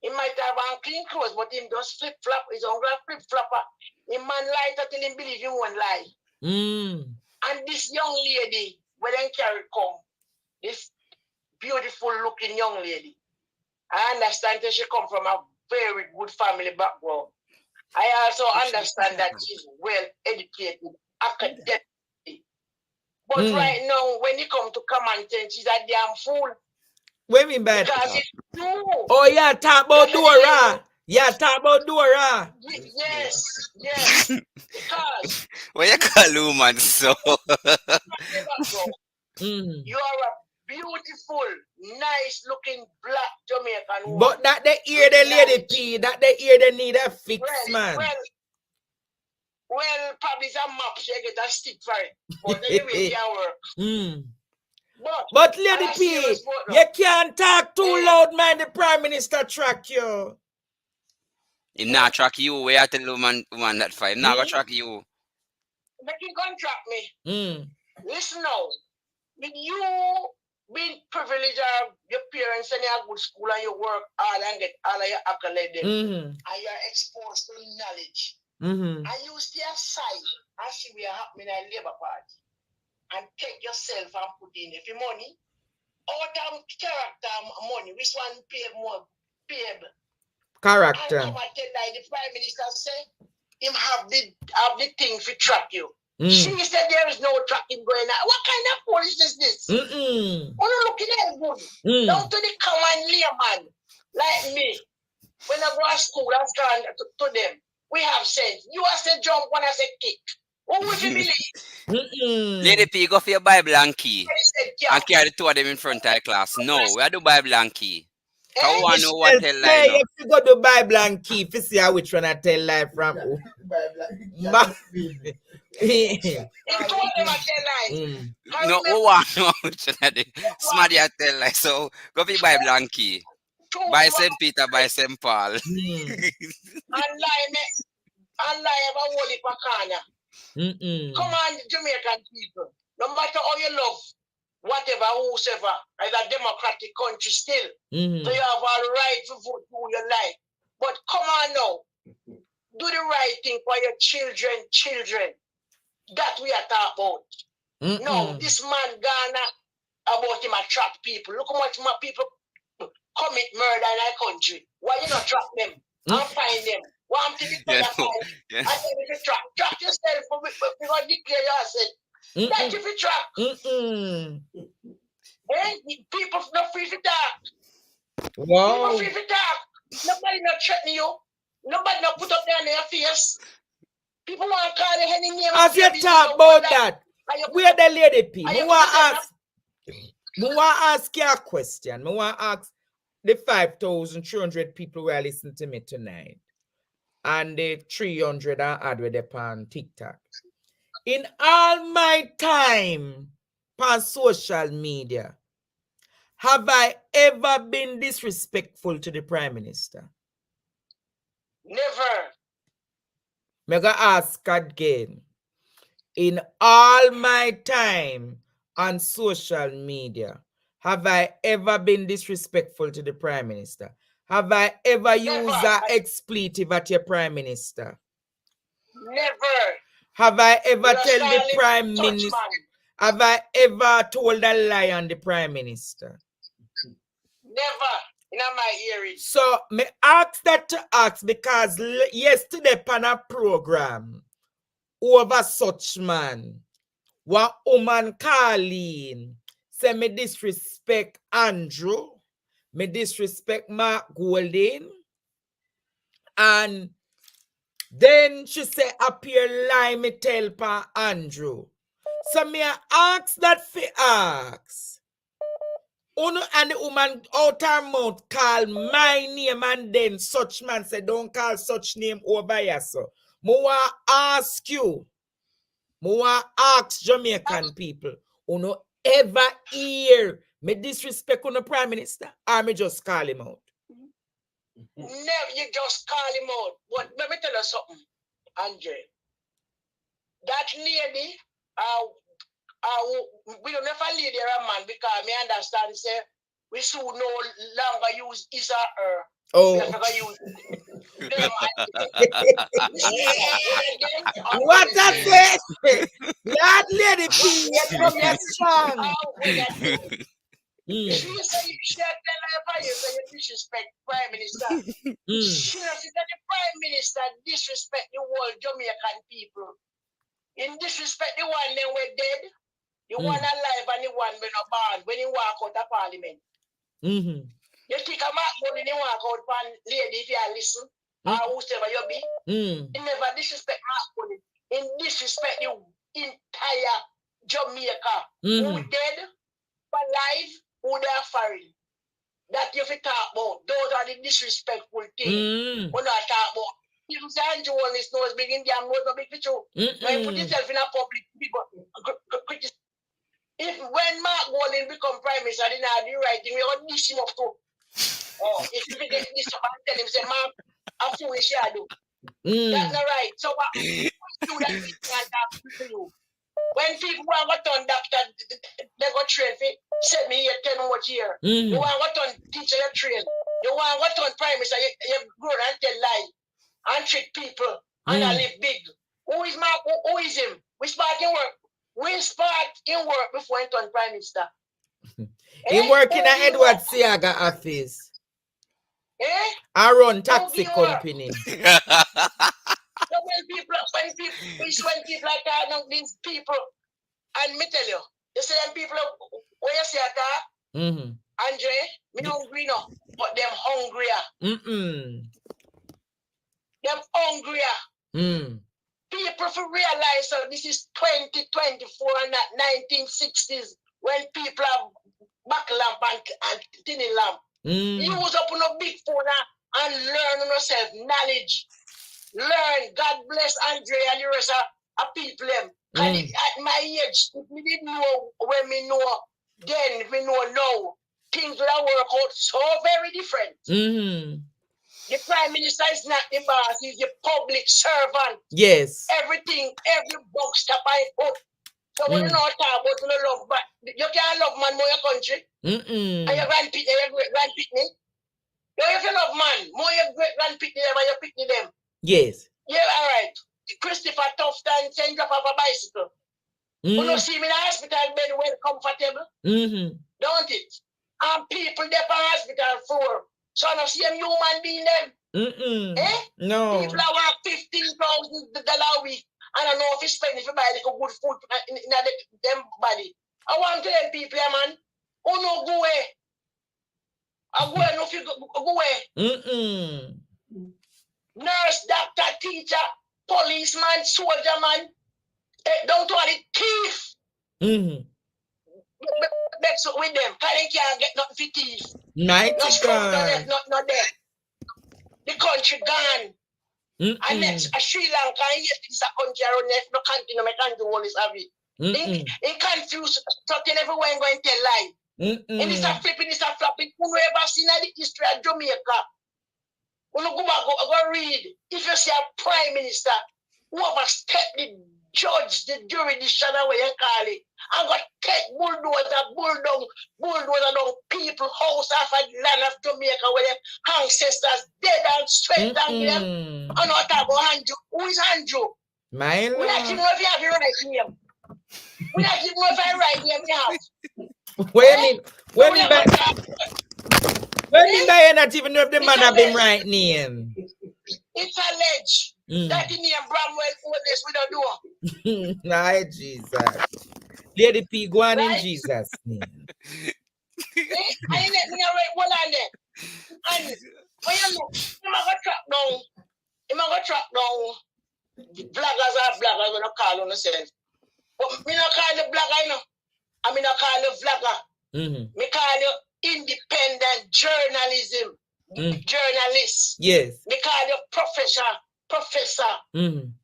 Speaker 15: He might have on clean clothes, but him just flip flop. He's on flip flopper. He man lie until him believe in one lie. And this young lady, when they carry come, this beautiful looking young lady. I understand that she come from a very good family background. I also understand that she's well educated academically. But right now, when you come to common sense, she's a damn fool.
Speaker 9: What mean by
Speaker 15: because it's true.
Speaker 9: Oh, yeah, talk about Dora. Yeah, talk about Dora.
Speaker 15: Yes, yes. Because
Speaker 21: what you call woman so?
Speaker 15: You are a beautiful, nice looking black Jamaican woman.
Speaker 9: But that they hear the Lady P, that they hear they need a fix, man.
Speaker 15: Well, probably some map she get a stick for it. But anyway, it can work.
Speaker 9: But Lady P, you can't talk too loud, man. The Prime Minister track you.
Speaker 21: Him not track you. Where you tell the woman that fight? Him not gonna track you.
Speaker 15: Make him contract me. Listen now. With you being privileged of your parents and your good school and you work all and get all of your accolades and you're exposed to knowledge. And you stay aside and see what happening in the Labour Party. and take yourself and put in if your money. Out of character money, which one pay more? Pay.
Speaker 9: Character.
Speaker 15: And come and tell like the Prime Minister say, him have the thing to track you. She said there is no tracking going on. What kind of police is this? When you looking at good, down to the common layman like me. When I go to school, I stand to them. We have said, you have said jump when I said kick. What would you believe?
Speaker 21: Lady P, go for your Bible and key. And carry the two of them in front of the class. No, we are the Bible and key. Because we want to know what tell lie now.
Speaker 9: If you go to Bible and key, if you see which one I tell lie from.
Speaker 21: No, we want to know which one I Smarty I tell lie. So go for your Bible and key. By St. Peter, by St. Paul.
Speaker 15: And lie about Holy Pakana. Come on, Jamaican people. No matter how you love, whatever, whosoever, as a democratic country still, so you have a right to vote who you like. But come on now, do the right thing for your children. That we are talking about. No, this man Ghana about him attract people. Look how much more people commit murder in our country. Why you not track them and find them? Why I'm taking I tell you to track yourself because declare yourself. That's if you track. People not free to talk.
Speaker 9: Wow.
Speaker 15: People free to talk. Nobody not threaten you. Nobody not put up there in their face. People want to call you any name.
Speaker 9: As you talk about that, where the lady P? I want to ask you a question. I want to ask the 5,300 people who are listening to me tonight and the 300 I add with them on TikTok. In all my time on social media, have I ever been disrespectful to the Prime Minister?
Speaker 15: Never.
Speaker 9: I'm going to ask again. In all my time on social media, have I ever been disrespectful to the Prime Minister? Have I ever used an expletive at your Prime Minister?
Speaker 15: Never.
Speaker 9: Have I ever told the Prime Minister? Have I ever told a lie on the Prime Minister?
Speaker 15: Never. In my hearing.
Speaker 9: So, me ask that to ask because yesterday on a program over such man, one woman calling, say me disrespect Andrew, me disrespect Mark Golding, and then she say appear lie me tell pa Andrew. So me ask that for ask. Uno and the woman out her mouth call my name and then such man say don't call such name over here. So Moa ask you, Moa ask Jamaican people, uno ever hear me disrespect on the Prime Minister or me just call him out?
Speaker 15: Never, you just call him out. But let me tell you something, Andre. That lady, we don't never lead a man because me understand say we should no longer use his or her.
Speaker 9: Oh.
Speaker 15: We have never use them.
Speaker 9: What I say? That lady P, you come here strong.
Speaker 15: She said she tell her you disrespect Prime Minister. She said the Prime Minister disrespect the whole Jamaican people. In disrespect the one then we're dead. The one alive and the one when not born when he walk out of Parliament. You think a mark when he walk out pan lady if you listen or whoever you be. He never disrespect Mark Money. In disrespect the entire Jamaica. Who dead, alive, who they are foreign. That you fi talk about. Those are the disrespectful things. When I talk about. If say Andrew Holness knows big Indian knows no big for you. When you put yourself in a public people. If when Mark Golding become Prime Minister, then I do right thing, we got dish him up too. Oh, if you get this up and tell him, say, Mark, I'm foolish, I do. That's not right. So what do that can't talk to you? When people want to turn doctor, they go train for set me here 10 more years. You want to turn teacher, you train. You want to turn Prime Minister, you grow and tell lies and trick people and I live big. Who is Mark? Who is him? Which part can work?
Speaker 10: We start in work before he turned Prime Minister.
Speaker 9: He working at Edward Siaga office. I run taxi company.
Speaker 10: So when people like that, these people, and me tell you, say them people, where you see that, Andre, me hungry no, but them hungrier. Them hungrier. People for realize that this is 2024 and not 1960s when people have back lamp and tinny lamp. Use up on a big phone and learn on yourself knowledge. Learn. God bless Andre and the rest of people them. And at my age, if we didn't know when we know then, if we know now, things will work out so very different. The Prime Minister is not the boss, he's the public servant.
Speaker 9: Yes.
Speaker 10: Everything, every box step I put. So when you know talk about you love, but you can't love man more your country. And your grandpit, your great grandpitney. You if you love man, more your great grandpitney than your pitney them.
Speaker 9: Yes.
Speaker 10: Yeah, all right. Christopher Tufton send up a bicycle. You know, see me in the hospital bed well comfortable. Don't it? And people there for hospital for. So I don't see them human being them.
Speaker 9: No.
Speaker 10: People are work $15,000 a week. I don't know if you spend if you buy like a good food in them body. I want to them people, man. Oh no, go away. I go away, no, if you go away. Nurse, doctor, teacher, policeman, soldier, man. Don't do the thief. That's with them. They can't get nothing for thief. Not there. The country gone. And next, Sri Lanka, yes, it's a country around there. No country, no country, all is have it. He confused, talking everywhere and going to tell lie. And it's a flipping, it's a flapping. Who ever seen the history of Jamaica? When you go back, go read. If you see a Prime Minister who overstep the judge, the jurisdiction, where you call it, and got take bulldozer down people house off a land of Jamaica where their ancestors dead and straight down here. And not talk about Andrew. Who is Andrew?
Speaker 9: My
Speaker 10: we not even know if you have your right name. We not even know if I right name you have.
Speaker 9: When you not even know if the man have him right name.
Speaker 10: It's alleged that the name Bramwell Holness we don't know.
Speaker 9: My Jesus. Lady P, go on in Jesus' name.
Speaker 10: I ain't let me right one on there. And when you look, I'm going to track down bloggers are bloggers when I call on themselves. But me not call the blogger, you know. I mean, I call the vlogger. Me call you independent journalism. Journalist.
Speaker 9: Yes.
Speaker 10: Me call you professor.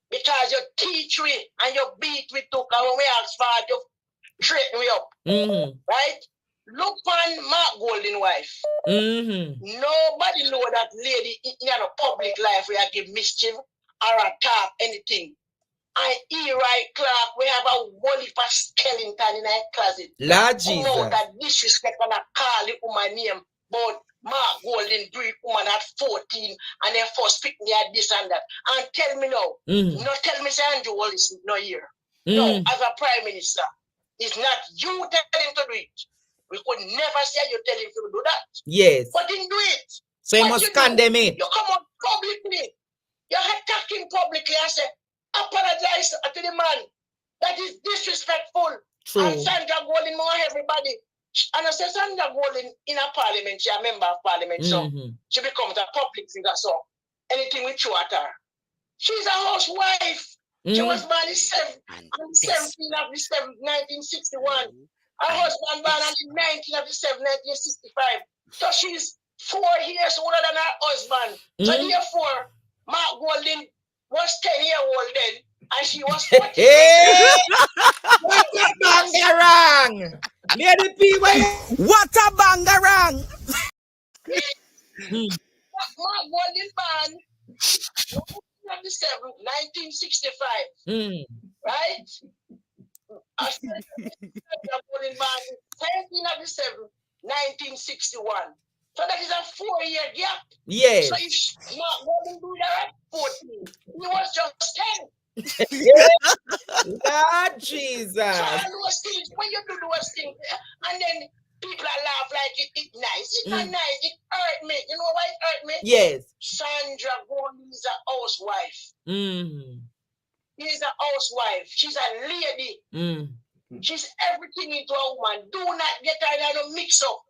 Speaker 10: Because you teach me and you beat me too. And when we ask for it, you straighten me up. Right? Look on Mark Golden wife. Nobody know that lady in a public life where I give mischief or attack anything. And Eli Clark, we have a whole heap of skeleton in our closet.
Speaker 9: Lord Jesus.
Speaker 10: Come that disrespect and I call the woman name. But Mark Golden breed woman at 14 and then first pick me at this and that. And tell me now, not tell me say Andrew Wallace no here. No, as a Prime Minister, it's not you tell him to do it. We could never say you tell him to do that.
Speaker 9: Yes.
Speaker 10: But he do it.
Speaker 9: So you must condemn it.
Speaker 10: You come out publicly. You attack him publicly and say, apologize to the man. That is disrespectful.
Speaker 9: True.
Speaker 10: And Sandra Golden more everybody. And I say Sandra Golden in a parliament, she a member of parliament, so she becomes a public figure. So anything we throw at her. She's a housewife. She was born on the 17th of December, 1961. Her husband born on the 19th of December, 1965. So she's 4 years older than her husband. So therefore, Mark Golden was 10-year-old then, and she was 14.
Speaker 9: What a bangarang! Lady P, what a bangarang!
Speaker 10: Mark Golden born 1965. Right? I said Golden born 17 1961. So that is a 4-year gap.
Speaker 9: Yes.
Speaker 10: So if Mark Golden do that at 14, he was just 10.
Speaker 9: Lord Jesus.
Speaker 10: So all those things, when you do those things, and then people are laugh like it's nice. It's not nice. It hurt me. You know why it hurt me?
Speaker 9: Yes.
Speaker 10: Sandra Gordon is a housewife. She's a housewife. She's a lady. She's everything into a woman. Do not get her in a mix up.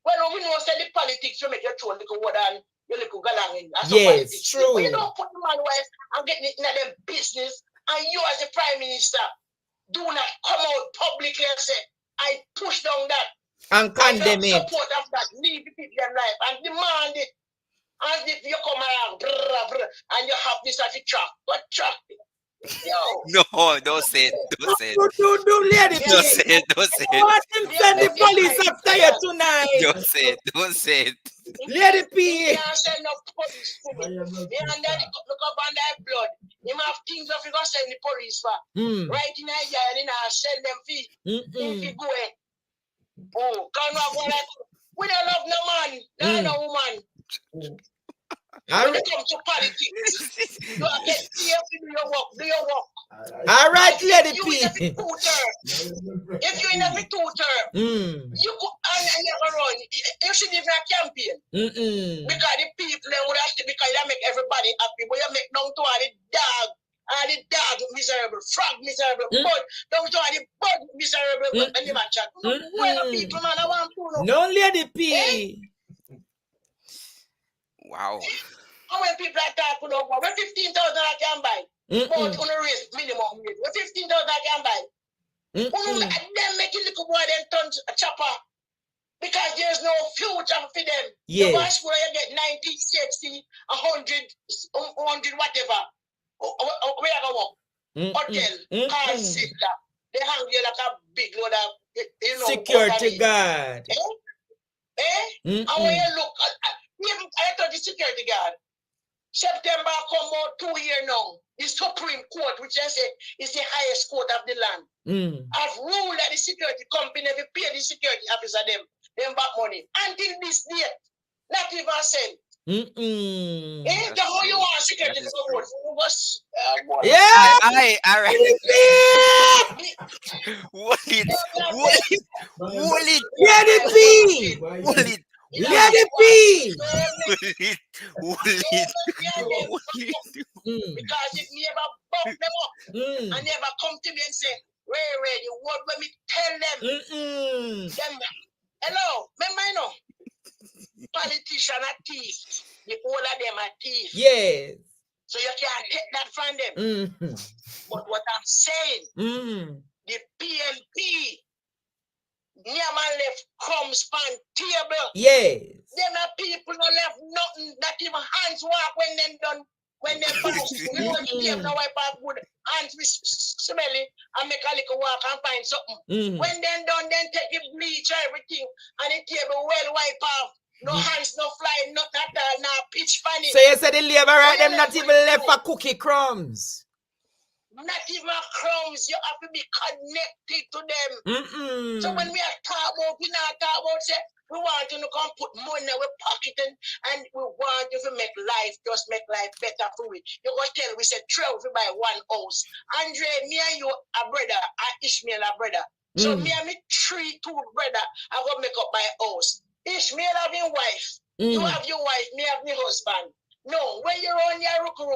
Speaker 10: Well, we know say the politics you make your throw little word and your little galang in.
Speaker 9: Yes, true.
Speaker 10: But you don't put the man wife and get it in them business, and you as the prime minister do not come out publicly and say, I push down that.
Speaker 9: And condemn it.
Speaker 10: Support of that. Leave the people in life and demand it. As if you come around and you have this as a trap. What trap? Yo.
Speaker 21: No, don't say it. Don't say it.
Speaker 9: Don't let it.
Speaker 21: Don't say it. Don't say it.
Speaker 9: What him send the police after you tonight?
Speaker 21: Don't say it. Don't say it.
Speaker 9: Let it be.
Speaker 10: You can't send no police to me. You under look up on that blood. You have things of you gonna send the police for. Right in Nigeria, you know, send them feet. If you go in. Oh, can't have one like we don't love no man, no woman. When it comes to politics, you are get careful, do your work, do your work.
Speaker 9: All right, let it be.
Speaker 10: If you're in every two-term, you could never run. You should even a campaign. Because the people then would have to, because they make everybody happy, but you make down to all the dog miserable, frog miserable, bud, down to all the bud miserable, and the match. Where the people, man, I want to know.
Speaker 9: No, let it be.
Speaker 21: Wow.
Speaker 10: How many people are talking about? When 15,000 I can buy. But on a raise minimum wage. When 15,000 I can buy. And then make it little boy then turn a chopper. Because there's no future for them.
Speaker 9: Yes.
Speaker 10: You go to school, you get 90, 60, 100, whatever. Where I go work? Hotel, car sitter. They hang you like a big load of, you know,
Speaker 9: security guard.
Speaker 10: And when you look, I thought the security guard. September come out 2 years now. The Supreme Court, which I say is the highest court of the land, have ruled that the security company have pay the security officer them back money. Until this date, not even a cent. The whole you want security to go vote for?
Speaker 9: Yeah!
Speaker 21: All right. Hold it.
Speaker 9: Let it be.
Speaker 21: Hold it.
Speaker 9: Let it be.
Speaker 10: Because if me ever bump them up and never come to me and say, Ray, you word when me tell them, hello, remember you know, politician are thieves. The all of them are thieves.
Speaker 9: Yes.
Speaker 10: So you can't take that from them. But what I'm saying, the PNP, never left crumbs on table.
Speaker 9: Yes.
Speaker 10: Them are people no left nothing, not even hands walk when them done, when they pass. You know the game now wipe off good hands we smelly and make a little walk and find something. When them done, then take the bleach or everything and the table well wipe off. No hands, no flying, not at all, no pitch funny.
Speaker 9: So you said the labor right them not even left for cookie crumbs.
Speaker 10: Not even crumbs, you have to be connected to them. So when we are talking about, we not talk about say we want you to come put money in our pocket and we want you to make life, just make life better for we. You go tell we say 12 we buy one house. Andre, me and you a brother, and Ishmael a brother. So me and me two brother, I go make up my house. Ishmael have your wife, you have your wife, me have my husband. No, when you run your ruku,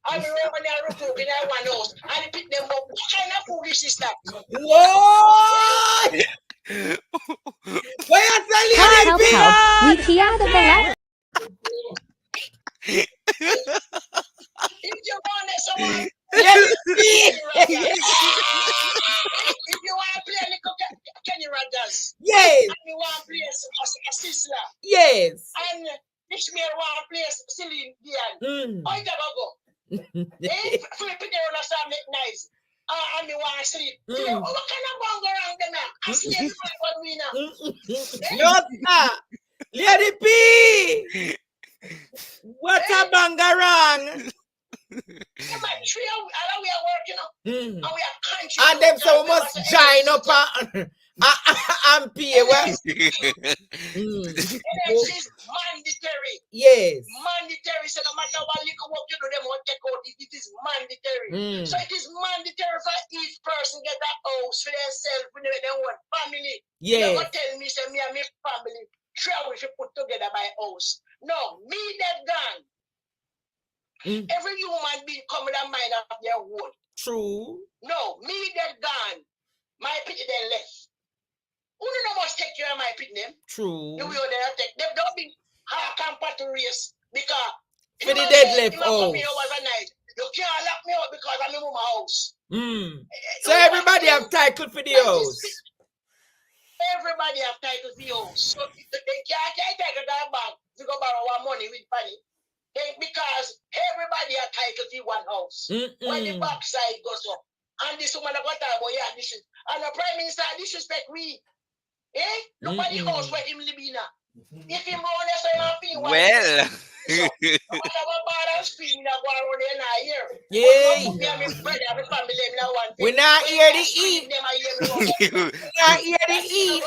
Speaker 10: I will run your ruku in one house and pick them up. What kind of foolish is that?
Speaker 9: What? Why are you
Speaker 5: Help, help. We key out of the letter.
Speaker 10: If you want someone,
Speaker 9: Yes.
Speaker 10: if you want to play a little Kenny Rogers,
Speaker 9: Yes.
Speaker 10: and you want to play a Sisla,
Speaker 9: Yes.
Speaker 10: and Ishmael want to play Celine Dion, how you gonna go? Flip it there on a song make nice. And you want to sleep. What kind of bang around them now? I see everybody but we now.
Speaker 9: No, sir. Let it be. What a bangarang.
Speaker 10: Yeah, my three and we are working up. And we are country.
Speaker 9: And them so must join up and pay.
Speaker 10: Energy is mandatory.
Speaker 9: Yes.
Speaker 10: Mandatory. So no matter what little work you do, them won't take out. It is mandatory. So it is mandatory for each person get a house for themselves with their own family.
Speaker 9: Yes.
Speaker 10: You don't tell me, say me and my family, try we should put together by house. No, me that gone. Every human being come with a mind of their own.
Speaker 9: True.
Speaker 10: No, me that gone. My pity then left. Who don't must take care of my pity them?
Speaker 9: True.
Speaker 10: The way they take them don't be hard compared to race because
Speaker 9: for the dead left
Speaker 10: house. Overnight. You can't lock me out because I'm in my house.
Speaker 9: So everybody have title for the house.
Speaker 10: Everybody have title for the house. So they can't take it back to go borrow our money with money. Because everybody have title for one house. When the backside goes up. And this woman got time, but yeah, this is and the prime minister disrespect we. Look at the house where him live in. If him on the same thing,
Speaker 21: well.
Speaker 9: We not hear the eat. We not hear the eat.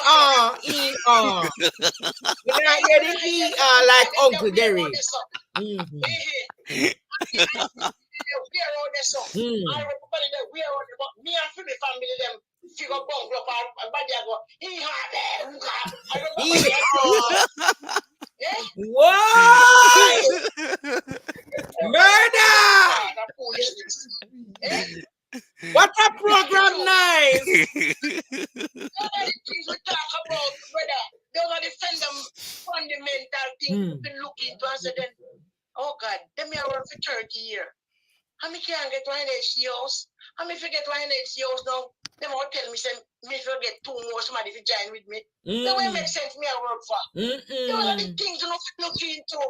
Speaker 9: We not hear the eat. Like Uncle Derry. What? Murder! What a program, nice!
Speaker 10: Things we talk about, brother, those are the fundamental things you can look into and say, then, oh God, them here work for 30 years. And me can't get one NHC house. And me forget one NHC house now. Them all tell me, say, me forget 2 more somebody to join with me. That way make sense me I work for. Those are the things you look into.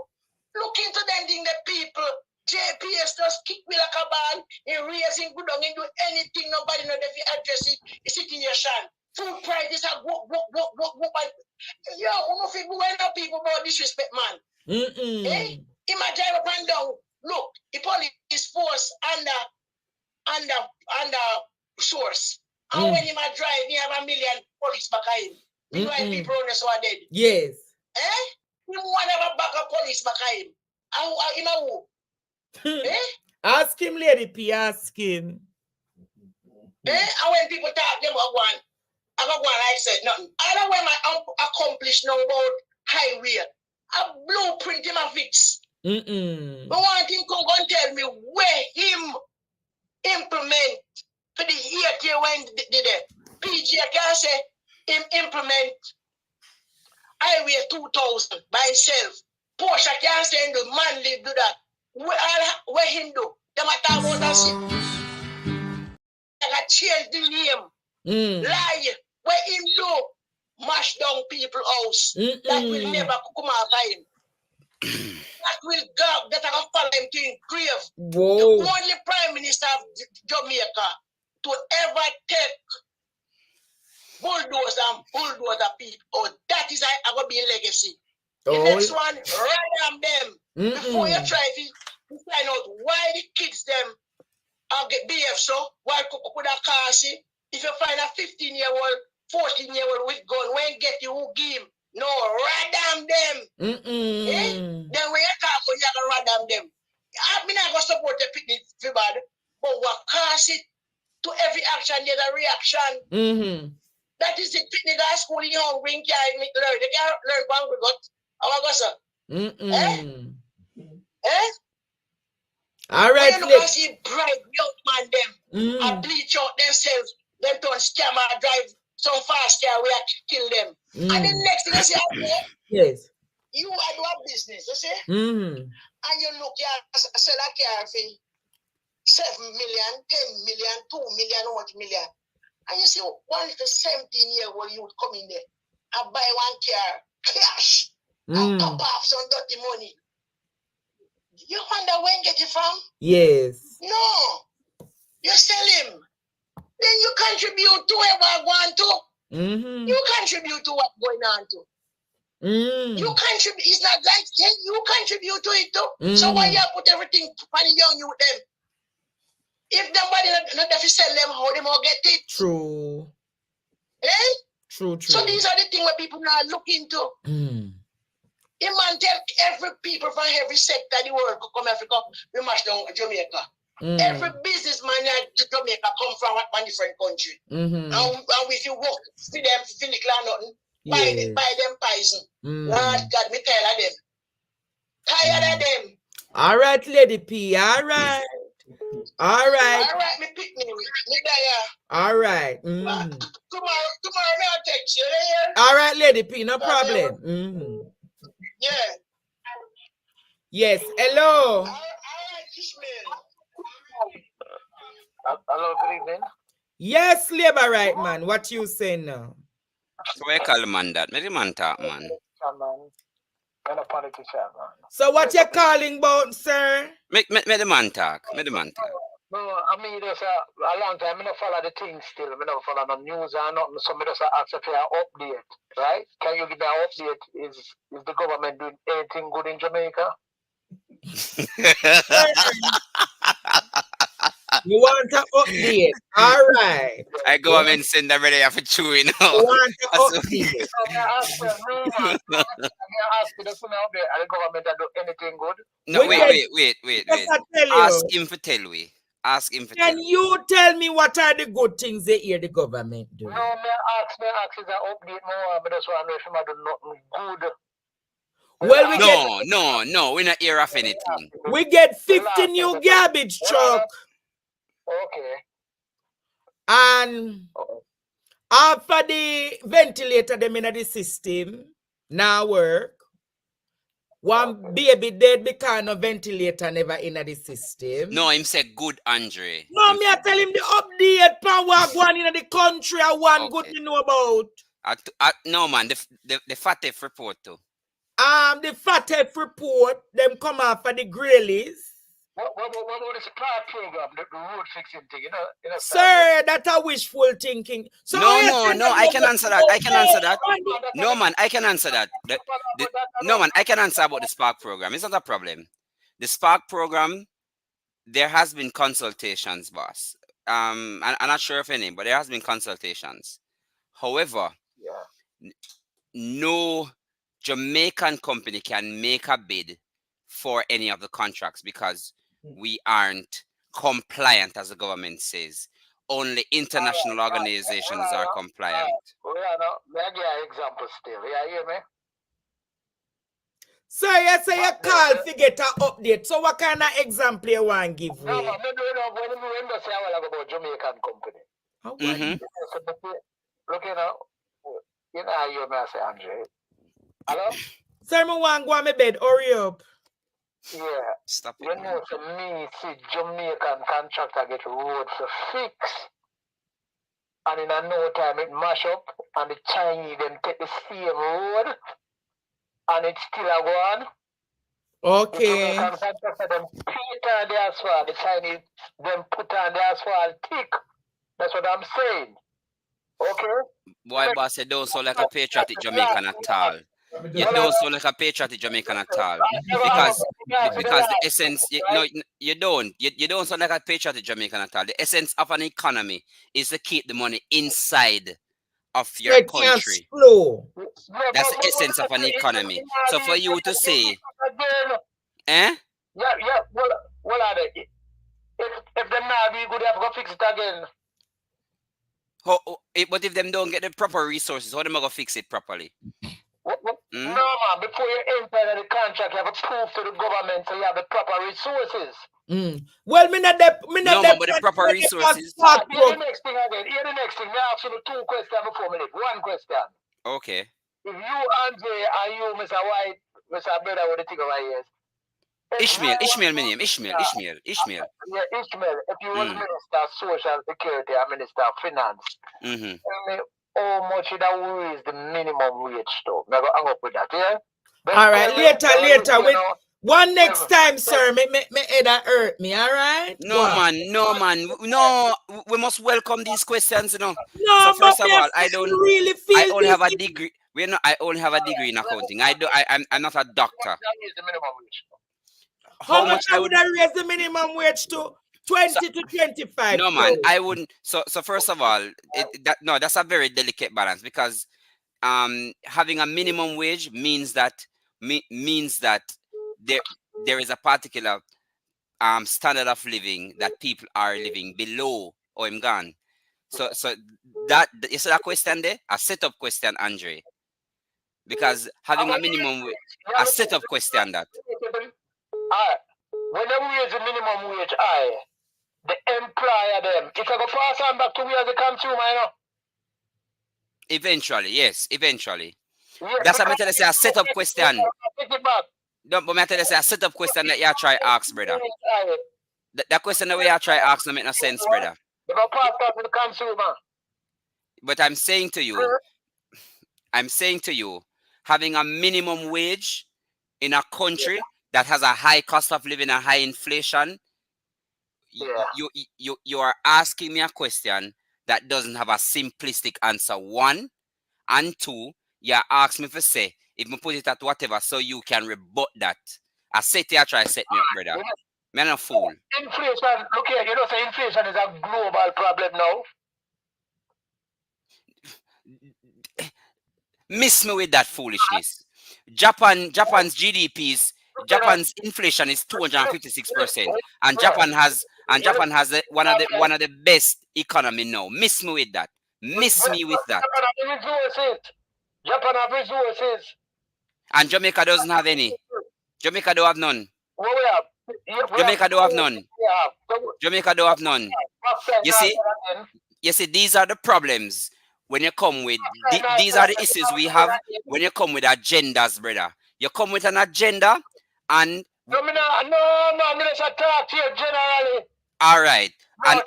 Speaker 10: Look into them thing the people. JPS just kick me like a ball. He raising good on, he do anything, nobody know if he address it. The situation. Food prices are go. Yo, when people about disrespect, man. Imagine up and down. Look, the police force under source. And when he might drive, he have 1 million police behind him. You know why people on the so are dead?
Speaker 9: Yes.
Speaker 10: You want to have a backup police behind him. You know who?
Speaker 9: Ask him, Lady P, ask him.
Speaker 10: And when people talk, them are one. I got one, I said nothing. I don't know my accomplish now about highway. A blueprint him a fix. But one thing come and tell me where him implement for the year when the PG I can say him implement highway 2000 by himself. Porsche can't say the man live do that. Where him do? Them a talk about that shit. I change the name. Lie. Where him do? Mash down people house. That will never come out by him. That will go. That I can follow him to his grave.
Speaker 9: Whoa.
Speaker 10: The only prime minister of Jamaica to ever take bulldozer people. Oh, that is going to be a legacy. The next one, right on them. Before you try to find out why the kids them get behave so, why could a car see? If you find a 15-year-old, 14-year-old with gun, when get you who give him? No, radam them. Then when you talk, you have to radam them. I'm not going to support the picnic for bad, but what cause it to every action, there's a reaction. That is the picnic at school in hungry and can't learn. They can't learn what we got. How I go, sir?
Speaker 9: All right,
Speaker 10: when you look and see bright young man them and bleach out themselves, them don't scam or drive some fast car we have to kill them. And the next thing I say,
Speaker 9: yes,
Speaker 10: you are doing business, you see? And you look, you sell a car for 7 million, 10 million, 2 million, what million. And you see, one to 17-year-old you would come in there and buy one car, cash, and top off some dirty money. You wonder where you get it from?
Speaker 9: Yes.
Speaker 10: No. You sell him. Then you contribute to whoever I want to. You contribute to what's going on to. You contribute. It's not like you contribute to it too. So why you put everything on the young you them? If somebody not have to sell them, how they more get it?
Speaker 9: True. True.
Speaker 10: So these are the things where people now look into. You man tell every people from every sector of the world to come Africa, we mash down Jamaica. Every businessman in Jamaica come from one different country. And if you work for them, Philip or nothing, buy them poison. Lord God, me tired of them. Tired of them.
Speaker 9: All right, Lady P. All right. All right.
Speaker 10: All right, me pick me there.
Speaker 9: All right.
Speaker 10: Tomorrow me I'll text you there.
Speaker 9: All right, Lady P. No problem.
Speaker 10: Yeah.
Speaker 9: Yes. Hello.
Speaker 10: All right, Ishmael.
Speaker 23: Hello, good evening.
Speaker 9: Yes, labor right, man. What you saying now?
Speaker 21: So why call the man that? Make the man talk, man.
Speaker 23: I'm a politician, man.
Speaker 9: So what you calling about, sir?
Speaker 21: Make the man talk. Make the man talk.
Speaker 23: No, I mean, there's a long time, I don't follow the things still. I don't follow no news or nothing. So I just ask for an update, right? Can you give me an update? Is the government doing anything good in Jamaica?
Speaker 9: You want to update? All right.
Speaker 21: I government send them ready for chewing now.
Speaker 9: You want to update?
Speaker 23: I ask the government to do anything good?
Speaker 21: No, wait. Ask him for tell we. Ask him for tell.
Speaker 9: Can you tell me what are the good things they hear the government do?
Speaker 23: No, me ask is an update more, but that's why I know if I do nothing good.
Speaker 9: Well,
Speaker 21: no, we're not here of anything.
Speaker 9: We get 50 new garbage truck.
Speaker 23: Okay.
Speaker 9: And after the ventilator them in the system now work. One baby dead because no ventilator never in the system.
Speaker 21: No, him say good, Andre.
Speaker 9: No, me I tell him the update power going in the country and one good to know about.
Speaker 21: No man, the FATF report too.
Speaker 9: The FATF report, them come out for the Grealies.
Speaker 23: What about the spark program, the road fixing thing, you know?
Speaker 9: Sir, that's a wishful thinking. So
Speaker 21: no, I can answer that. No, man, I can answer that. No, man, I can answer about the Spark program. It's not a problem. The Spark program, there has been consultations, boss. I'm not sure of any, but there has been consultations. However, no Jamaican company can make a bid for any of the contracts because we aren't compliant, as the government says. Only international organizations are compliant.
Speaker 23: May I give you an example still? You hear me?
Speaker 9: So you say you call to get an update. So what kind of example you want to give me?
Speaker 23: No, when you say I will about Jamaican company. Look, you know how you may say, Andre. Hello?
Speaker 9: Sir, I want to go on my bed. Hurry up.
Speaker 23: Yeah.
Speaker 21: Stop it.
Speaker 23: When you say me see Jamaican contractor get road for fix, and in a no time it mash up, and the Chinese them take the same road, and it's still a one.
Speaker 9: Okay.
Speaker 23: The Jamaican contractor them paint on the asphalt, the Chinese them put on the asphalt thick. That's what I'm saying. Okay?
Speaker 21: Boy, boss, you don't sound like a patriotic Jamaican at all. You don't sound like a patriotic Jamaican at all. Because the essence, you don't sound like a patriotic Jamaican at all. The essence of an economy is to keep the money inside of your country. That's the essence of an economy. So for you to say,
Speaker 23: Yeah, well, are they? If them not be good, they have to go fix it again.
Speaker 21: But if them don't get the proper resources, how them going to fix it properly?
Speaker 23: No, man, before you enter the contract, you have to prove to the government so you have the proper resources.
Speaker 9: Well, me not
Speaker 21: but the proper resources.
Speaker 23: Here's the next thing again. Here's the next thing. I ask you two questions before me. One question.
Speaker 21: Okay.
Speaker 23: If you, Andre, and you, Mr. White, Mr. Brother, what do you think of my ears?
Speaker 21: Ishmael, my name. Ishmael.
Speaker 23: Yeah, Ishmael. If you was Minister of Social Security and Minister of Finance, tell me how much that will raise the minimum wage to? I'm going to hang up with that, yeah?
Speaker 9: All right, later. One next time, sir, me head hurt me, all right?
Speaker 21: No, man. No, we must welcome these questions, you know.
Speaker 9: No,
Speaker 21: so first of all,
Speaker 9: I only
Speaker 21: have a degree. I only have a degree in accounting. I'm not a doctor.
Speaker 9: How much I would raise the minimum wage to? 20 to 25.
Speaker 21: No, man, I wouldn't. So first of all, that's a very delicate balance because having a minimum wage means that there is a particular standard of living that people are living below. Oh, I'm gone. So that is that question there? A setup question, Andre. Because having a minimum a setup question that.
Speaker 23: When they raise the minimum wage high, the employer them, if I go pass on back to we as a consumer, you know.
Speaker 21: Eventually, yes, eventually. That's what I tell you, say a setup question. No, but I tell you, say a setup question that you try ask, brother. That question that we are try ask don't make no sense, brother. But I'm saying to you, having a minimum wage in a country that has a high cost of living and high inflation, you are asking me a question that doesn't have a simplistic answer. One, and two, you ask me for say, if me put it at whatever, so you can rebut that. I say to you, try set me up, brother. Me not a fool.
Speaker 23: Inflation, look here, you know, say inflation is a global problem now.
Speaker 21: Miss me with that foolishness. Japan's Japan's inflation is 256%, and Japan has one of the best economy now. Miss me with that. Miss me with that.
Speaker 23: Japan have resources.
Speaker 21: And Jamaica doesn't have any. Jamaica don't have none.
Speaker 23: What we have?
Speaker 21: Jamaica don't have none. Jamaica don't have none. You see, these are the problems when you come with these are the issues we have when you come with agendas, brother. You come with an agenda and
Speaker 23: I'm not talk to you generally.
Speaker 21: All right. And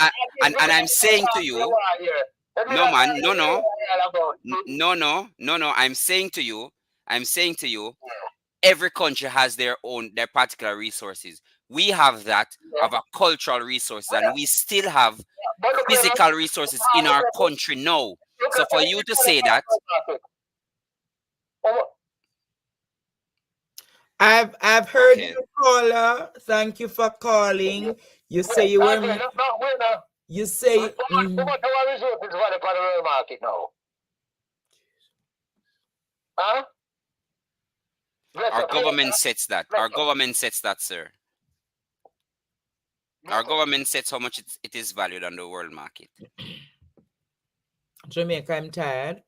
Speaker 21: I'm saying to you, no man, no. I'm saying to you, every country has their particular resources. We have that of a cultural resources, and we still have physical resources in our country now. So for you to say that,
Speaker 9: I've heard you, caller. Thank you for calling. You say you were. You say.
Speaker 23: Huh?
Speaker 21: Our government sets that. Our government sets that, sir. Our government sets how much it is valued on the world market.
Speaker 9: Jamaica, I'm tired.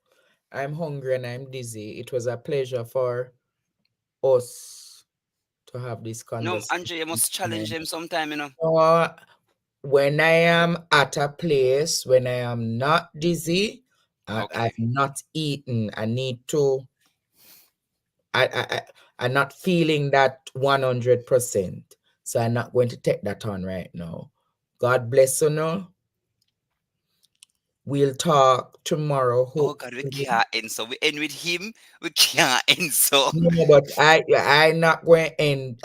Speaker 9: I'm hungry and I'm dizzy. It was a pleasure for us to have this conversation.
Speaker 21: No, Andre, you must challenge them sometime, you know.
Speaker 9: When I am at a place, when I am not dizzy, I've not eaten, I need to. I'm not feeling that 100%. So I'm not going to take that on right now. God bless you now. We'll talk tomorrow.
Speaker 21: Oh God, we can't end so. We end with him. We can't end so.
Speaker 9: No, but I not going to end.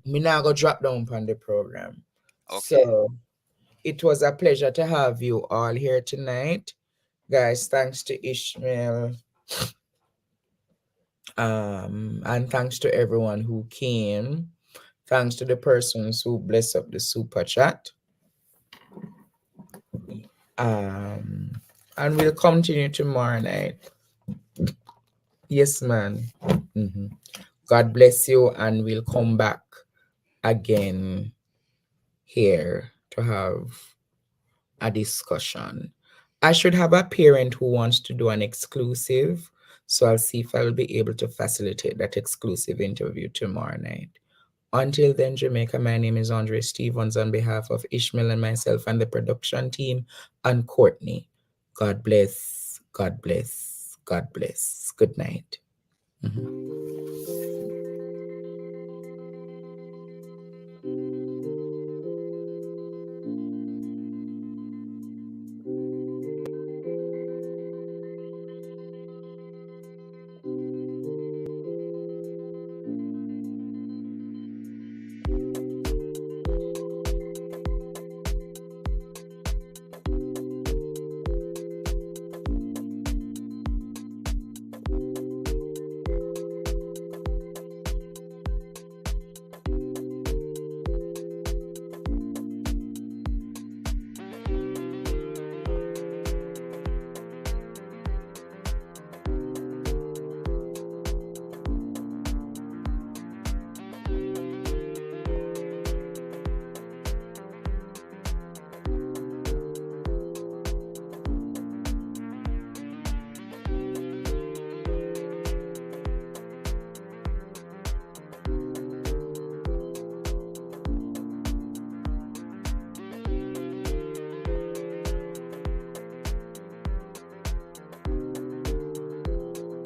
Speaker 9: Me not going to drop down on the program. Okay. So it was a pleasure to have you all here tonight. Guys, thanks to Ishmael. And thanks to everyone who came. Thanks to the persons who blessed up the super chat. And we'll continue tomorrow night. Yes, man. God bless you, and we'll come back again here to have a discussion. I should have a parent who wants to do an exclusive, so I'll see if I'll be able to facilitate that exclusive interview tomorrow night. Until then, Jamaica, my name is Andre Stevens on behalf of Ishmael and myself and the production team and Courtney. God bless, God bless, God bless. Good night.